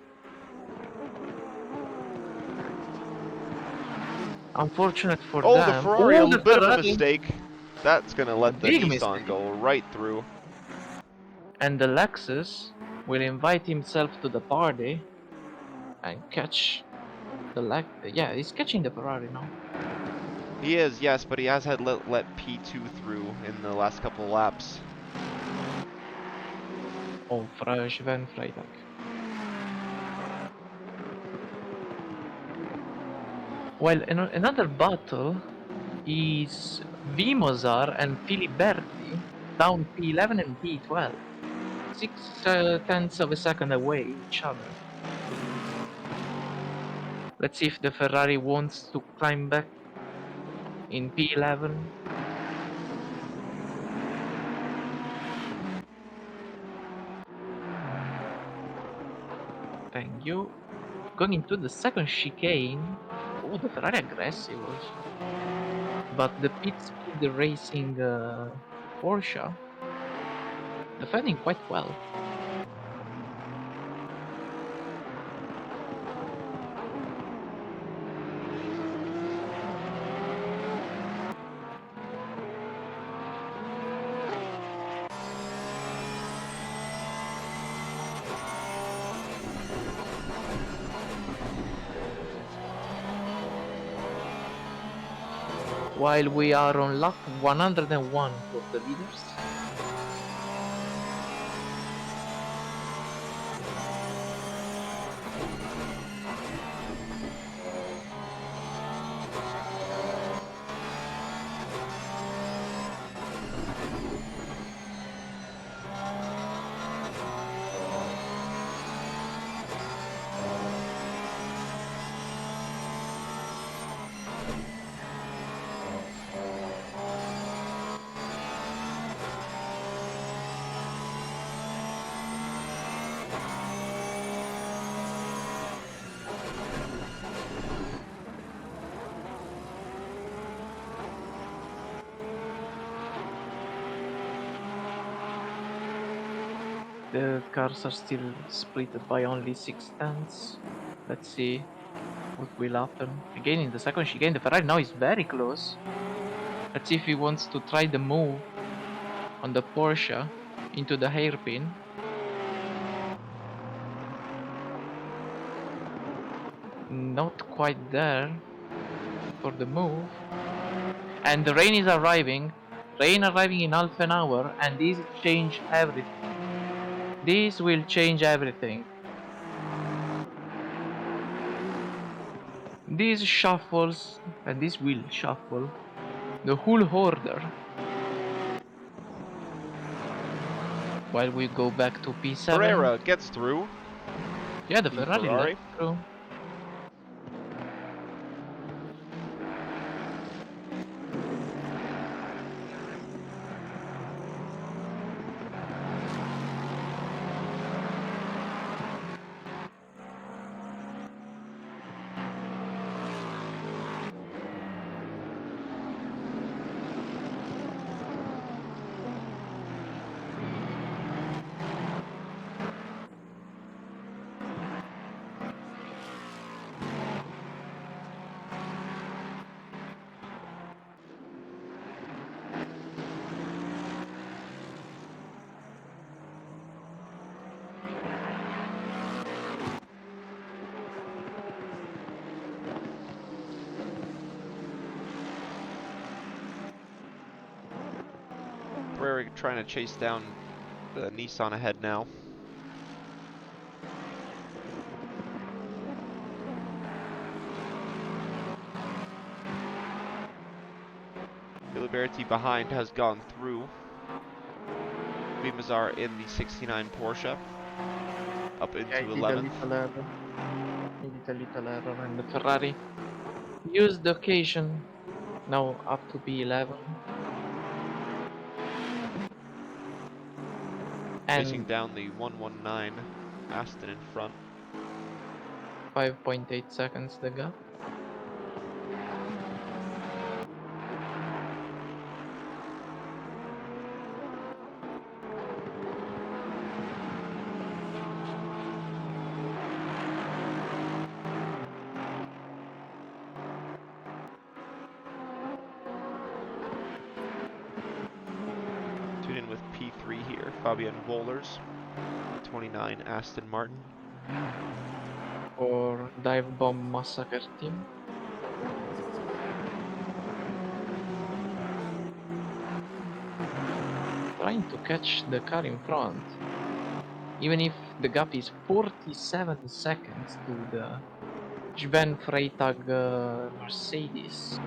Unfortunate for Oh, the them. Ferrari, Oh, a the bit of a Ferrari! mistake. That's gonna A let the big Nissan mistake. go right through. And the Lexus will invite himself to the party and catch the Yeah, he's catching the Ferrari now. He is, yes, but he has had let P2 through in the last couple of laps. Oh, Sven Freitag. Well, another battle is Vimozar and Filiberti down P11 and P12. 6 tenths of a second away each other. Let's see if the Ferrari wants to climb back in P11. Thank you. Going into the second chicane. Oh, the Ferrari aggressive also. But the pit speed racing Porsche defending quite well. While we are on lap 101 for the leaders. The cars are still split by only 6 tenths. Let's see what will happen. Again in the second chicane, the Ferrari now is very close. Let's see if he wants to try the move on the Porsche into the hairpin. Not quite there for the move. And the rain is arriving. Rain arriving in half an hour, and this change everything. This will change everything. This shuffles, and this will shuffle the whole order. While we go back to P7. Pereira gets through. Yeah, the The Ferrari let Ferrari. through. Pereira trying to chase down the Nissan ahead now. Filiberti behind has gone through. Vimazar in the 69 Porsche. Up into Yeah, he did 11th. a little error. He did a little error, and the Ferrari used the occasion. Now up to P11. Chasing And down the 119 Aston in front. 5.8 seconds the gap. Tune in with P3 here. Fabian Vollers, 29 Aston Martin. For Dive Bomb Massacre Team. Trying to catch the car in front. Even if the gap is 47 seconds to the Sven Freytag Mercedes.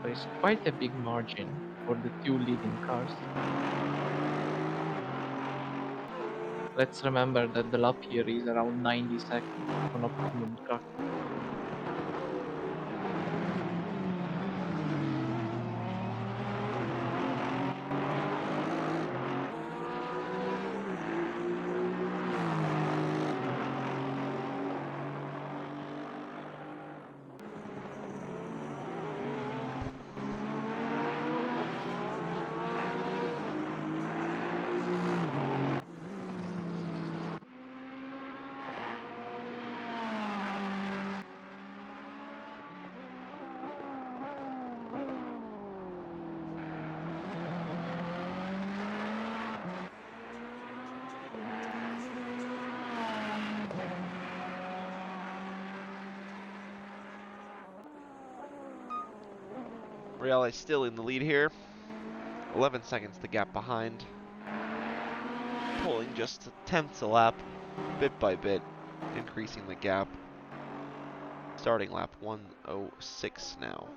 There is quite a big margin for the two leading cars. Let's remember that the lap here is around 90 seconds on optimum track. Reale still in the lead here. 11 seconds the gap behind. Pulling just tenths a lap, bit by bit, increasing the gap. Starting lap 106 now.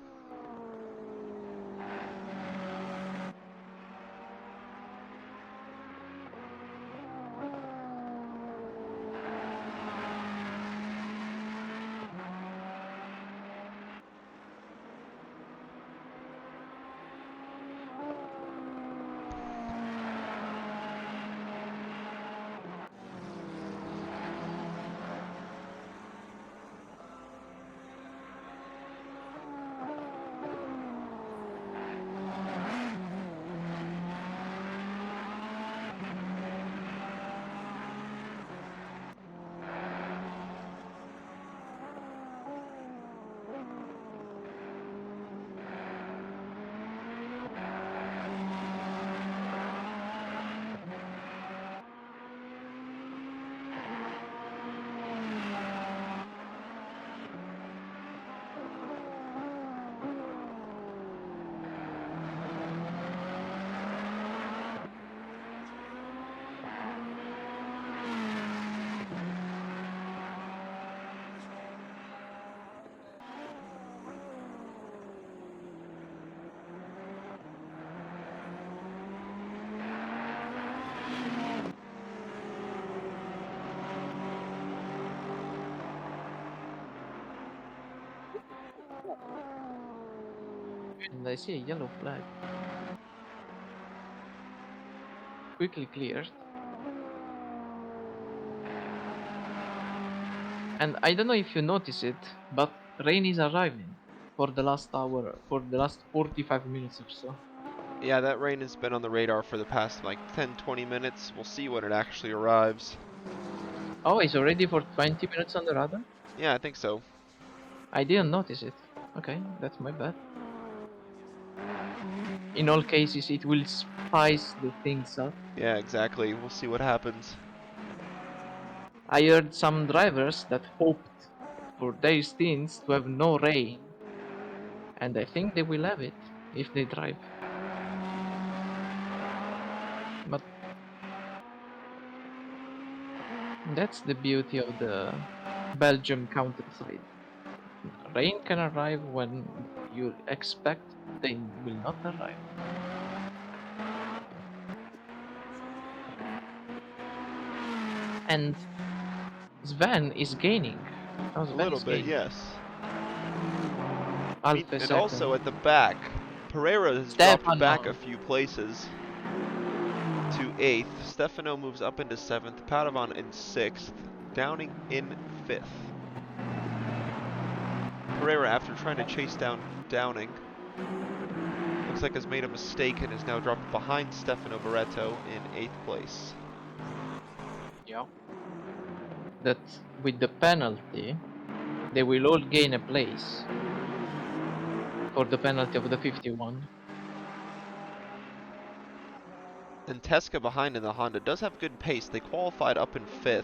And I see a yellow flag. Quickly cleared. And I don't know if you notice it, but rain is arriving for the last hour, for the last 45 minutes or so. Yeah, that rain has been on the radar for the past like 10-20 minutes. We'll see when it actually arrives. Oh, it's already for 20 minutes on the radar? Yeah, I think so. I didn't notice it. Okay, that's my bad. In all cases, it will spice the things up. Yeah, exactly. We'll see what happens. I heard some drivers that hoped for their stints to have no rain, and I think they will have it if they drive. But that's the beauty of the Belgium countryside. Rain can arrive when you expect they will not arrive. And Sven is gaining. Oh, A Sven little is bit, gaining. yes. Half a And second. also at the back, Pereira has dropped back a Stefano! few places to 8th. Stefano moves up into 7th. Padovan in 6th. Downing in 5th. Pereira, after trying to chase down Downing, looks like has made a mistake and is now dropped behind Stefano Barreto in 8th place. Yeah. That with the penalty, they will all gain a place for the penalty of the 51. And Tesca behind in the Honda does have good pace. They qualified up in 5th.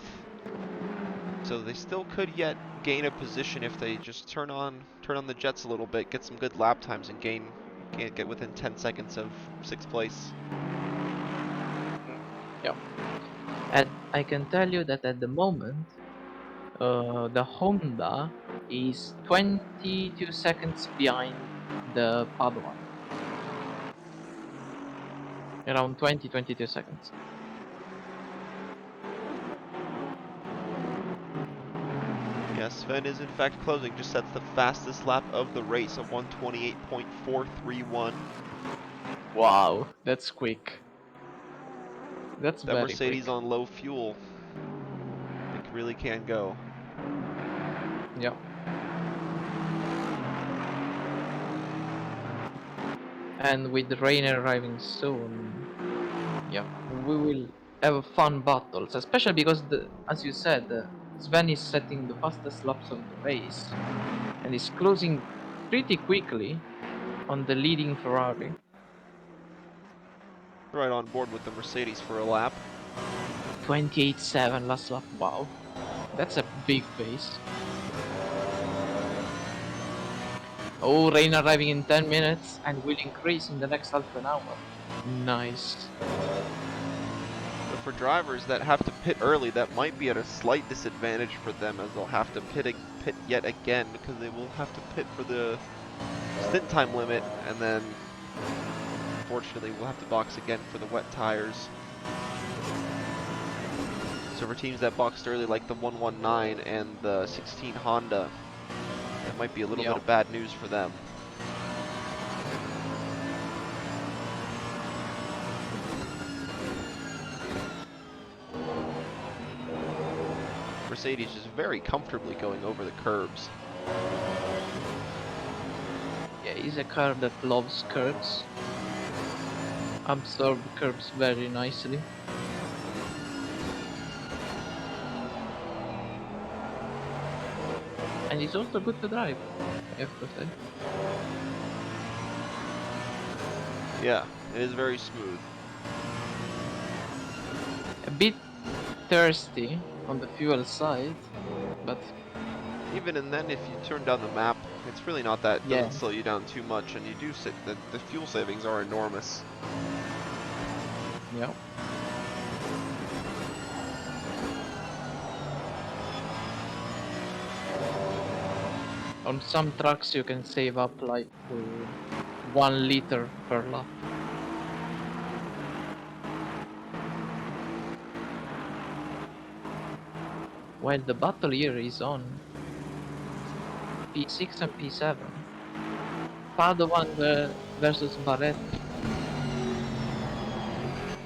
So they still could yet gain a position if they just turn on the jets a little bit, get some good lap times, and get within 10 seconds of 6th place. Yeah. And I can tell you that at the moment, the Honda is 22 seconds behind the Padawan. Around 22 seconds. Yes, Sven is in fact closing, just sets the fastest lap of the race, a 128.431. Wow, that's quick. That's That very quick. Mercedes on low fuel, it really can go. Yeah. And with rain arriving soon, yeah, we will have fun battles, especially because as you said, Sven is setting the fastest laps of the race and is closing pretty quickly on the leading Ferrari. Right on board with the Mercedes for a lap. 28.7 last lap. Wow, that's a big pace. Oh, rain arriving in 10 minutes and will increase in the next half an hour. Nice. But for drivers that have to pit early, that might be at a slight disadvantage for them, as they'll have to pit yet again, because they will have to pit for the stint time limit, and then unfortunately we'll have to box again for the wet tires. So for teams that boxed early, like the 119 and the 16 Honda, that might be a little bit of bad news for them. Mercedes is very comfortably going over the curbs. Yeah, he's a car that loves curbs. Absorb curbs very nicely. And he's also good to drive, I have to say. Yeah, it is very smooth. A bit thirsty on the fuel side, but Even and then, if you turn down the map, it's really not that, it yeah. doesn't slow you down too much, and you do sit, the fuel savings are enormous. Yeah. On some trucks you can save up like 1 liter per lap. While the battle here is on P6 and P7. Padovan versus Barretto.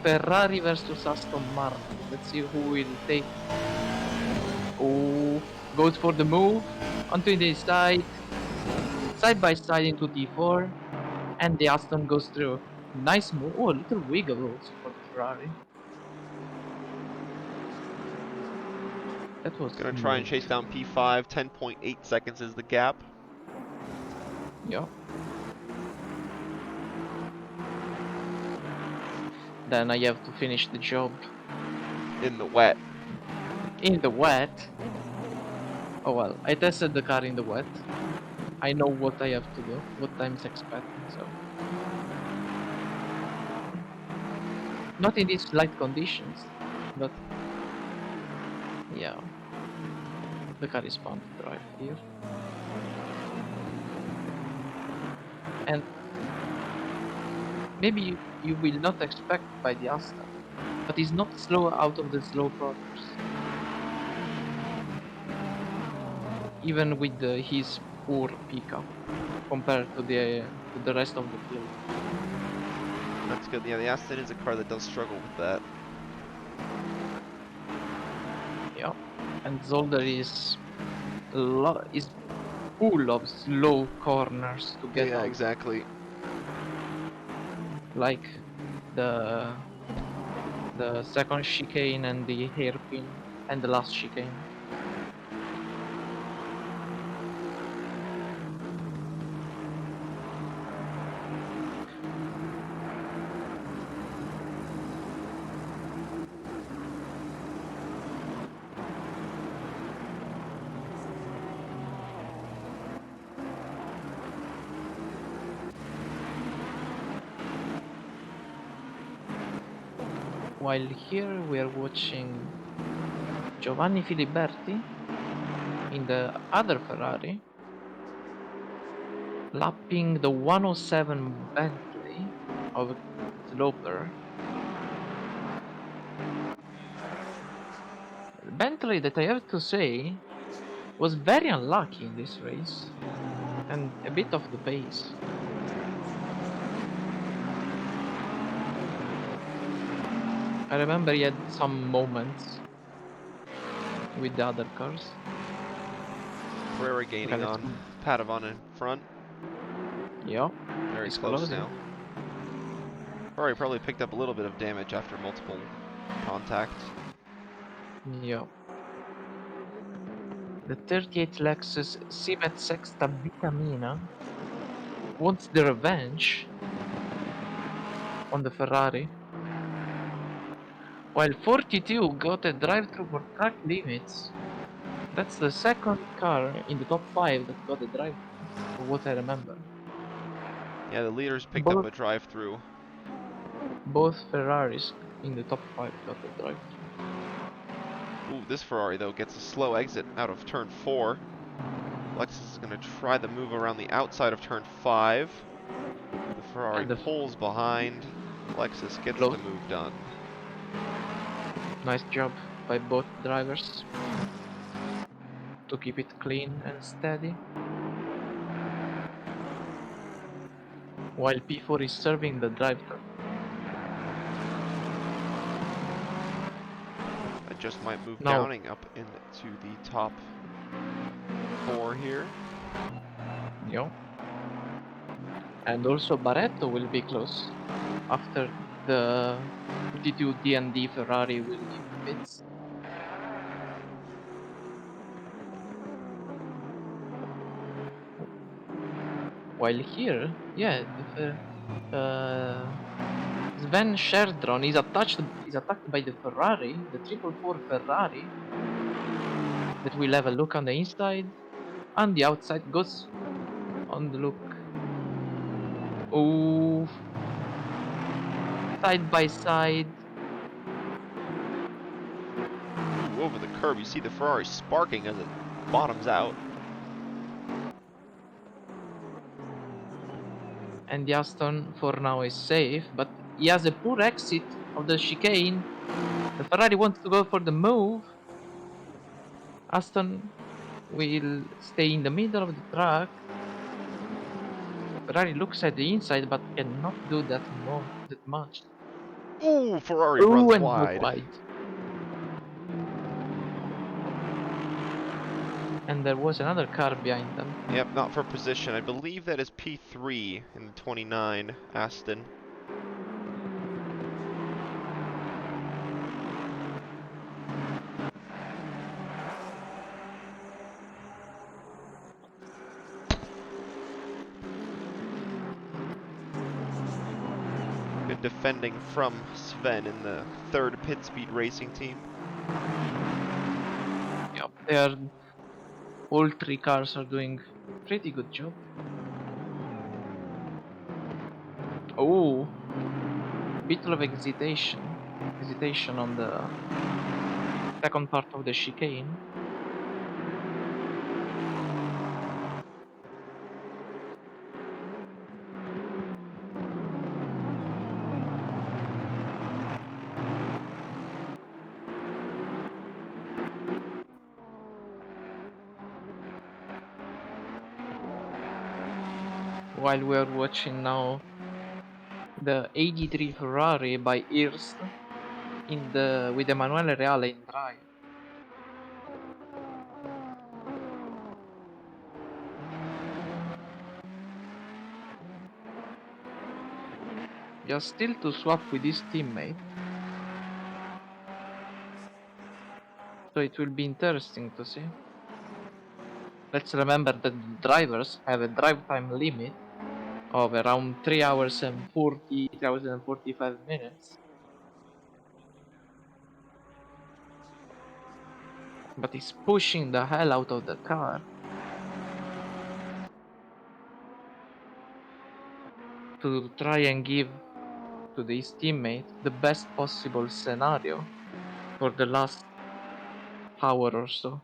Ferrari versus Aston Martin. Let's see who will take. Oh, goes for the move onto the side by side into T4, and the Aston goes through. Nice move. Oh, a little wiggle also for the Ferrari. That was Gonna try and smooth. chase down P5. 10.8 seconds is the gap. Yeah. Then I have to finish the job In the wet. in the wet. Oh well, I tested the car in the wet. I know what I have to do, what I'm expecting, so. Not in these light conditions, but yeah. The car is fun to drive here. And maybe you will not expect by the Aston, but he's not slow out of the slow corners. Even with his poor pickup compared to the rest of the field. That's good. Yeah, the Aston is a car that does struggle with that. Yeah. And Zolder is full of slow corners to get Yeah, out. exactly. Like the second chicane and the hairpin and the last chicane. While here we are watching Giovanni Filiberti in the other Ferrari lapping the 107 Bentley of Sloper. Bentley, that I have to say, was very unlucky in this race and a bit off the pace. I remember he had some moments with the other cars. Pereira gaining Okay, let's on Padovan in front. Yeah, Very he's close closing. now. Ferrari probably picked up a little bit of damage after multiple contacts. Yeah. The 38 Lexus Civet Sexta Vitamina wants the revenge on the Ferrari, while 42 got a drive-through for track limits. That's the second car in the top 5 that got a drive-through, for what I remember. Yeah, the leaders picked up Both a drive-through. Ferraris in the top 5 got a drive-through. Ooh, this Ferrari, though, gets a slow exit out of turn 4. Lexus is going to try the move around the outside of turn 5. The Ferrari And the pulls behind. Lexus gets close. the move done. Nice job by both drivers to keep it clean and steady. While P4 is serving the drive-through. I just might move Now, Downing up into the top 4 here. yeah. And also Barretto will be close after the 52 D&D Ferrari will leave the pits. While here, yeah, Sven Sherdron is attacked by the Ferrari, the 444 Ferrari, that will have a look on the inside, and the outside goes on the look. Oh, side by side. Ooh, over the curb, you see the Ferrari sparking as it bottoms out. And the Aston for now is safe, but he has a poor exit of the chicane. The Ferrari wants to go for the move. Aston will stay in the middle of the track. Ferrari looks at the inside but cannot do that much. Ooh, Ferrari Ooh, runs and broke wide. wide. And there was another car behind them. Yep, not for position. I believe that is P3 in the 29 Aston. Good defending from Sven in the third pit speed racing team. Yep, all three cars are doing pretty good job. Oh, bit of hesitation on the second part of the chicane. While we are watching now the 83 Ferrari by Hirst with Emanuele Reale in drive. Just still to swap with his teammate. So it will be interesting to see. Let's remember that the drivers have a drive time limit of around 3 hours and 45 minutes. But he's pushing the hell out of the car. To try and give to his teammate the best possible scenario for the last hour or so.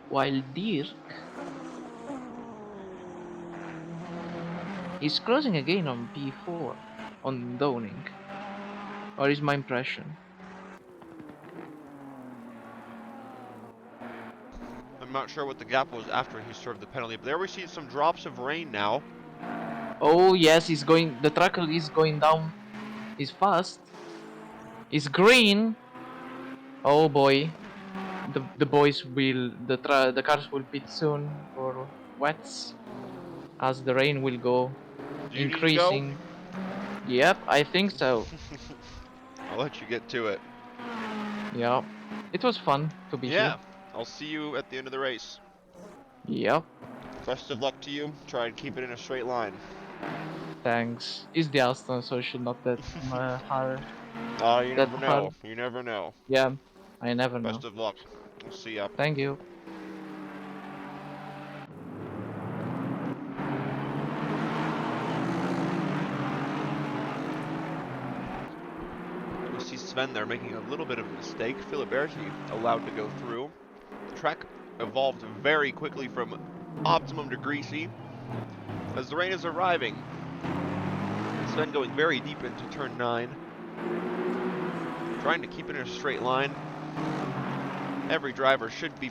While Dirk is closing again on P4 on Downing. Or is my impression? I'm not sure what the gap was after he served the penalty, but there we see some drops of rain now. Oh yes, the track is going down. Is fast. Is green. Oh boy. The cars will pit soon for wets as the rain will go Do you need to go? increasing. Yep, I think so. I'll let you get to it. Yeah. It was fun to be here. Yeah, I'll see you at the end of the race. Yep. Best of luck to you. Try and keep it in a straight line. Thanks. It's the Aston, so it should not hard. You That never hard. know. You never know. Yeah. I never know. Best of luck. We'll see ya. Thank you. We see Sven there making a little bit of a mistake. Filiberti allowed to go through. The track evolved very quickly from optimum to greasy as the rain is arriving. Sven going very deep into turn 9. Trying to keep it in a straight line. Every driver should be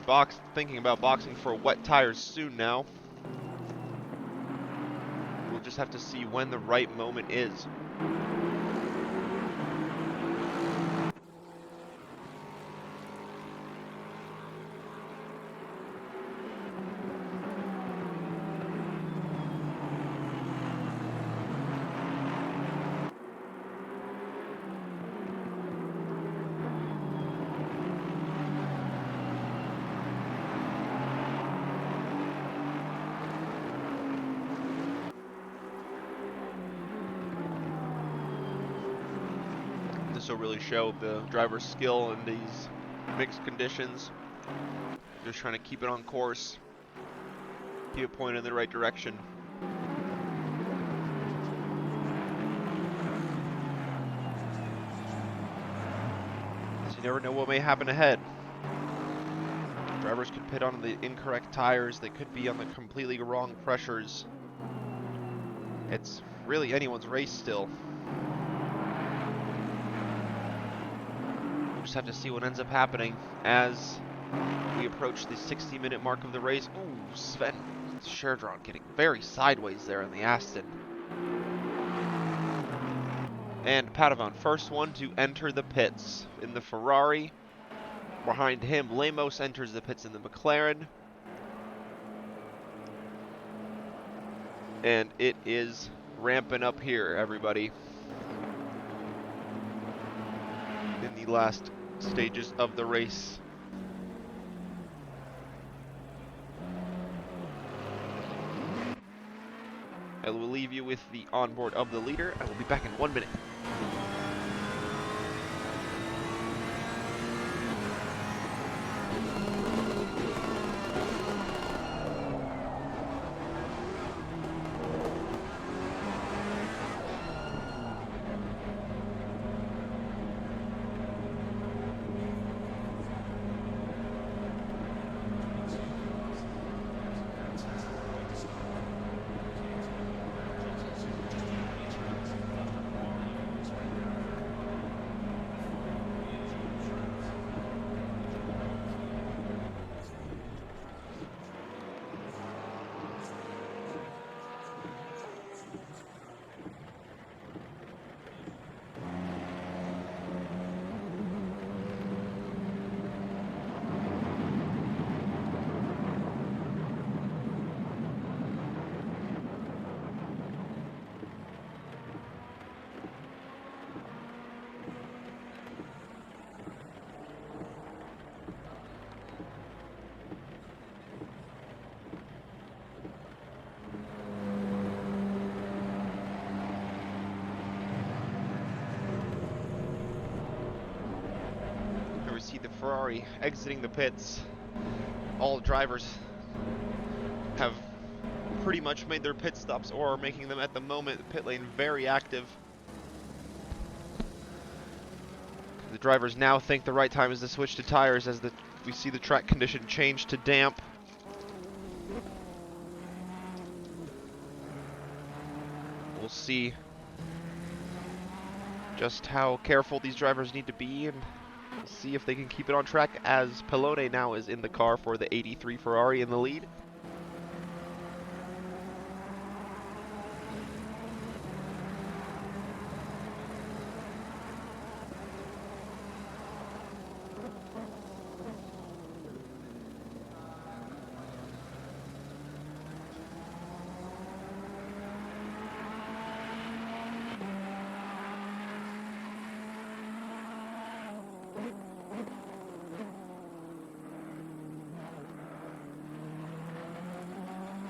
thinking about boxing for wet tires soon now. We'll just have to see when the right moment is. also really show the driver's skill in these mixed conditions. Just trying to keep it on course, keep it pointed in the right direction. You never know what may happen ahead. Drivers could pit on the incorrect tires, they could be on the completely wrong pressures. It's really anyone's race still. We'll just have to see what ends up happening as we approach the 60-minute mark of the race. Ooh, Sven Sherdron getting very sideways there in the Aston. And Padovon, first one to enter the pits in the Ferrari. Behind him, Lemos enters the pits in the McLaren. And it is ramping up here, everybody. In the last stages of the race. I will leave you with the onboard of the leader. I will be back in 1 minute. We see the Ferrari exiting the pits. All drivers have pretty much made their pit stops or are making them at the moment. The pit lane very active. The drivers now think the right time is to switch to tires as we see the track condition change to damp. We'll see just how careful these drivers need to be, and we'll see if they can keep it on track as Pelone now is in the car for the 83 Ferrari in the lead.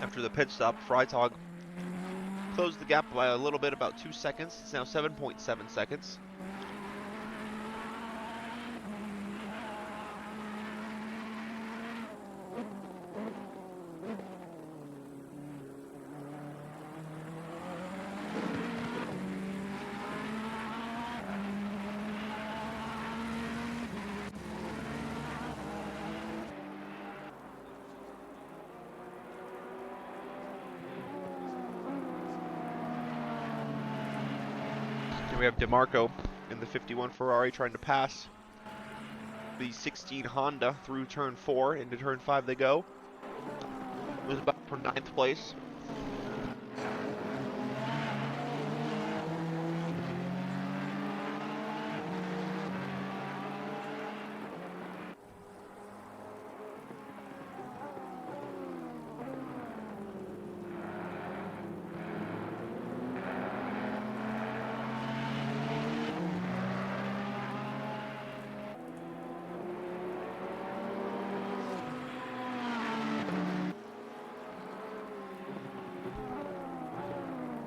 After the pit stop, Freitag closed the gap by a little bit, about 2 seconds. It's now 7.7 seconds. We have DeMarco in the 51 Ferrari trying to pass the 16 Honda through turn 4. Into turn 5 they go. It was about for 9th place.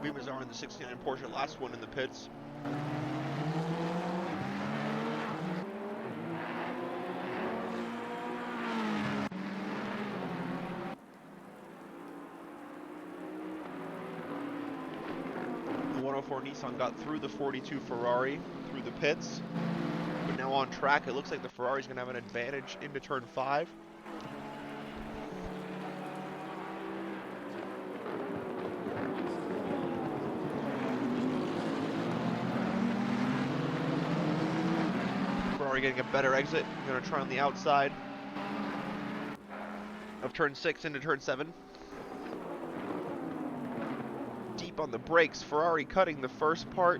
Beamers are in the 69 Porsche, last one in the pits. 104 Nissan got through the 42 Ferrari, through the pits. But now on track, it looks like the Ferrari's going to have an advantage into turn 5. Ferrari getting a better exit. Going to try on the outside of turn 6 into turn 7. Deep on the brakes, Ferrari cutting the first part.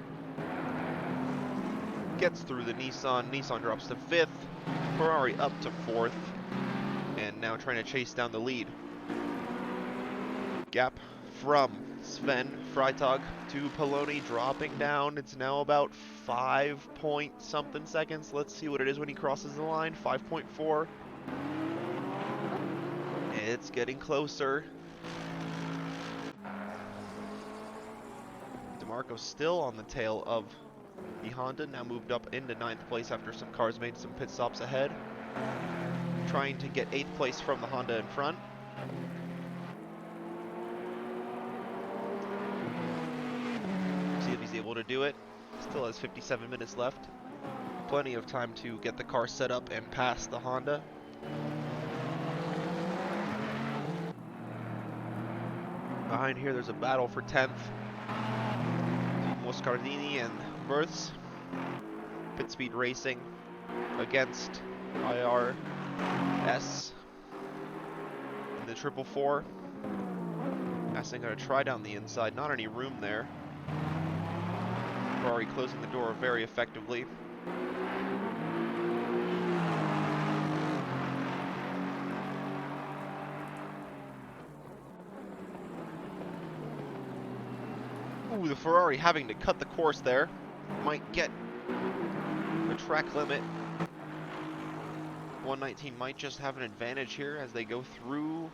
Gets through the Nissan. Nissan drops to 5th. Ferrari up to 4th. And now trying to chase down the lead. Gap from Sven Freitag to Poloni dropping down. It's now about 5 point something seconds. Let's see what it is when he crosses the line. 5.4. It's getting closer. DeMarco still on the tail of the Honda, now moved up into 9th place after some cars made some pit stops ahead. Trying to get 8th place from the Honda in front. See if he's able to do it. Still has 57 minutes left. Plenty of time to get the car set up and pass the Honda. Behind here there's a battle for 10th. Moscardini and Wirths. Pit Speed Racing against IRS in the 444. Aston going to try down the inside, not any room there. Ferrari closing the door very effectively. Ooh, the Ferrari having to cut the course there. Might get the track limit. 119 might just have an advantage here as they go through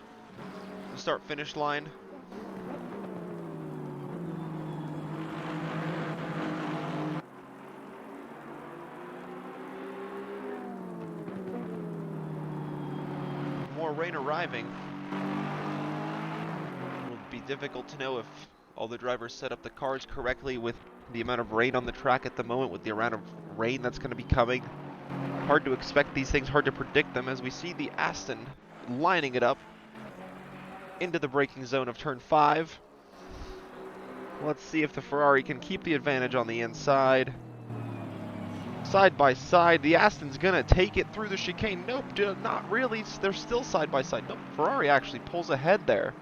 the start-finish line. More rain arriving. It will be difficult to know if all the drivers set up the cars correctly with the amount of rain on the track at the moment, with the amount of rain that's going to be coming. Hard to expect these things, hard to predict them, as we see the Aston lining it up into the braking zone of turn 5. Let's see if the Ferrari can keep the advantage on the inside. Side by side, the Aston's gonna take it through the chicane. Nope, not really. They're still side by side. Nope, Ferrari actually pulls ahead there.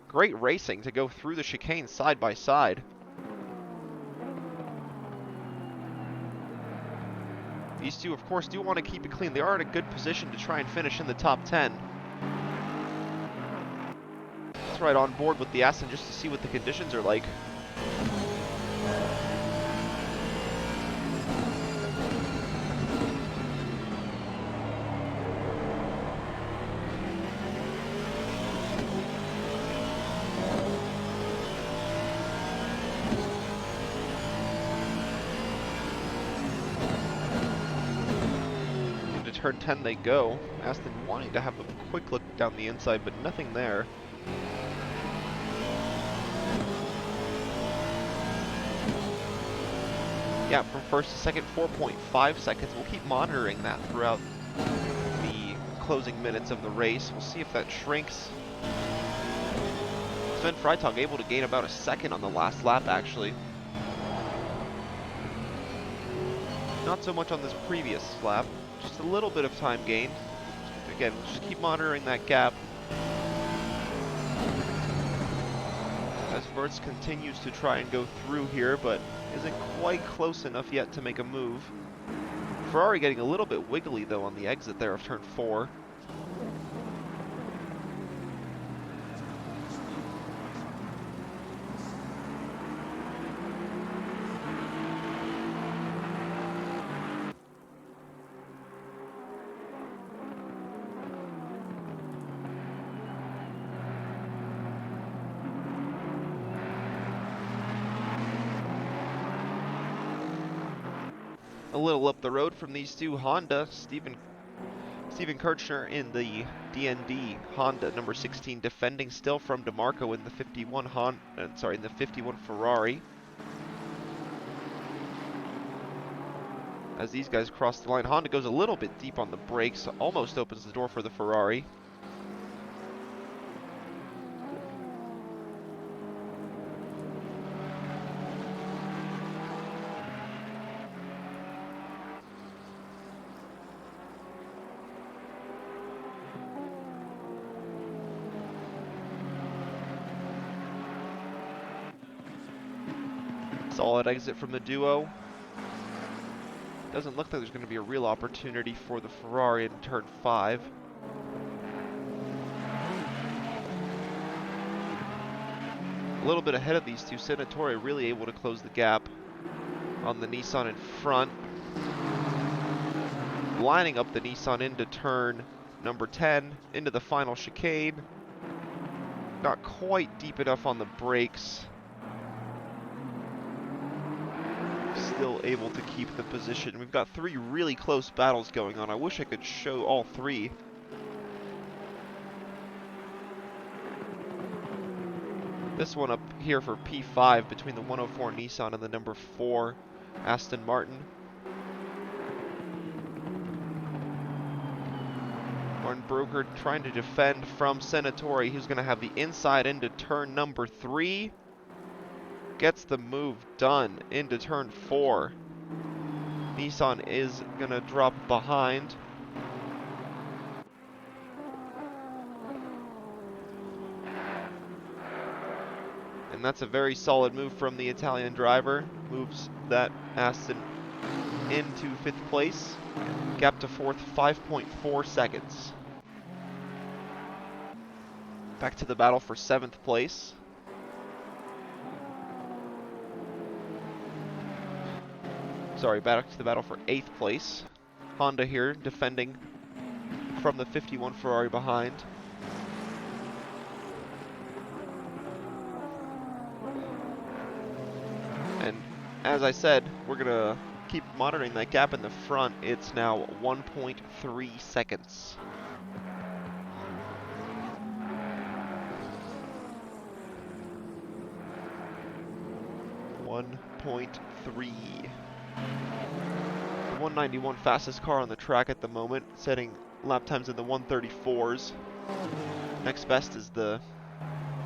Great racing to go through the chicane side by side. These two, of course, do want to keep it clean. They are in a good position to try and finish in the top 10. Let's ride on board with the Aston just to see what the conditions are like. Turn 10 they go. Aston wanting to have a quick look down the inside, but nothing there. Yeah, from first to second, 4.5 seconds. We'll keep monitoring that throughout the closing minutes of the race. We'll see if that shrinks. Sven Freitag able to gain about a second on the last lap, actually. Not so much on this previous lap. Just a little bit of time gained. Again, just keep monitoring that gap. As Wirths continues to try and go through here, but isn't quite close enough yet to make a move. Ferrari getting a little bit wiggly though on the exit there of turn 4. A little up the road from these two, Honda, Steven Kirchner in the DND Honda number 16, defending still from DeMarco in the 51 in the 51 Ferrari. as these guys cross the line. Honda goes a little bit deep on the brakes, almost opens the door for the Ferrari. Solid exit from the duo. Doesn't look like there's going to be a real opportunity for the Ferrari in turn 5. A little bit ahead of these two. Senatore really able to close the gap on the Nissan in front. Lining up the Nissan into turn number 10, into the final chicane. Not quite deep enough on the brakes. Still able to keep the position. We've got 3 really close battles going on. I wish I could show all 3. This one up here for P5 between the 104 Nissan and the number 4 Aston Martin. Martin Broker trying to defend from Senatore, who's going to have the inside into turn number 3. Gets the move done into turn 4. Nissan is going to drop behind. And that's a very solid move from the Italian driver. Moves that Aston into 5th place. Gap to 4th, 5.4 seconds. Back to the battle for 7th place. Sorry, back to the battle for 8th place. Honda here defending from the 51 Ferrari behind. And as I said, we're going to keep monitoring that gap in the front. It's now 1.3 seconds. .3. The 191 fastest car on the track at the moment, setting lap times in the 134s. Next best is the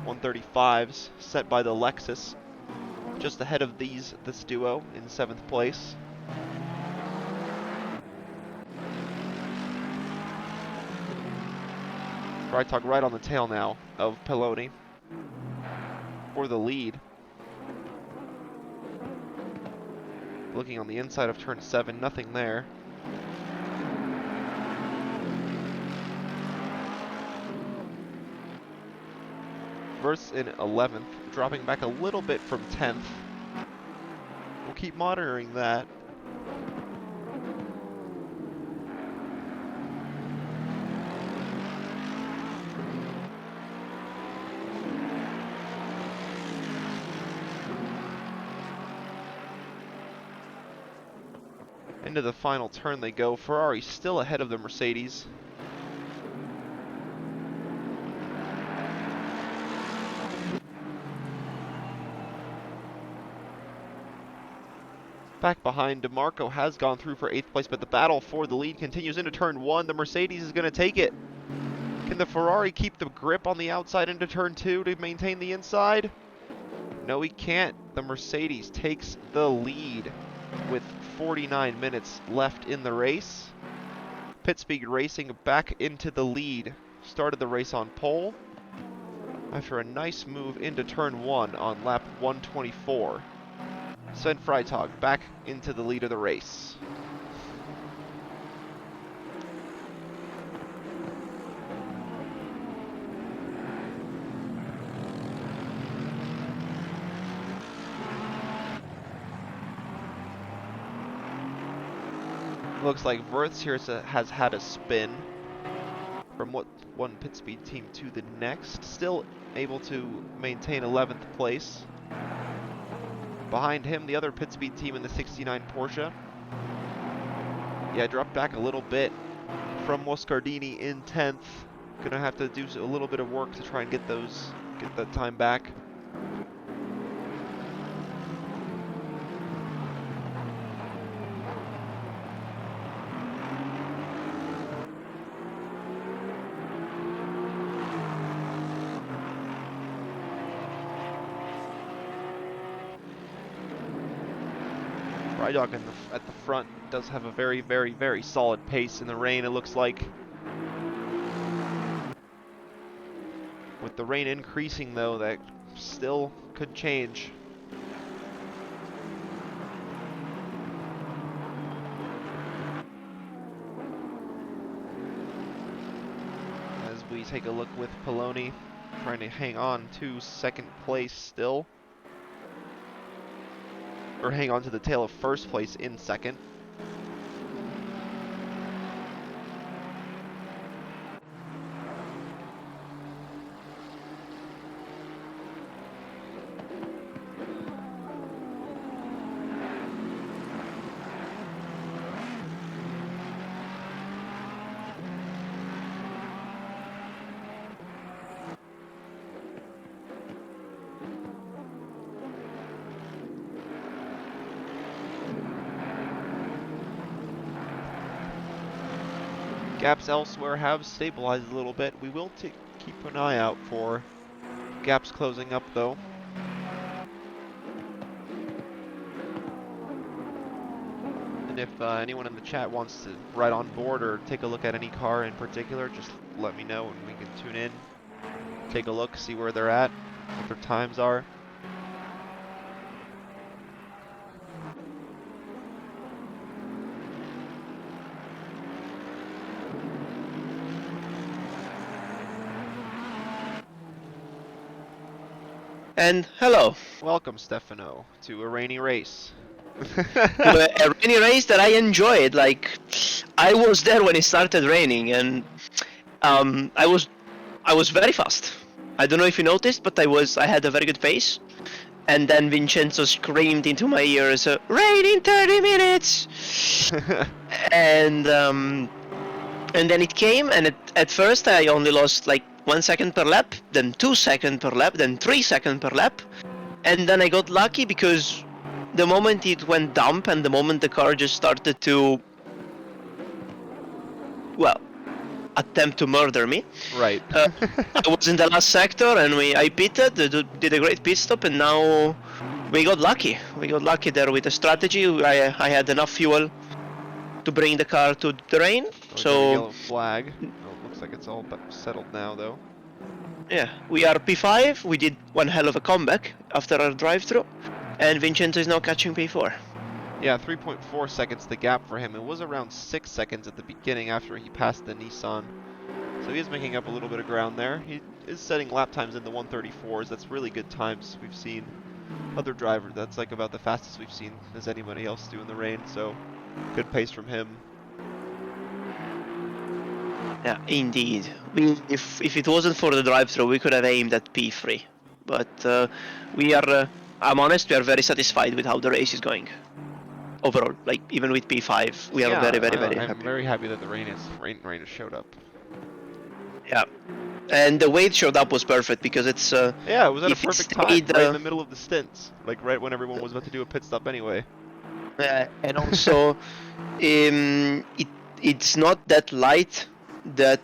135s, set by the Lexus. Just ahead of this duo in 7th place. Freitag right on the tail now of Peloni for the lead. Looking on the inside of turn 7, nothing there. Verse in 11th, dropping back a little bit from 10th. We'll keep monitoring that. Into the final turn they go. Ferrari still ahead of the Mercedes. Back behind, DeMarco has gone through for 8th place, but the battle for the lead continues into turn 1. The Mercedes is going to take it. Can the Ferrari keep the grip on the outside into turn 2 to maintain the inside? No, he can't. The Mercedes takes the lead with 49 minutes left in the race. Pit Speed Racing back into the lead. Started the race on pole after a nice move into turn 1 on lap 124. Sven Freitag back into the lead of the race. Looks like Wirtz here has had a spin from one pit speed team to the next. Still able to maintain 11th place. Behind him, the other pit speed team in the 69 Porsche. Yeah, dropped back a little bit from Moscardini in 10th. Gonna have to do a little bit of work to try and get that time back. Dry Dog at the front does have a very, very, very solid pace in the rain, it looks like. With the rain increasing, though, that still could change. As we take a look with Poloni, trying to hang on to second place still. Or hang on to the tail of first place in second. Gaps elsewhere have stabilized a little bit. We will keep an eye out for gaps closing up, though. And if anyone in the chat wants to ride on board or take a look at any car in particular, just let me know and we can tune in, take a look, see where they're at, what their times are. And hello. Welcome, Stefano, to a rainy race. A rainy race that I enjoyed. Like, I was there when it started raining, and I was very fast. I don't know if you noticed, but I had a very good pace. And then Vincenzo screamed into my ears, "Rain in 30 minutes!" and then it came, and at first I only lost like 1 second per lap, then 2 seconds per lap, then 3 seconds per lap, and then I got lucky because the moment it went dump and the moment the car just started to, well, attempt to murder me. Right. I was in the last sector and I pitted, did a great pit stop, and now we got lucky. We got lucky there with the strategy. I had enough fuel to bring the car to the rain. We So got a yellow flag. Oh, it looks like it's all settled now, though. yeah, we are P5. We did one hell of a comeback after our drive-through, and Vincenzo is now catching P4. Yeah, 3.4 seconds the gap for him. It was around 6 seconds at the beginning after he passed the Nissan. So he is making up a little bit of ground there. He is setting lap times in the 134s. That's really good times. We've seen other drivers. That's like about the fastest we've seen as anybody else do in the rain. So good pace from him. Yeah, indeed. If it wasn't for the drive-through, we could have aimed at P3. But we are, I'm honest, we are very satisfied with how the race is going. Overall, like even with P5, we are very I'm happy. very happy that the rain has showed up. Yeah, and the way it showed up was perfect because it's. Yeah, it was at a if it perfect time, stayed, right in the middle of the stints, like right when everyone was about to do a pit stop anyway. And also, it's not that light that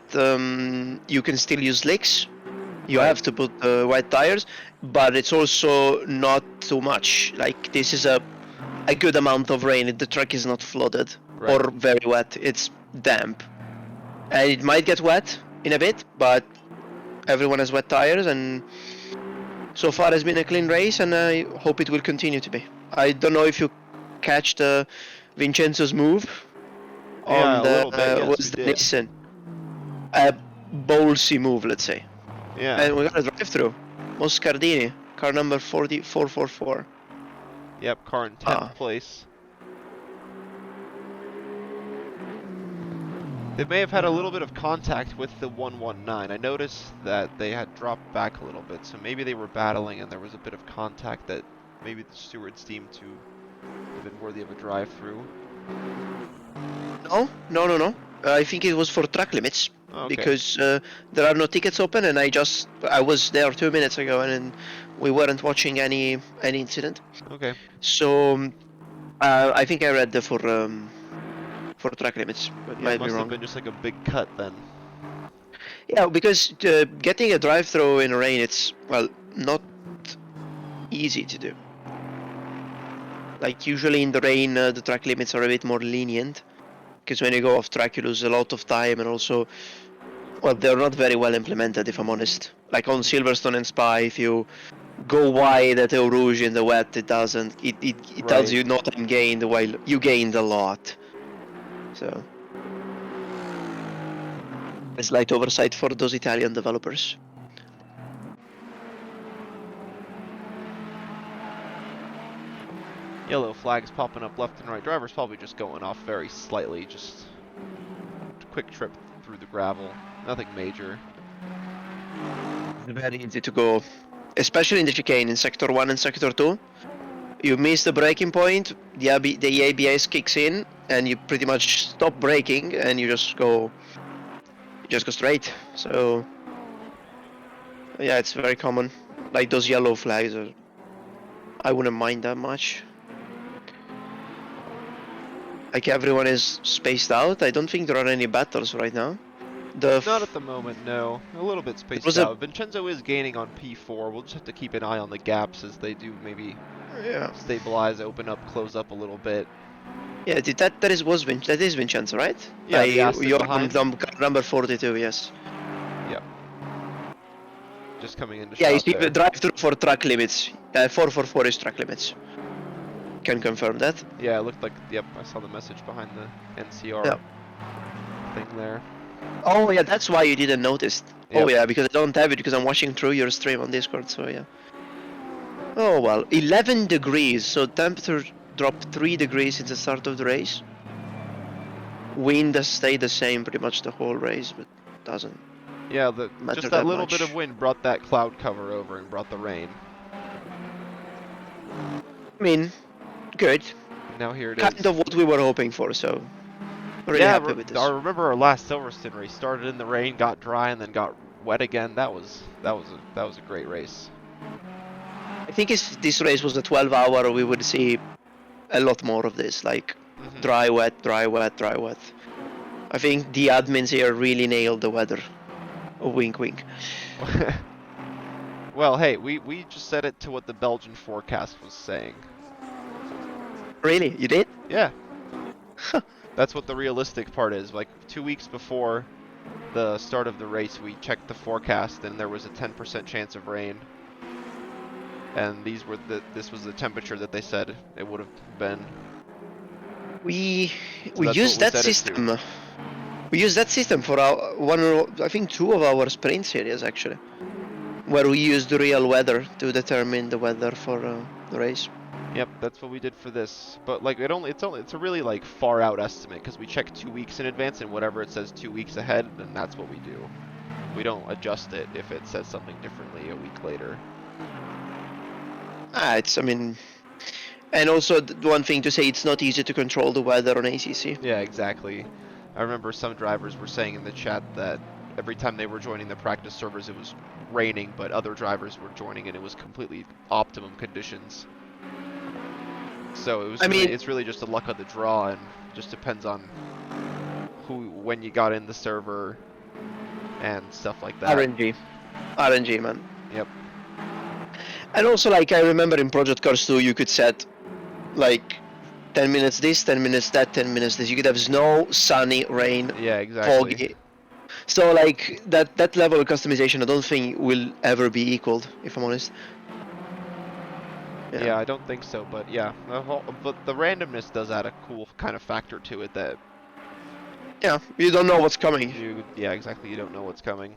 you can still use slicks. You Right. have to put white tires, but it's also not too much. Like this is a good amount of rain. The track is not flooded Right. or very wet. It's damp, and it might get wet in a bit, but everyone has wet tires, and so far it's been a clean race, and I hope it will continue to be. I don't know if you catch the Vincenzo's move Yeah, on a the little bit, yes, was we the did. Nissan. A ballsy move, let's say. Yeah. And we got a drive-through. Moscardini, car number 444. Yep, car in 10th place. They may have had a little bit of contact with the 119. I noticed that they had dropped back a little bit, so maybe they were battling and there was a bit of contact that maybe the stewards deemed to have been worthy of a drive-through. No. I think it was for track limits. Okay. Because there are no tickets open, and I was there 2 minutes ago, and we weren't watching any incident. Okay. So I think I read for track limits, but Yeah, might it be must wrong. have been just like a big cut then. Yeah, because getting a drive-through in rain, it's, well, not easy to do. Like usually in the rain, the track limits are a bit more lenient, because when you go off track, you lose a lot of time, and also, well, they're not very well implemented, if I'm honest. Like on Silverstone and Spa, if you go wide at Eau Rouge in the wet, it doesn't. It tells Right. you no time gained, while you gained a lot. So a slight oversight for those Italian developers. Yellow flags popping up left and right. Driver's probably just going off very slightly, just quick trip through the gravel. Nothing major. Very easy to go, especially in the chicane in Sector 1 and Sector 2. You miss the braking point, the ABS kicks in, and you pretty much stop braking, and you just go straight. So yeah, it's very common. Like those yellow flags, I wouldn't mind that much. Like everyone is spaced out. I don't think there are any battles right now. Not at the moment, no. A little bit spaced was a- out. Vincenzo is gaining on P4. We'll just have to keep an eye on the gaps as they do maybe Yeah, stabilize, open up, close up a little bit. yeah. That is Vincenzo, right? Yeah, the Aston You're behind. on number 42. Yes. Yep. Just coming into Yeah, you shot see there. the drive-through for track limits. 444 is track limits. Can confirm that. Yeah, it looked like, yep, I saw the message behind the NCR Yeah. thing there. Oh yeah, that's why you didn't notice. Oh Yep. yeah, because I don't have it because I'm watching through your stream on Discord. So yeah. Oh well, 11 degrees. So temperature dropped 3 degrees since the start of the race. Wind has stayed the same pretty much the whole race, but doesn't Yeah, matter just that that little much. bit of wind brought that cloud cover over and brought the rain. I mean, good. Now here it is. Kind of what we were hoping for. So really Yeah, happy with this. I remember our last Silverstone race started in the rain, got dry, and then got wet again. That was a great race. I think if this race was a 12-hour, we would see a lot more of this, like dry, wet, dry, wet, dry, wet. I think the admins here really nailed the weather. Wink, wink. Well, hey, we just set it to what the Belgian forecast was saying. Really? You did? Yeah. That's what the realistic part is. Like 2 weeks before the start of the race, we checked the forecast, and there was a 10% chance of rain. And this was the temperature that they said it would have been. We that's used what we that set it to. system. We used that system for I think 2 of our sprint series actually, where we used the real weather to determine the weather for the race. Yep, that's what we did for this. But like it's a really like far out estimate because we check 2 weeks in advance, and whatever it says 2 weeks ahead, then that's what we do. We don't adjust it if it says something differently a week later. I mean, and also the one thing to say, it's not easy to control the weather on ACC. Yeah, exactly. I remember some drivers were saying in the chat that every time they were joining the practice servers it was raining, but other drivers were joining and it was completely optimum conditions. So it was it's really just a luck of the draw, and just depends on when you got in the server and stuff like that. RNG, man. Yep. And also, like, I remember in Project Cars 2, you could set like 10 minutes this, 10 minutes that, 10 minutes this. You could have snow, sunny, rain, Yeah, exactly. foggy. So like that level of customization, I don't think will ever be equaled, if I'm honest. Yeah, I don't think so, but yeah, but the randomness does add a cool kind of factor to it that. Yeah, you don't know what's coming. Yeah, exactly. You don't know what's coming.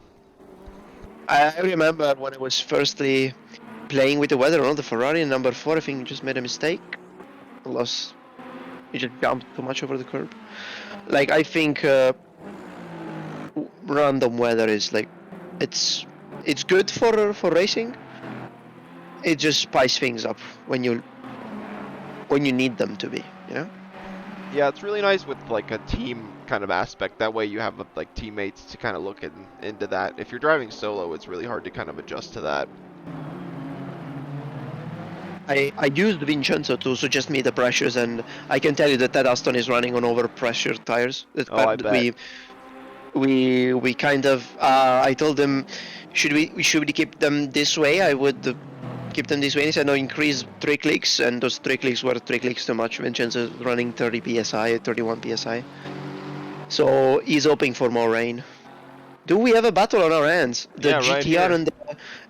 I remember when I was firstly playing with the weather on the Ferrari in number 4, I think just made a mistake. He just jumped too much over the curb. Like, I think random weather is like, it's good for racing. It just spices things up when you need them to be, you know? Yeah, it's really nice with like a team kind of aspect. That way you have like teammates to kind of look into that. If you're driving solo, it's really hard to kind of adjust to that. I used Vincenzo to suggest me the pressures, and I can tell you that Aston is running on overpressure tires. I bet. We kind of I told them, should we keep them this way? I would keep them this way. He said, no, increase 3 clicks, and those 3 clicks were 3 clicks too much. Vincenzo running 30 psi, 31 psi. So he's hoping for more rain. Do we have a battle on our hands? The Yeah, right GTR here.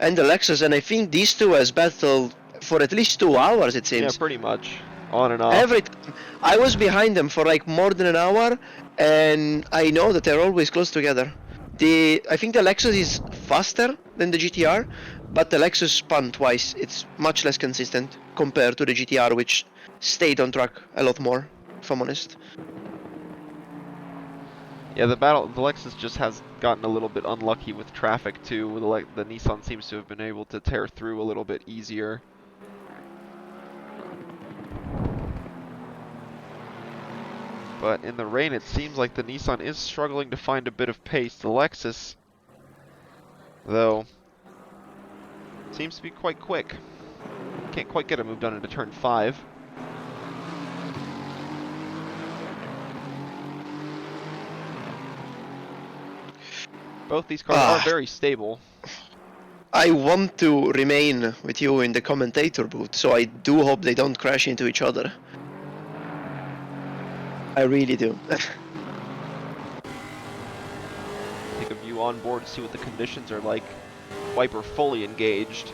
and the Lexus, and I think these two has battled for at least 2 hours, it Yeah, seems. pretty much. On and off. Every time. I was behind them for like more than an hour, and I know that they're always close together. I think the Lexus is faster than the GTR, but the Lexus spun twice. It's much less consistent compared to the GTR, which stayed on track a lot more, if I'm honest. Yeah, the Lexus just has gotten a little bit unlucky with traffic too. The Nissan seems to have been able to tear through a little bit easier. But in the rain, it seems like the Nissan is struggling to find a bit of pace. The Lexus, though, seems to be quite quick. Can't quite get a move done into turn 5. Both these cars are very stable. I want to remain with you in the commentator booth, so I do hope they don't crash into each other. I really do. Take a view on board to see what the conditions are like. Wiper fully engaged.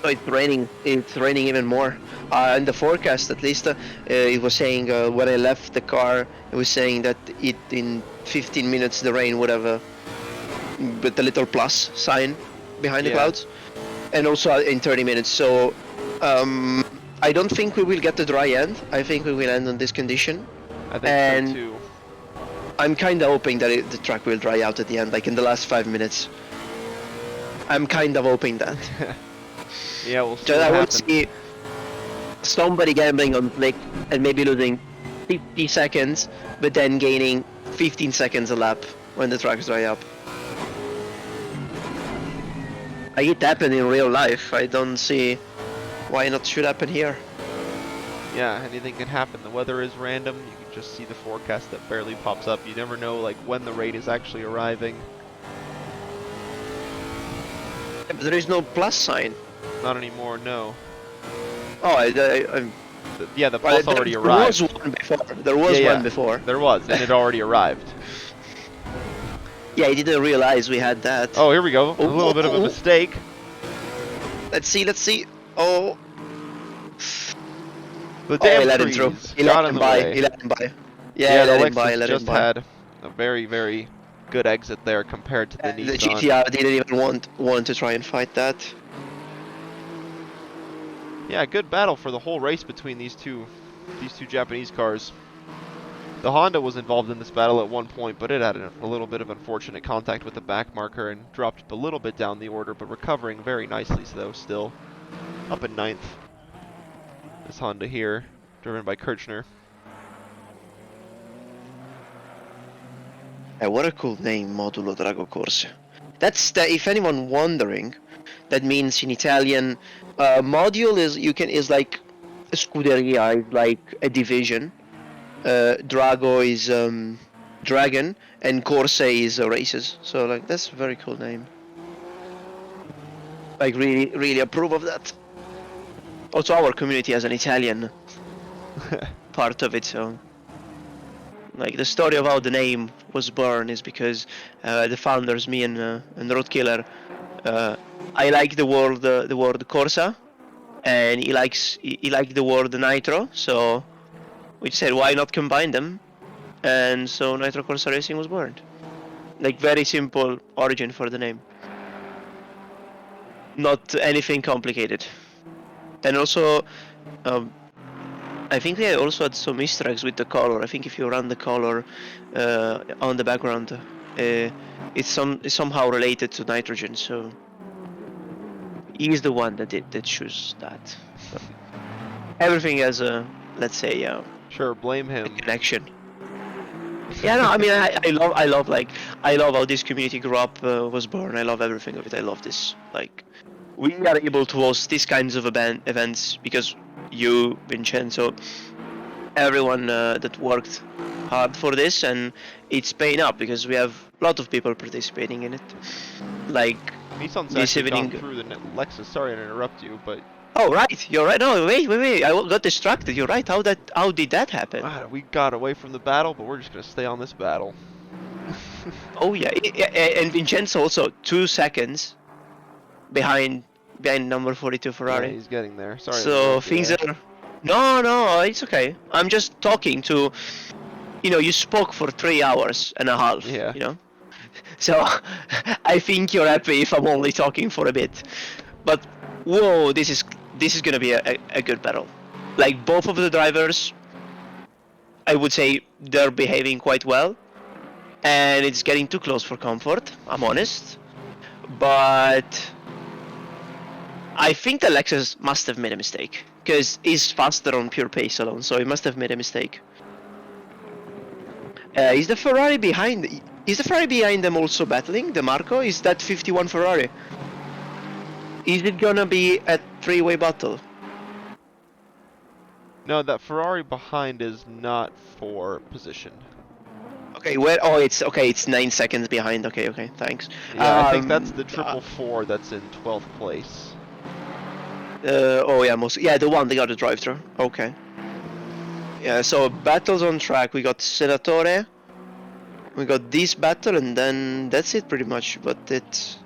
It's raining. It's raining even more. In the forecast, at least, it was saying when I left the car, it was saying that in 15 minutes the rain would have with the little plus sign behind the clouds, and also in 30 minutes. So I don't think we will get the dry end. I think we will end on this condition. I think so too. I'm kind of hoping that the track will dry out at the end, like in the last 5 minutes. I'm kind of hoping that. Yeah, we'll see. I want to see somebody gambling on Flick and maybe losing 50 seconds, but then gaining 15 seconds a lap when the tracks dry up. Like it happened in real life. I don't see why not should happen here. Yeah, anything can happen. The weather is random. You can just see the forecast that barely pops up. You never know like when the rain is actually arriving. But there is no plus sign. Not anymore, no. Oh, yeah, the plus already arrived. There was one before. There was one before. There was, and it already arrived. Yeah, I didn't realize we had that. Oh, here we go. A little bit of a mistake. Let's see. Oh. The damn he let trees him through. He got let in him the by. way. He let him by. Yeah, the let Lexus him by. Let just him by. had a very, very good exit there compared to the Nissan. The GTR didn't even want to try and fight that. Yeah, good battle for the whole race between these two Japanese cars. The Honda was involved in this battle at one point, but it had a little bit of unfortunate contact with the back marker and dropped a little bit down the order, but recovering very nicely though still. Up in 9th. This Honda here, driven by Kirchner. What a cool name, Modulo Drago Corse. That's if anyone wondering, that means in Italian, module is like a scuderia, is like a division. Drago is dragon, and Corse is races. So like that's a very cool name. Like really approve of that. Also, our community has an Italian part of it, so. Like the story of how the name was born is because the founders, me and Roadkiller, I like the word Corsa, and he liked the word Nitro, so we said why not combine them, and so Nitro Corsa Racing was born. Like very simple origin for the name, not anything complicated, and also. I think they also had some Easter eggs with the color. I think if you run the color on the background, it's somehow related to nitrogen. So he's the one that chose that. But everything has a, let's say, Sure, blame him. a connection. Yeah, no, I mean, I love how this community grew up, was born. I love everything of it. I love this. Like, we are able to host these kinds of events because you, Vincenzo, everyone that worked hard for this, and it's paying up because we have a lot of people participating in it. Like Nissan's this actually gone evening. through the Lexus. Sorry to interrupt you, but Oh right, you're right. No, wait. I got distracted. You're right. How did that happen? we got away from the battle, but we're just gonna stay on this battle. Oh yeah, and Vincenzo also 2 seconds behind number 42 Yeah, Ferrari. he's getting there. Sorry to So interrupt you things there. are. No, it's okay. I'm just talking to. You spoke for 3 hours and a half. Yeah. So I think you're happy if I'm only talking for a bit. But whoa, this is gonna be a good battle. Like both of the drivers, I would say they're behaving quite well, and it's getting too close for comfort. I'm honest, but I think the Lexus must have made a mistake because he's faster on pure pace alone, so he must have made a mistake. Is the Ferrari behind? Is the Ferrari behind them also battling? The Marco? Is that 51 Ferrari? Is it gonna be a three-way battle? No, that Ferrari behind is not for position. Okay, where? Oh, it's okay. It's 9 seconds behind. Okay, thanks. Yeah, I think that's the 444 that's in 12th place. Oh yeah, the one they got the drive-through. Okay. Yeah, so battles on track. We got Senatore. We got this battle, and then that's it pretty much. But because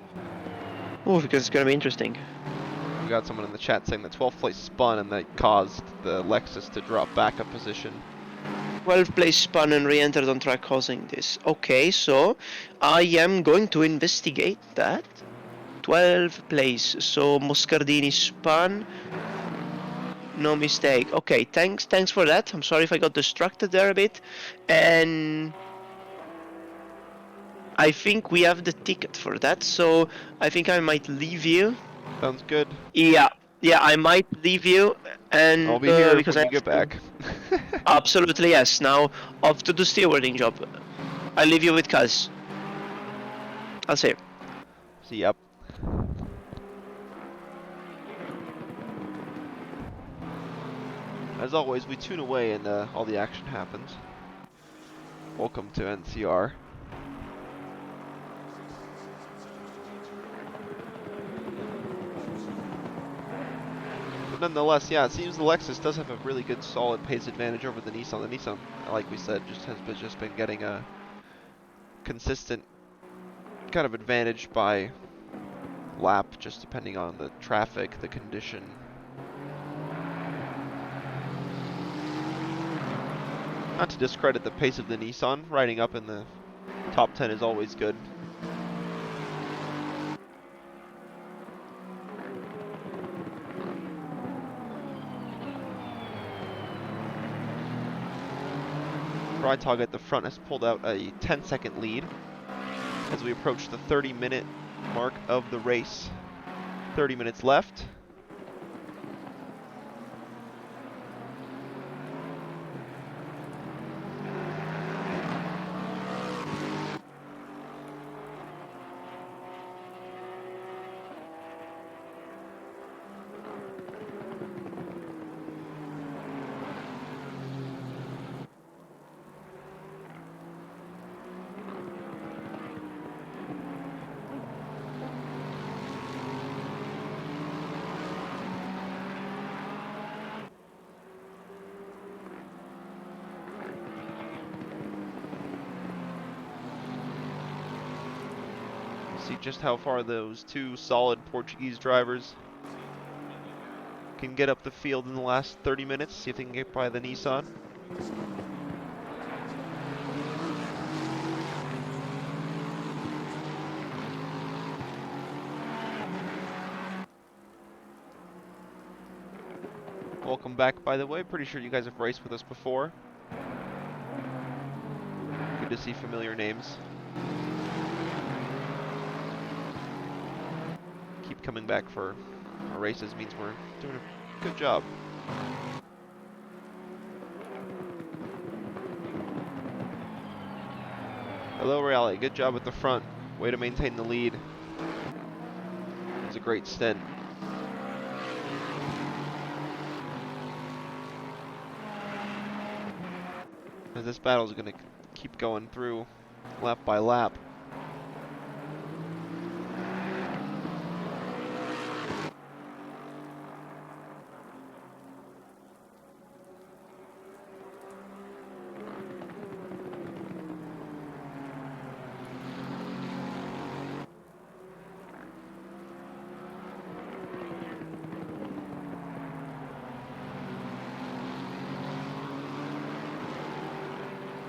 it's gonna be interesting. We got someone in the chat saying that 12th place spun and that caused the Lexus to drop back a position. 12th place spun and re-entered on track, causing this. Okay, so I am going to investigate that. 12th place. So Moscardini spun. No mistake. Okay, thanks for that. I'm sorry if I got distracted there a bit. And I think we have the ticket for that, so I think I might leave you. Sounds good. Yeah, I might leave you, and I'll be here because when I you get have to. back. Absolutely yes. Now off to the stewarding job. I leave you with Kaz. I'll see you. See, yep. As always, we tune away and all the action happens. Welcome to NCR. But nonetheless, yeah, it seems the Lexus does have a really good solid pace advantage over the Nissan. The Nissan, like we said, just been getting a consistent kind of advantage by lap, just depending on the traffic, the condition. Not to discredit the pace of the Nissan, riding up in the top 10 is always good. Freitag at the front has pulled out a 10-second lead as we approach the 30-minute mark of the race. 30 minutes left. See just how far those two solid Portuguese drivers can get up the field in the last 30 minutes. See if they can get by the Nissan. Welcome back, by the way. Pretty sure you guys have raced with us before. Good to see familiar names. Keep coming back for our races means we're doing a good job. Hello, Reale. Good job at the front. Way to maintain the lead. It was a great stint. as this battle is going to keep going through lap by lap.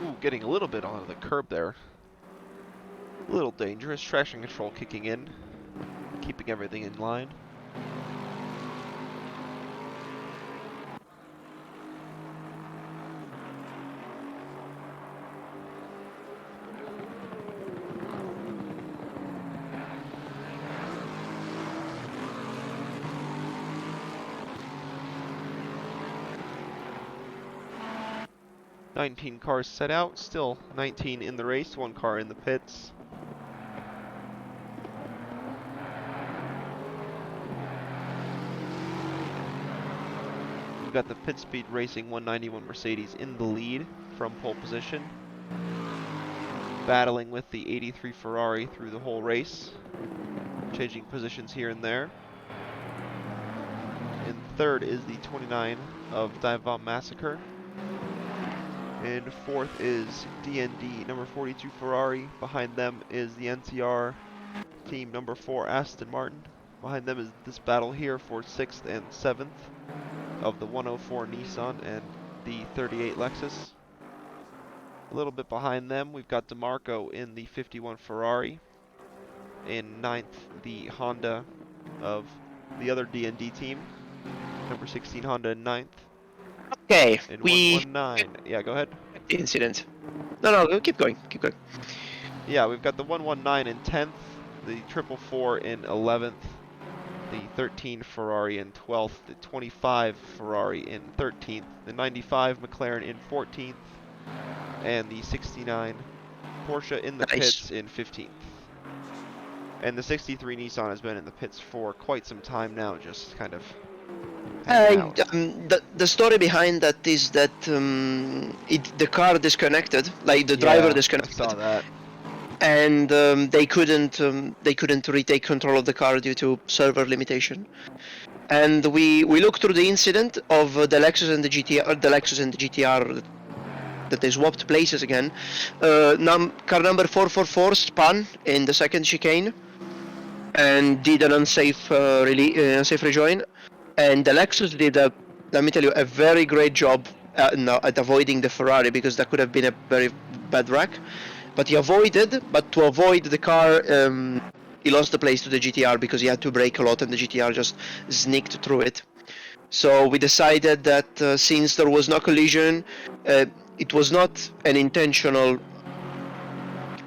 Ooh, getting a little bit onto the curb there. A little dangerous. Traction control kicking in, keeping everything in line. "19 cars set out, still 19 in the race, 1 car in the pits." We've got the Pit Speed Racing 191 Mercedes in the lead from pole position, battling with the 83 Ferrari through the whole race, changing positions here and there. In third is the 29 of Dive Massacre. And fourth is DND number 42 Ferrari. Behind them is the NCR team number 4 Aston Martin. Behind them is this battle here for 6th and 7th of the 104 Nissan and the 38 Lexus. A little bit behind them, we've got DeMarco in the 51 Ferrari. In 9th, the Honda of the other DND team, number 16 Honda in 9th. Okay, In we 119, yeah, go ahead. the incident. No, keep going, keep going. Yeah, we've got the 119 in 10th, the 444 in 11th, the 13 Ferrari in 12th, the 25 Ferrari in 13th, the 95 McLaren in 14th, and the 69 Porsche in the Nice. pits in 15th. And the 63 Nissan has been in the pits for quite some time now, just kind of hanging out. The story behind that is that the car disconnected, like the driver Yeah, disconnected, I saw that. and they couldn't retake control of the car due to server limitation. And we looked through the incident of the Lexus and the GTR, that they swapped places again. Car number 444 spun in the second chicane and did an unsafe rejoin, and the Lexus did let me tell you, a very great job at avoiding the Ferrari, because that could have been a very bad wreck. But he avoided, but to avoid the car, he lost the place to the GTR because he had to brake a lot and the GTR just sneaked through it. So we decided that since there was no collision, it was not an intentional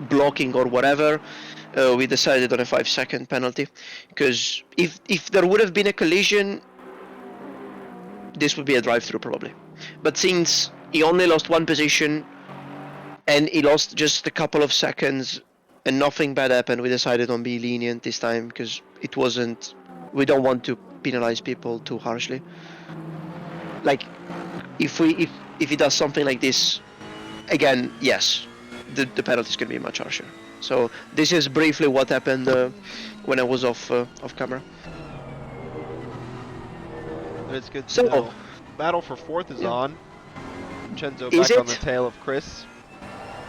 blocking or whatever, we decided on a 5-second penalty, because if there would have been a collision, this would be a drive-through probably. But since he only lost 1 position and he lost just a couple of seconds and nothing bad happened, we decided on being lenient this time, because it wasn't, we don't want to penalize people too harshly. Like if he does something like this again, yes, the penalty is going to be much harsher. So this is briefly what happened when I was off camera. It's good to So, know. Battle for 4th is yeah. on. Vincenzo Is back on the it? tail of Chris.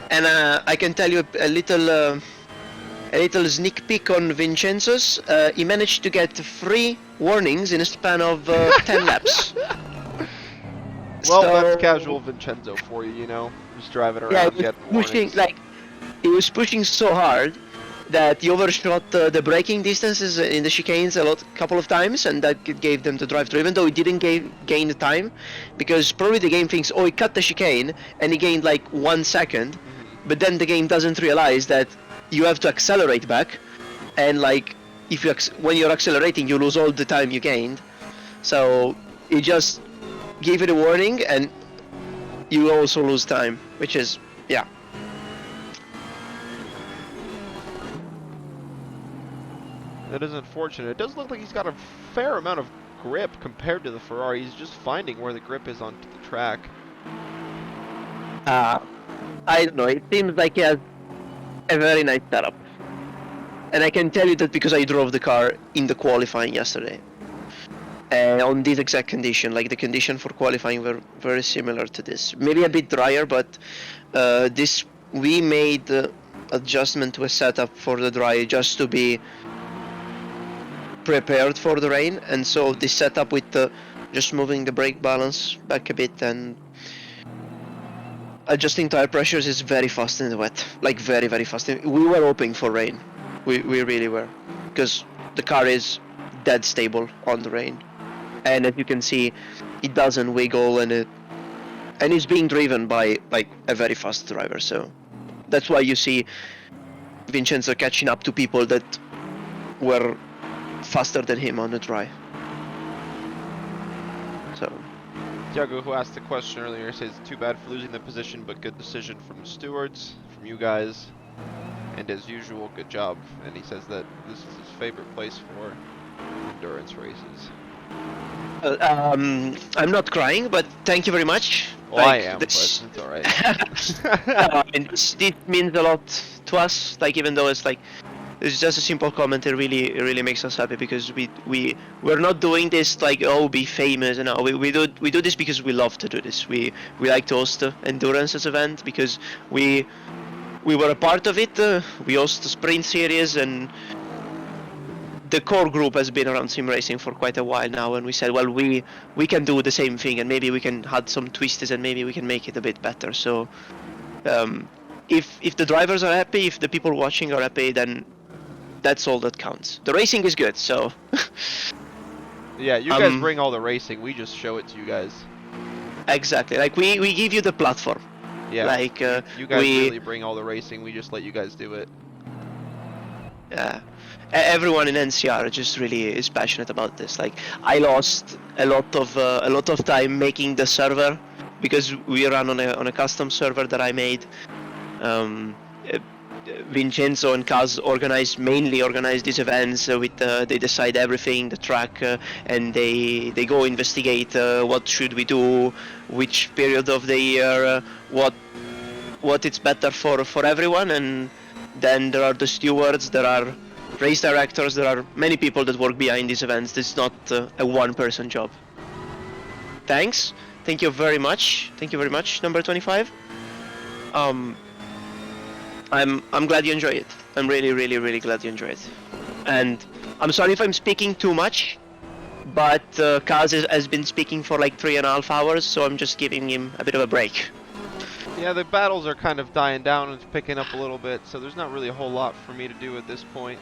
And I can tell you a little sneak peek on Vincenzo's. He managed to get 3 warnings in a span of 10 laps. Well, So, that's casual Vincenzo for you, you know? Just driving yeah, around, he was getting pushing warnings. he was pushing so hard that he overshot the braking distances in the chicanes a couple of times, and that gave them the drive-through, even though he didn't gain the time, because probably the game thinks, oh, he cut the chicane and he gained like 1 second, but then the game doesn't realize that you have to accelerate back, and like if you when you're accelerating, you lose all the time you gained. So he just gave it a warning, and you also lose time, which is, yeah. That is unfortunate. It does look like he's got a fair amount of grip compared to the Ferrari. He's just finding where the grip is onto the track. I don't know. It seems like he has a very nice setup, and I can tell you that because I drove the car in the qualifying yesterday. On this exact condition, like the condition for qualifying were very similar to this. Maybe a bit drier, but this we made adjustment to a setup for the dry just to be prepared for the rain, and so this setup with just moving the brake balance back a bit and adjusting tire pressures is very fast in the wet, like very very fast. We were hoping for rain, we really were, because the car is dead stable on the rain, and as you can see, it doesn't wiggle, and it's being driven by like a very fast driver. So that's why you see Vincenzo catching up to people that were faster than him on the dry. So Tiago, who asked the question earlier, says too bad for losing the position, but good decision from the stewards, from you guys, and as usual, good job. And he says that this is his favorite place for endurance races. I'm not crying, but thank you very much. Well, like, I am, but this, it's alright. I mean, this means a lot to us. Like, even though it's like it's just a simple comment, it really makes us happy, because we're not doing this like, oh, be famous, and we do this because we love to do this. We like to host endurances event because we were a part of it. We host the sprint series, and the core group has been around sim racing for quite a while now, and we said, well, we can do the same thing, and maybe we can add some twists, and maybe we can make it a bit better. So if the drivers are happy, if the people watching are happy, then that's all that counts. The racing is good, so Yeah, you guys bring all the racing, we just show it to you guys. exactly, like we give you the platform. Yeah, like you guys really bring all the racing, we just let you guys do it. Yeah, everyone in NCR just really is passionate about this. Like, I lost a lot of time making the server, because we run on a custom server that I made. Vincenzo and Kaz mainly organize these events with they decide everything, the track, and they go investigate what should we do, which period of the year, what it's better for everyone. And then there are the stewards, there are race directors, there are many people that work behind these events. It's not a one-person job. Thank you very much, number 25. I'm glad you enjoy it. I'm really glad you enjoy it. And I'm sorry if I'm speaking too much, but Kaz has been speaking for like 3.5 hours, so I'm just giving him a bit of a break. Yeah, the battles are kind of dying down and it's picking up a little bit, so there's not really a whole lot for me to do at this point.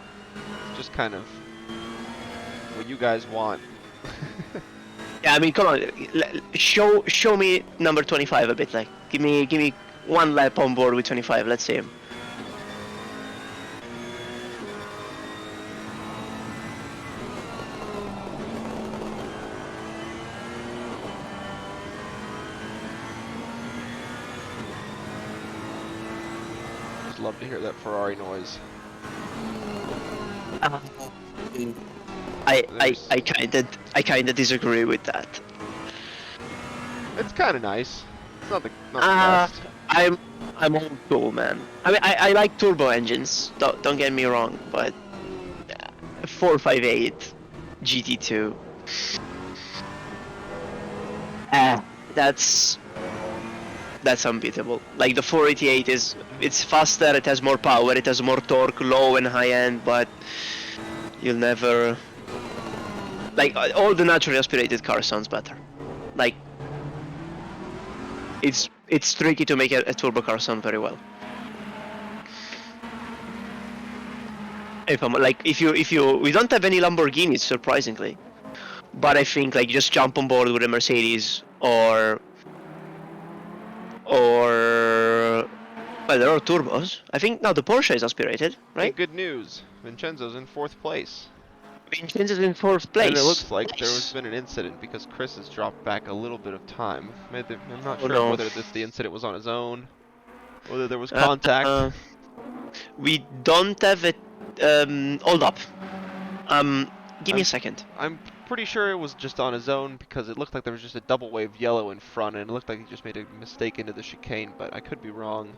It's just kind of what you guys want. Yeah, I mean, come on, show me number 25 a bit. Like, give me one lap on board with 25. Let's see him. Just love to hear that Ferrari noise. I kinda disagree with that. It's kind of nice. It's not the best. I'm old school, man. I mean, I like turbo engines. Don't get me wrong, but 458 GT2. That's unbeatable. Like, the 488 it's faster, it has more power, it has more torque, low and high end, but you'll never, like, all the naturally aspirated cars sounds better. Like, it's tricky to make a turbo car sound very well. If we don't have any Lamborghinis, surprisingly, but I think, like, just jump on board with a Mercedes or well, there are turbos. I think now the Porsche is aspirated, right? And good news, Vincenzo's in 4th place. Vincenzo's in 4th place. And it looks like nice. there has been an incident because Chris has dropped back a little bit of time. I'm not sure no. whether the incident was on his own, whether there was contact. We don't have it. Hold up. Give me a second. I'm pretty sure it was just on his own because it looked like there was just a double wave yellow in front, and it looked like he just made a mistake into the chicane, but I could be wrong.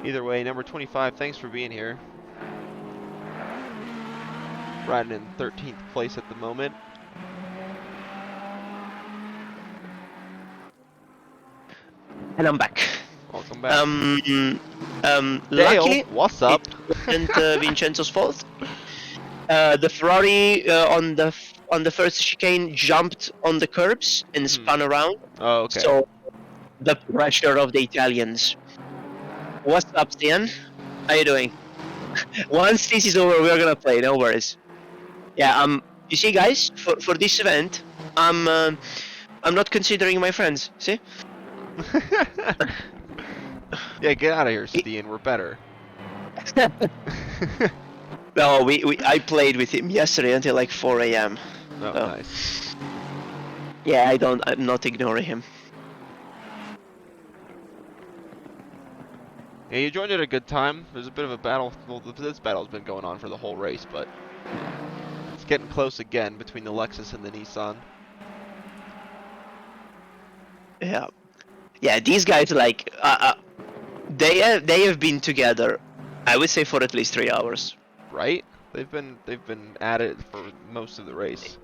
Either way, number 25, thanks for being here. Riding in 13th place at the moment. And I'm back. Welcome back. Dale, Dale, luckily, what's up? it wasn't Vincenzo's fault. The Ferrari on the first chicane jumped on the curbs and spun around. Oh, okay. So the pressure of the Italians. What's up, Stian? How you doing? Once this is over, we're gonna play. No worries. Yeah. You see, guys, for this event, I'm not considering my friends. See? Yeah, get out of here, Stian. We're better. No, I played with him yesterday until like 4 a.m. Oh, So, nice. yeah, I'm not ignoring him. Yeah, you joined at a good time. There's a bit of a battle. Well, this battle's been going on for the whole race, but it's getting close again between the Lexus and the Nissan. Yeah, yeah. These guys like they have been together, I would say, for at least 3 hours. Right? They've been at it for most of the race.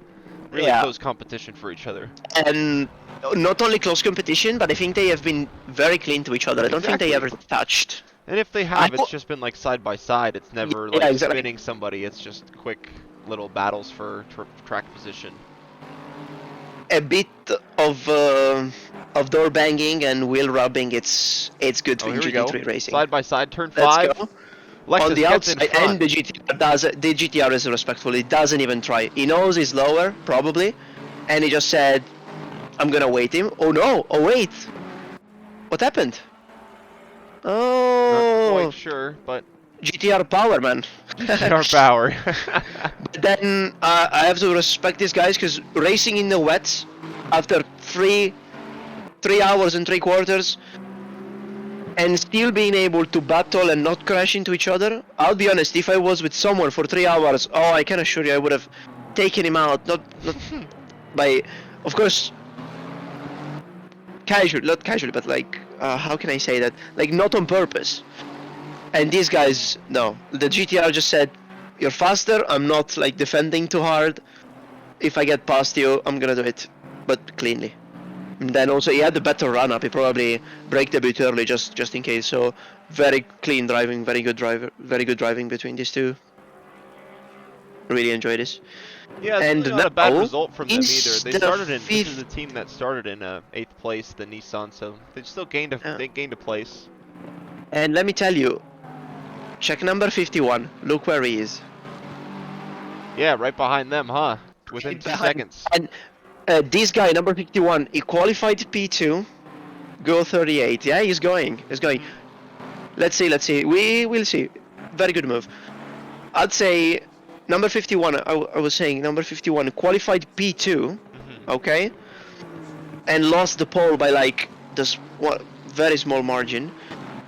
Really Yeah. close competition for each other. And not only close competition, but I think they have been very clean to each other. I don't think they ever Exactly. touched. And if they have, I- it's just been like side by side. It's never Yeah, like exactly. spinning somebody. It's just quick little battles for track position. A bit of door banging and wheel rubbing. It's good Oh, for here we go. GT3 racing. Side by side, turn Let's 5. go. Lexus On the gets in outside, front. and the GTR is respectful. He doesn't even try. He knows he's lower, probably, and he just said, "I'm gonna wait him." Oh no! Oh wait! What happened? Not Oh, quite sure, but GTR power, man. our power. But then I have to respect these guys because racing in the wet after 3 hours and 3/4. And still being able to battle and not crash into each other. I'll be honest, if I was with someone for 3 hours, oh, I can assure you I would have taken him out. Not by, of course, not casually, but like, how can I say that? Like, not on purpose. And these guys, no. The GTR just said, "You're faster, I'm not like defending too hard. If I get past you, I'm gonna do it, but cleanly." And then also he had the better run up. He probably braked a bit early just in case. So very clean driving, very good driving between these two. Really enjoy this. Yeah, it's And really not a bad now result from them either. is They the started in. This is fifth- the team that started in 8th place, the Nissan. So they still gained a they gained a place. And let me tell you, check number 51. Look where he is. Yeah, right behind them, huh? Within 2 Behind- seconds. And this guy, number 51, he qualified P2, go 38. Yeah, he's going. Let's see. We will see. Very good move. I'd say number 51, I was saying number 51 qualified P2, okay? And lost the pole by like this very small margin.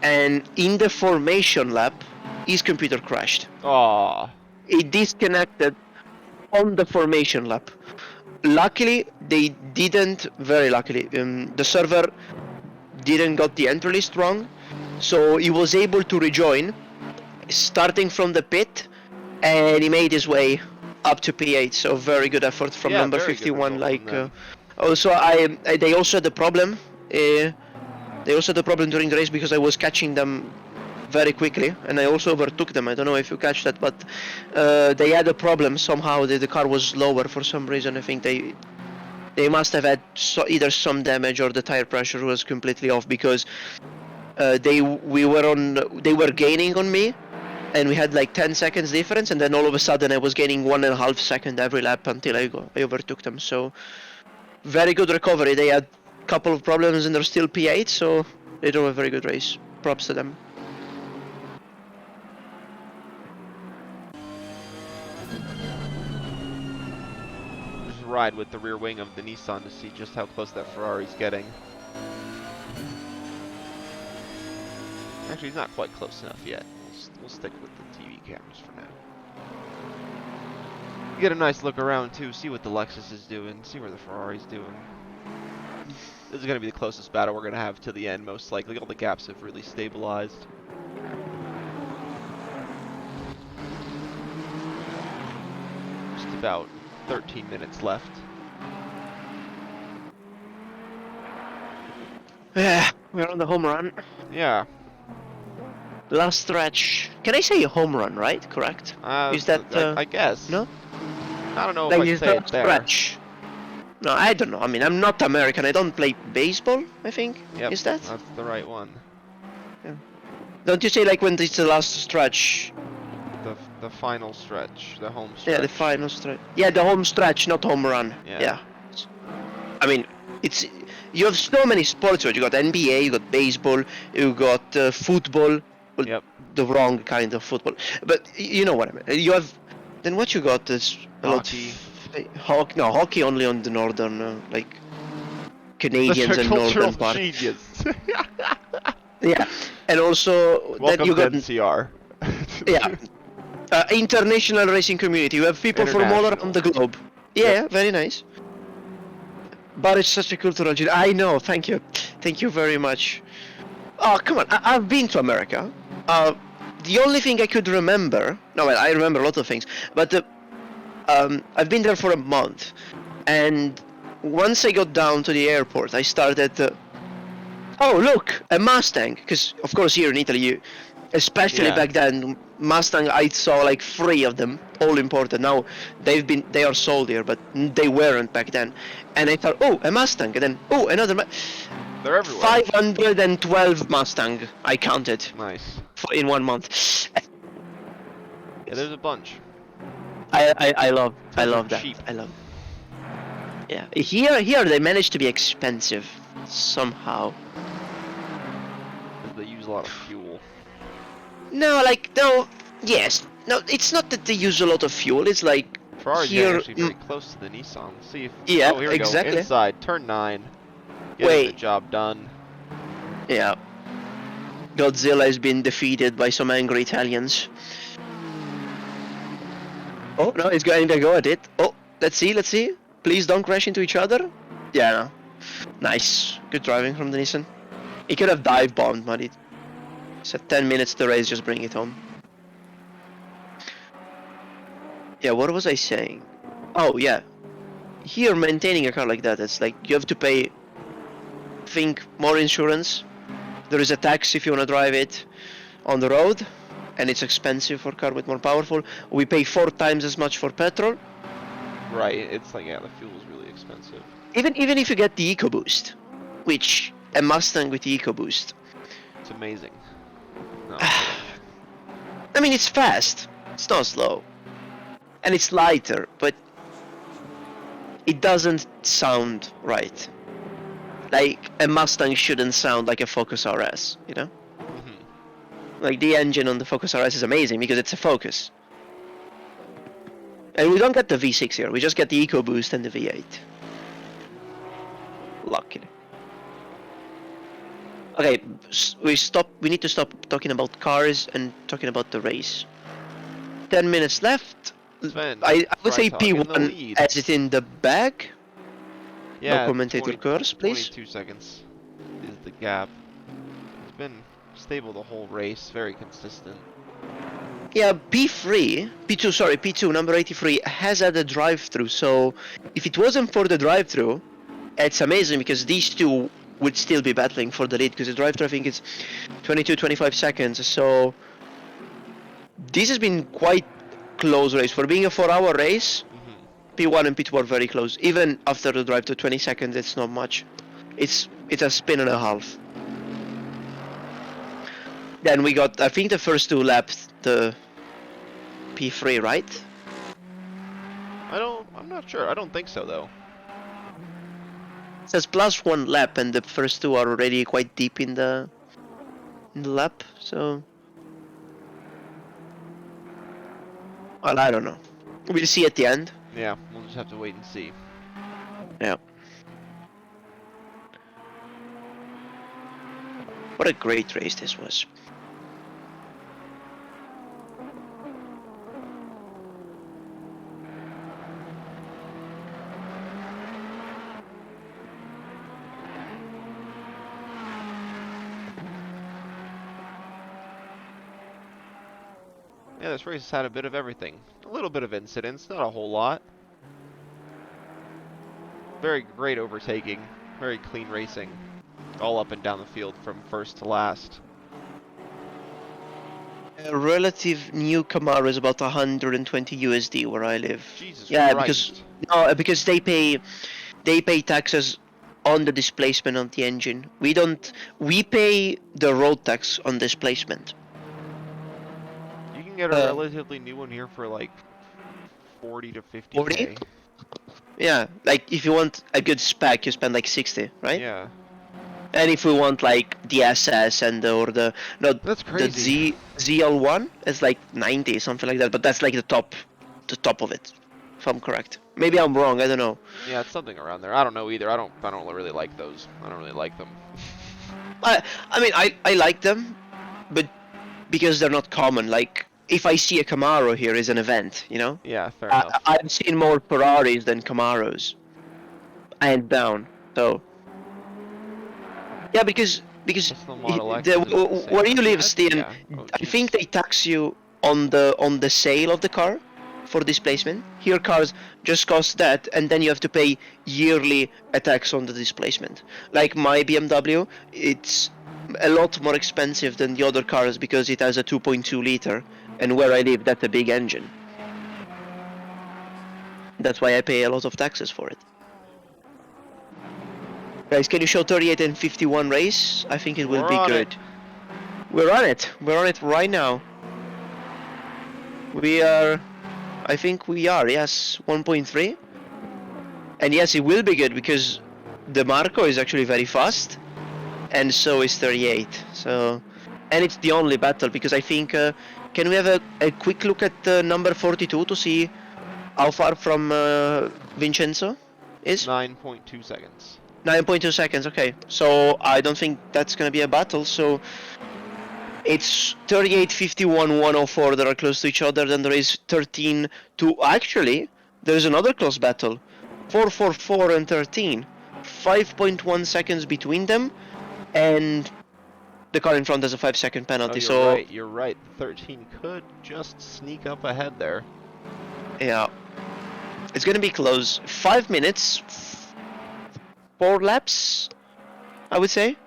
And in the formation lap, his computer crashed. Aw. It disconnected on the formation lap. Luckily, they didn't. Very luckily, the server didn't got the entry list wrong, so he was able to rejoin, starting from the pit, and he made his way up to P8. So very good effort from Yeah, number very good 51. result Like, from them. also, they also had the problem. They also had the problem during the race because I was catching them very quickly, and I also overtook them. I don't know if you catch that, but they had a problem somehow. The car was lower for some reason. I think they must have had either some damage or the tire pressure was completely off because they were gaining on me, and we had like 10 seconds difference, and then all of a sudden I was gaining 1.5 seconds every lap until I overtook them. So very good recovery. They had a couple of problems and they're still P8, so they drove a very good race. Props to them. Just ride with the rear wing of the Nissan to see just how close that Ferrari's getting. Actually, he's not quite close enough yet. We'll stick with the TV cameras for now. Get a nice look around too, see what the Lexus is doing, see where the Ferrari's doing. This is going to be the closest battle we're going to have to the end, most likely. All the gaps have really stabilized. Just about 13 minutes left. Yeah, we're on the home run. Yeah. Last stretch. Can I say home run, right? Correct? Is that, I guess. no? I don't know if Like, I'd is say the it there. stretch? No, I don't know. I mean, I'm not American. I don't play baseball, I think. Yep, Is that? that's the right one. Don't you say, like, when it's the last stretch? The final stretch, the home stretch. Yeah, the final stretch. Yeah, the home stretch, not home run. Yeah. I mean, it's... You have so many sports. You got NBA, you got baseball, you got football. Well, Yep. the wrong kind of football. But you know what I mean. You have... Then what you got is a lot Hockey. hockey. No, hockey only on the northern, like, Canadians Such a and cultural northern part. genius. Yeah, and also that Welcome you to got NCR. yeah, international racing community. You have people from all around the globe. Yeah, Yep. very nice. But it's such a cultural genius. I know. Thank you very much. Oh, come on. I've been to America. The only thing I could remember. No, well, I remember a lot of things, but I've been there for a month, and once I got down to the airport, I started. Oh, look, a Mustang. Because of course here in Italy, especially Yeah. back then, Mustang. I saw like 3 of them, all imported. Now they are sold here, but they weren't back then. And I thought, oh, a Mustang, and then oh, another. They're everywhere. 512 Mustang I counted Nice. in 1 month. Yeah, there's a bunch. I love Those are that. cheap. I love. Yeah, here they managed to be expensive somehow. They use a lot of fuel. No, like no, yes, no. It's not that they use a lot of fuel. It's like Ferrari's here. getting actually very close to the Nissan. Let's see if. Yeah, Oh, here we exactly. go. Inside, turn 9. Getting Wait. the job done. Yeah. Godzilla has been defeated by some angry Italians. Oh no, it's going to go at it. Oh, let's see. Please don't crash into each other. Yeah, no. Nice. Good driving from the Nissan. He could have dive bombed, but it said 10 minutes to race, just bring it home. Yeah, what was I saying? Oh, yeah. Here, maintaining a car like that, it's like you have to pay, think, more insurance. There is a tax if you want to drive it on the road, and it's expensive for a car with more powerful. We pay 4 times as much for petrol. Right, it's like, yeah, the fuel is really expensive. Even if you get the EcoBoost, which a Mustang with the EcoBoost. It's amazing. No. I mean, it's fast. It's not slow. And it's lighter, but it doesn't sound right. Like, a Mustang shouldn't sound like a Focus RS, you know? Like, the engine on the Focus RS is amazing because it's a Focus. And we don't get the V6 here, we just get the EcoBoost and the V8. Luckily. Okay, we need to stop talking about cars and talking about the race. 10 minutes left. Sven, I would say Freitag in the P1 lead. has it in the bag. Yeah, No commentator curse, please. 22 seconds is the gap. It's been stable the whole race, very consistent. Yeah, P2, number 83, has had a drive-through, so if it wasn't for the drive-through, it's amazing because these two would still be battling for the lead because the drive-through, I think it's 22-25 seconds, so this has been quite close race. For being a 4-hour race, P1 and P2 are very close. Even after the drive to 20 seconds, it's not much. It's a spin and a half. Then we got, I think the first 2 laps, the P3, right? I'm not sure. I don't think so though. It says plus 1 lap, and the first 2 are already quite deep in the lap, so... Well, I don't know. We'll see at the end. Yeah, we'll just have to wait and see. Yeah. What a great race this was. Yeah, this race has had a bit of everything. A little bit of incidents, not a whole lot. Very great overtaking, very clean racing, all up and down the field from first to last. A relative new Camaro is about 120 USD where I live. Jesus Yeah, Christ. because they pay taxes on the displacement of the engine. We pay the road tax on displacement. You can get a relatively new one here for like 40 to 40? 50K. Yeah, like if you want a good spec, you spend like 60, right? Yeah. And if we want like the SS and the That's the crazy. ZL1, it's like 90, something like that. But that's like the top of it, if I'm correct. Maybe I'm wrong. I don't know. Yeah, it's something around there. I don't know either. I don't really like those. I don't really like them. I mean I like them, but because they're not common. Like if I see a Camaro here is an event, you know. Yeah, fair enough. I've seen more Ferraris than Camaros, and down. So yeah, because That's the Model X. Is it the same where you one? live, Stian, Yeah. Oh, I think jeez. they tax you on the sale of the car for displacement. Here, cars just cost that, and then you have to pay yearly a tax on the displacement. Like my BMW, it's a lot more expensive than the other cars because it has a 2.2 liter, and where I live, that's a big engine. That's why I pay a lot of taxes for it. Guys, can you show 38 and 51 race? I think it will We're be on good. it. We're on it. We're on it right now. We are. I think we are. Yes, 1.3. And yes, it will be good because the Marco is actually very fast, and so is 38. So, and it's the only battle because I think. Can we have a quick look at number 42 to see how far from Vincenzo is? 9.2 seconds. 9.2 seconds. Okay, so I don't think that's gonna be a battle. So it's 38, 51, 104 that are close to each other. Then there is 13 to actually there's another close battle. 444 and 13. 5.1 seconds between them, and the car in front has a 5-second Oh, penalty. you're So right. You're right. The 13 could just sneak up ahead there. yeah, it's gonna be close. 5 minutes, 4 laps, I would say,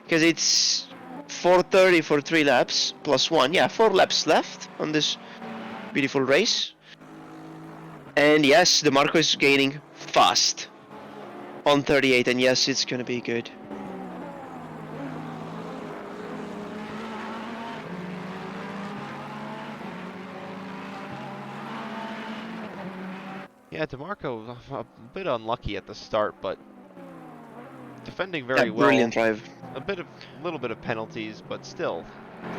because it's 4:30 for 3 laps plus 1. Yeah, 4 laps left on this beautiful race. And yes, the Marco is gaining fast on 38, and yes, it's gonna be good. Yeah, DeMarco a bit unlucky at the start, but defending very Yeah, well. brilliant drive. Little bit of penalties, but still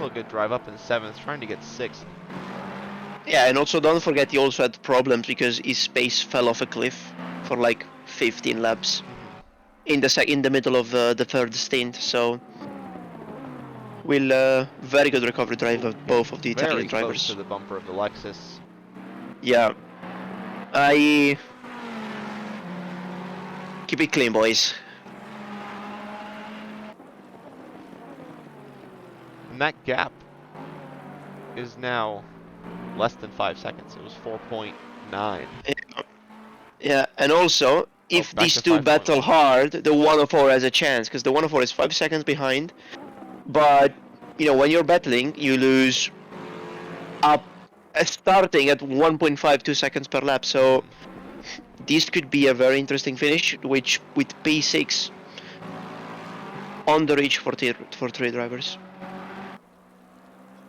a good drive up in 7th, trying to get 6th. Yeah, and also don't forget he also had problems because his pace fell off a cliff for like 15 laps in the middle of the third stint. So very good recovery drive of both of the Very Italian close to drivers. the bumper of the Lexus. Yeah, I keep it clean, boys. And that gap is now less than 5 seconds. It was 4.9. Yeah, and also if back these to two 5.1. battle hard, the 104 has a chance because the 104 is 5 seconds behind. But you know when you're battling, you lose up starting at 1.52 seconds per lap. So this could be a very interesting finish, which with P6 on the reach for three drivers.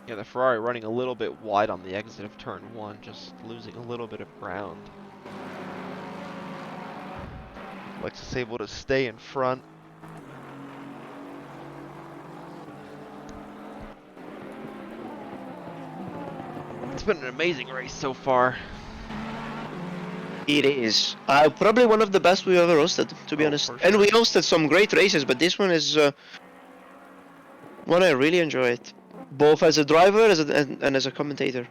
Yeah, the Ferrari running a little bit wide on the exit of turn 1, just losing a little bit of ground. Lexus able to stay in front. It's been an amazing race so far. It is probably one of the best we've ever hosted, to be honest. For And sure. we hosted some great races, but this one is one I really enjoyed, both as a driver and as a commentator.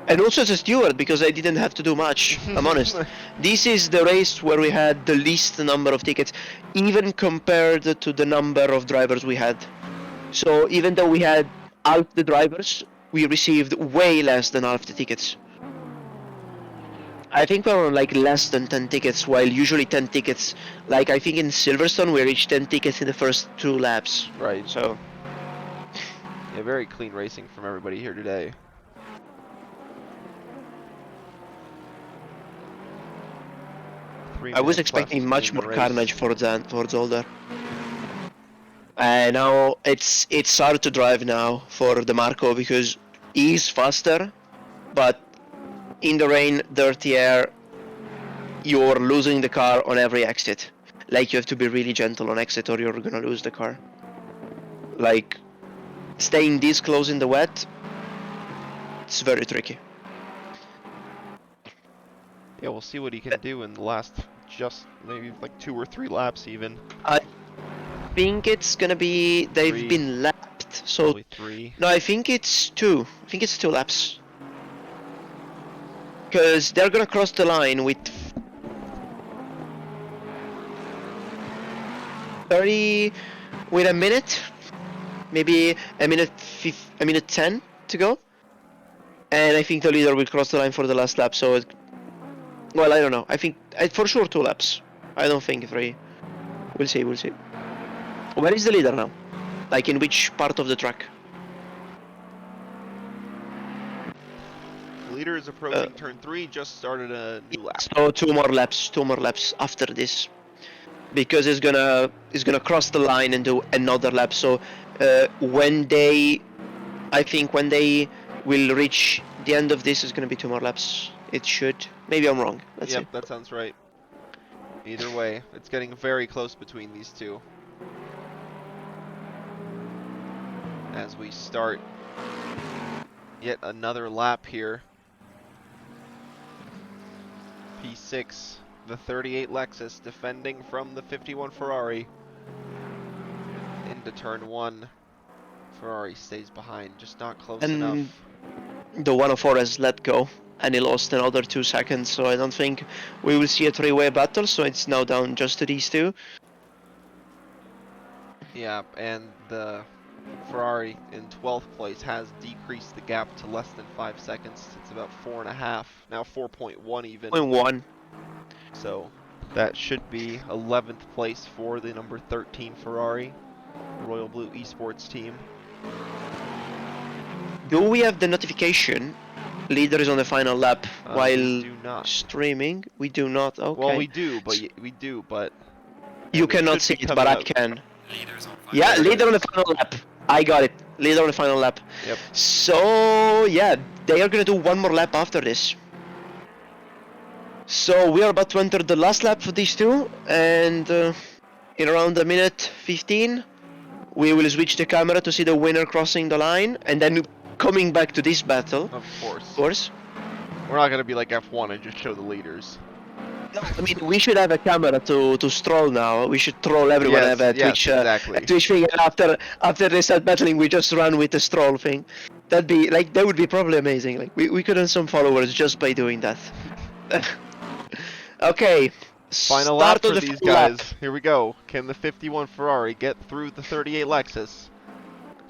And also as a steward, because I didn't have to do much, I'm honest. This is the race where we had the least number of tickets, even compared to the number of drivers we had. So even though we had half the drivers, we received way less than half the tickets. I think we're on like less than 10 tickets, while usually 10 tickets, like I think in Silverstone we reached 10 tickets in the first 2 laps. Right. So, Yeah, very clean racing from everybody here today. I was 3 minutes expecting left much in the more carnage race. for Zolder. Now it's hard to drive now for the Marco because he's faster, but in the rain, dirty air, you're losing the car on every exit. Like you have to be really gentle on exit or you're gonna lose the car. Like staying this close in the wet, it's very tricky. Yeah, we'll see what he can do in the last just maybe like 2 or 3 laps even. I think it's gonna be they've 3, been lapped, so probably 3. no, I think it's 2. I think it's 2 laps. Because they're gonna cross the line with 30 with a minute, maybe a minute 10 to go, and I think the leader will cross the line for the last lap. So, well, I don't know. I think for sure 2 laps. I don't think 3. We'll see. We'll see. Where is the leader now? Like in which part of the track? The leader is approaching turn 3, just started a new lap. So 2 more laps. 2 more laps after this, because he's gonna cross the line and do another lap. So I think when they will reach the end of this, is gonna be 2 more laps. It should. Maybe I'm wrong. Let's Yep, see. that sounds right. Either way, it's getting very close between these two. As we start yet another lap here. P6, the 38 Lexus defending from the 51 Ferrari. Into turn 1. Ferrari stays behind, just not close enough. The 104 has let go, and he lost another 2 seconds. So I don't think we will see a 3-way battle. So it's now down just to these 2. Yeah, and the Ferrari in 12th place has decreased the gap to less than 5 seconds. It's about 4.5, now 4.1 even. 0.1. So that should be 11th place for the number 13 Ferrari, Royal Blue Esports team. Do we have the notification? Leader is on the final lap while We do not. streaming. We do not. Okay. Well, we do, but you it cannot should see be it, coming but I out. can. Leaders on fire. Yeah, There it leader on the is. final lap. I got it. Leader on the final lap. Yep. So yeah, they are gonna do 1 more lap after this. So we are about to enter the last lap for these 2, and in around a minute 15, we will switch the camera to see the winner crossing the line, and then coming back to this battle. Of course. Of course. We're not gonna be like F1 and just show the leaders. No, I mean, we should have a camera to stroll now. We should troll everyone. Yes, Have a yes, Twitch, exactly. a Twitch thing, and after they start battling, we just run with the stroll thing. That would be probably amazing. Like we could earn some followers just by doing that. Okay. Final start lap of for the these final lap. guys. Here we go. Can the 51 Ferrari get through the 38 Lexus?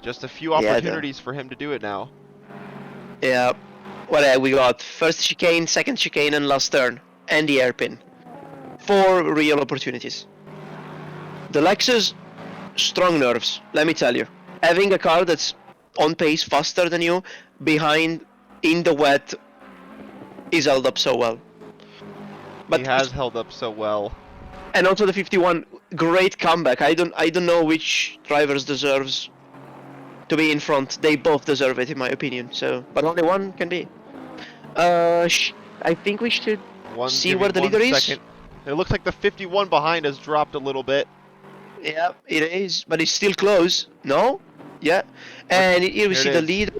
Just a few opportunities for him to do it now. Yeah. What we got? First chicane, second chicane, and last turn, and the hairpin. 4 real opportunities. The Lexus, strong nerves. Let me tell you. Having a car that's on pace, faster than you, behind, in the wet, is held up so well. But He has held up so well. and also the 51, great comeback. I don't know which drivers deserves to be in front. They both deserve it, in my opinion. So, but only one can be. I think we should see Give where me the 1 leader is. second. It looks like the 51 behind has dropped a little bit. Yeah, it is, but it's still close. No? Yeah. And here we see the leader.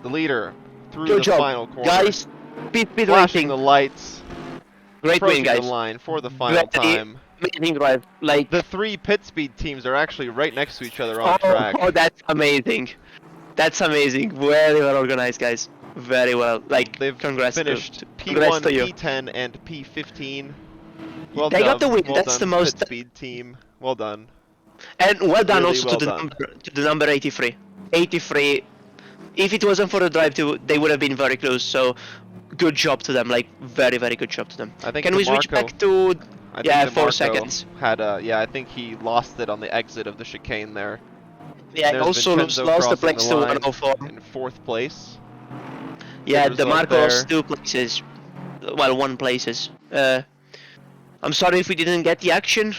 The leader through Good the job, final corner. guys. Pit Flashing racing. the lights. Great win, Approaching the guys. line for the final time. Amazing drive. Like. The 3 pit speed teams are actually right next to each other on track. Oh, that's amazing. That's amazing. Very well organized, guys. Very well. Like, They've congrats finished congrats P1, to you. P10, and P15. Well They done. got the win. Well That's done, the most. pit speed team. Well done. And well done Really also well to done. the number 83. 83. if it wasn't for the drive, they would have been very close. So good job to them, like very very good job to them. I think Can we switch DeMarco. back to I think yeah 4 DeMarco seconds? had yeah, I think he lost it on the exit of the chicane there. Yeah, There's also Vincenzo lost the crossing the place to line 104. in 4th place. Yeah, Good result DeMarco lost there. 2 places. Well, 1 places. I'm sorry if we didn't get the action.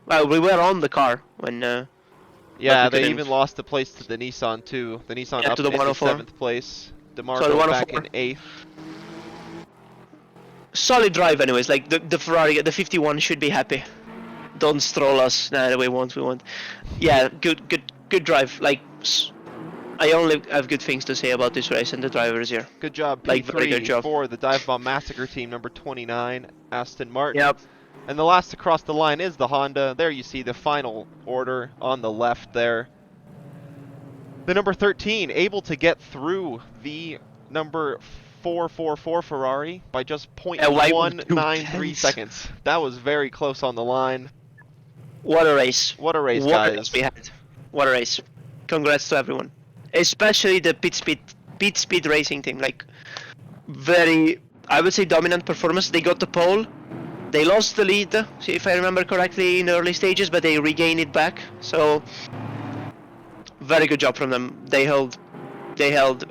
Well, we were on the car when, but Yeah, we they couldn't. even lost the place to the Nissan too. The Nissan Yeah, up to the into 104. 7th place. So the DeMarco back 104. in 8th. Solid drive, anyways. Like the Ferrari, the 51 should be happy. Don't stroll us. Nah, we won't. We won't. Yeah, good drive. Like I only have good things to say about this race and the drivers here. Good job, Like very good P3 job. for the Dive Bomb Massacre team, number 29, Aston Martin. Yep. And the last to cross the line is the Honda. There you see the final order on the left there. The number 13 able to get through the number 444 Ferrari by just why would you 0.193 tense? seconds. That was very close on the line. What a race. What a race, What a guys. race we had. What a race. Congrats to everyone. Especially the pit speed racing team. Like very, I would say, dominant performance. They got the pole. They lost the lead, if I remember correctly, in the early stages, but they regained it back. So very good job from them. They held,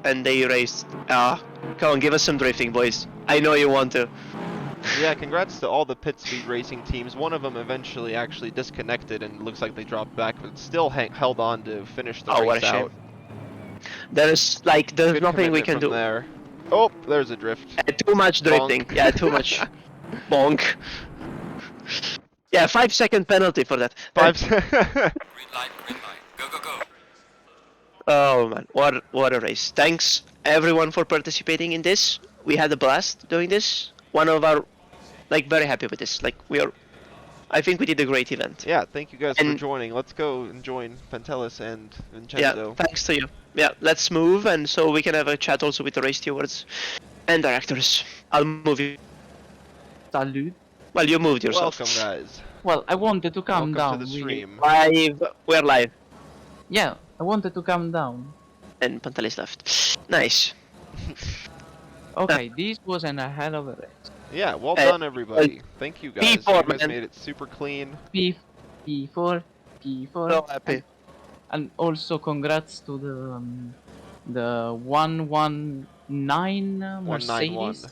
and they raced. Come on, give us some drifting, boys. I know you want to. Yeah, congrats to all the pit speed racing teams. One of them eventually actually disconnected and looks like they dropped back, but still held on to finish the Oh, what race a shame. out. There's Good nothing we commitment can from do. there. Oh, there's a drift. Too much drifting. Bonk. Yeah, too much. Bonk. Yeah, 5-second penalty for that. 5 Green light, go, go, go. Oh man, what a race! Thanks everyone for participating in this. We had a blast doing this. One of our, like, very happy with this. Like I think we did a great event. Yeah, thank you guys for And- joining. Let's go and join Pantelis and Yeah, Vincenzo. thanks to you. Yeah, let's move, and so we can have a chat also with the race stewards and directors. I'll move you. Salute. Well, you moved yourself. Welcome, guys. Well, I wanted to calm Welcome down. to the stream. Live. We're live. Yeah, I wanted to calm down. And Pantelis left. Nice. Okay, this was a hell of a race. Yeah, well done, everybody. Thank you, guys. You P4, guys man. made it super clean. P4, P4. So happy. And also congrats to the 119 Mercedes.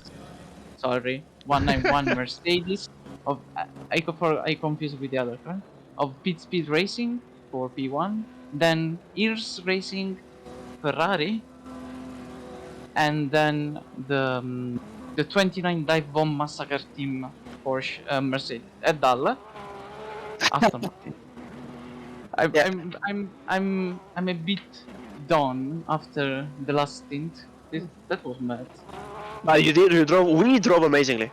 Sorry, 191 Mercedes of I confused with the other car of Pit Speed Racing for P1. Then Ears Racing Ferrari, and then the 29 Dive Bomb Massacre team Porsche Mercedes at Dalla. Aston Martin. I'm a bit done after the last stint. That was mad. But you did. You drove. We drove amazingly.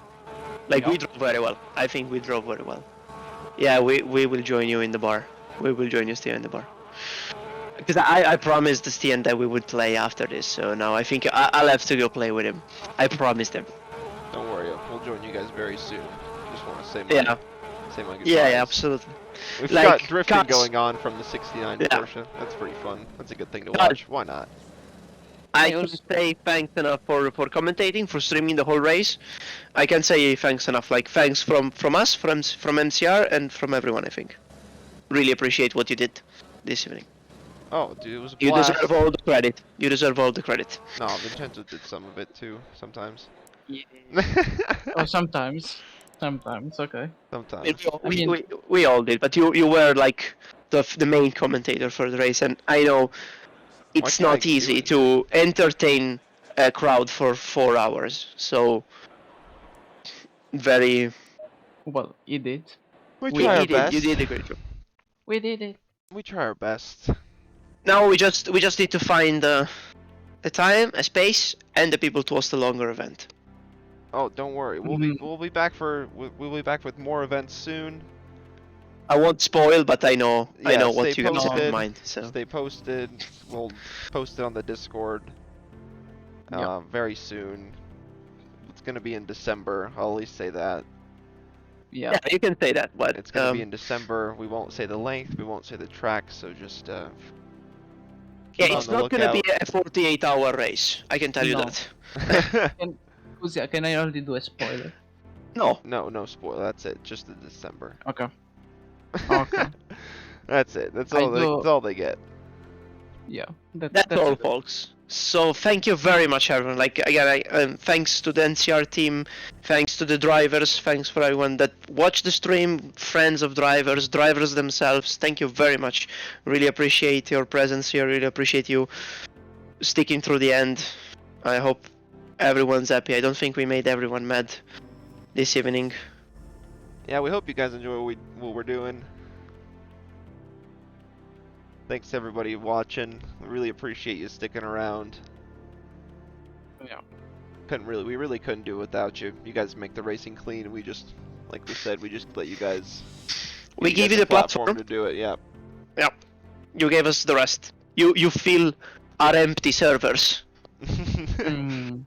Like we Yeah. drove very well. I think we drove very well. Yeah, we will join you in the bar. We will join you, Stian, in the bar. Because I promised Stian that we would play after this. So now I think I'll have to go play with him. I promised him. Don't worry, we'll join you guys very soon. Just want to say my goodbyes. Yeah, absolutely. We've Like, got drifting cuts. going on from the 69 Yeah. Porsche. That's pretty fun. That's a good thing to Cuts. watch. Why not? I I can also- say thanks enough for commentating, for streaming the whole race. I can say thanks enough. Like thanks from us, from NCR, and from everyone. I think. Really appreciate what you did this evening. Oh, dude, it was a You blast. deserve all the credit. You deserve all the credit. No, Vincenzo did some of it too, sometimes. Oh, sometimes, okay. Sometimes. We all did, but you were like the main commentator for the race, and I know it's can't I not do easy it? to entertain a crowd for 4 hours. So very. Well, you did. We We try our you best. did. You did a great job. We did it. We try our best. Now we just need to find a time, a space, and the people to host a longer event. Oh, don't worry. We'll be back we'll be back with more events soon. I won't spoil, but I know Yeah, what stay you guys have in posted. mind. So Stay posted. We'll post it on the Discord Yep. very soon. It's gonna be in December. I'll at least say that. Yeah. yeah, you can say that, but It's gonna be in December. We won't say the length. We won't say the track. So just Yeah, keep on it's the not gonna be lookout. a 48-hour race. I can tell you No. that. Can I already do a spoiler? No. No spoiler. That's it. Just in December. Okay. Okay. That's it. That's I all. do. That's all they get. Yeah. That's That's all, it. folks. So thank you very much, everyone. Like again, thanks to the NCR team, thanks to the drivers, thanks for everyone that watched the stream, friends of drivers, drivers themselves. Thank you very much. Really appreciate your presence here. Really appreciate you sticking through the end. I hope everyone's happy. I don't think we made everyone mad this evening. Yeah, we hope you guys enjoy what we're doing. Thanks to everybody watching. We really appreciate you sticking around. Yeah. We really couldn't do it without you. You guys make the racing clean. We just, like we said, we just let you guys. We give you guys a the platform. to do it. Yeah. Yeah. You gave us the rest. You fill our empty servers. Mm,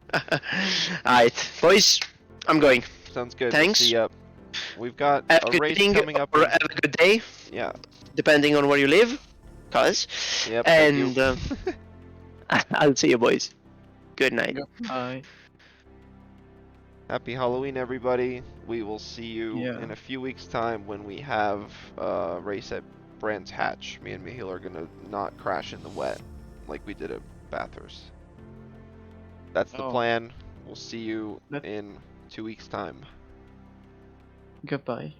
Alright, boys, I'm going. Sounds good. Thanks. We'll see ya. We've got Have a a good race evening coming up. or have a good day, Yeah. depending on where you live. Cause. Yep. And Thank you. I'll see you, boys. Good night. I. Happy Halloween, everybody. We will see you Yeah. in a few weeks' time when we have a race at Brands Hatch. Me and Michiel are gonna not crash in the wet like we did at Bathurst. That's the Oh. plan. We'll see you That- in 2 weeks' time. Goodbye.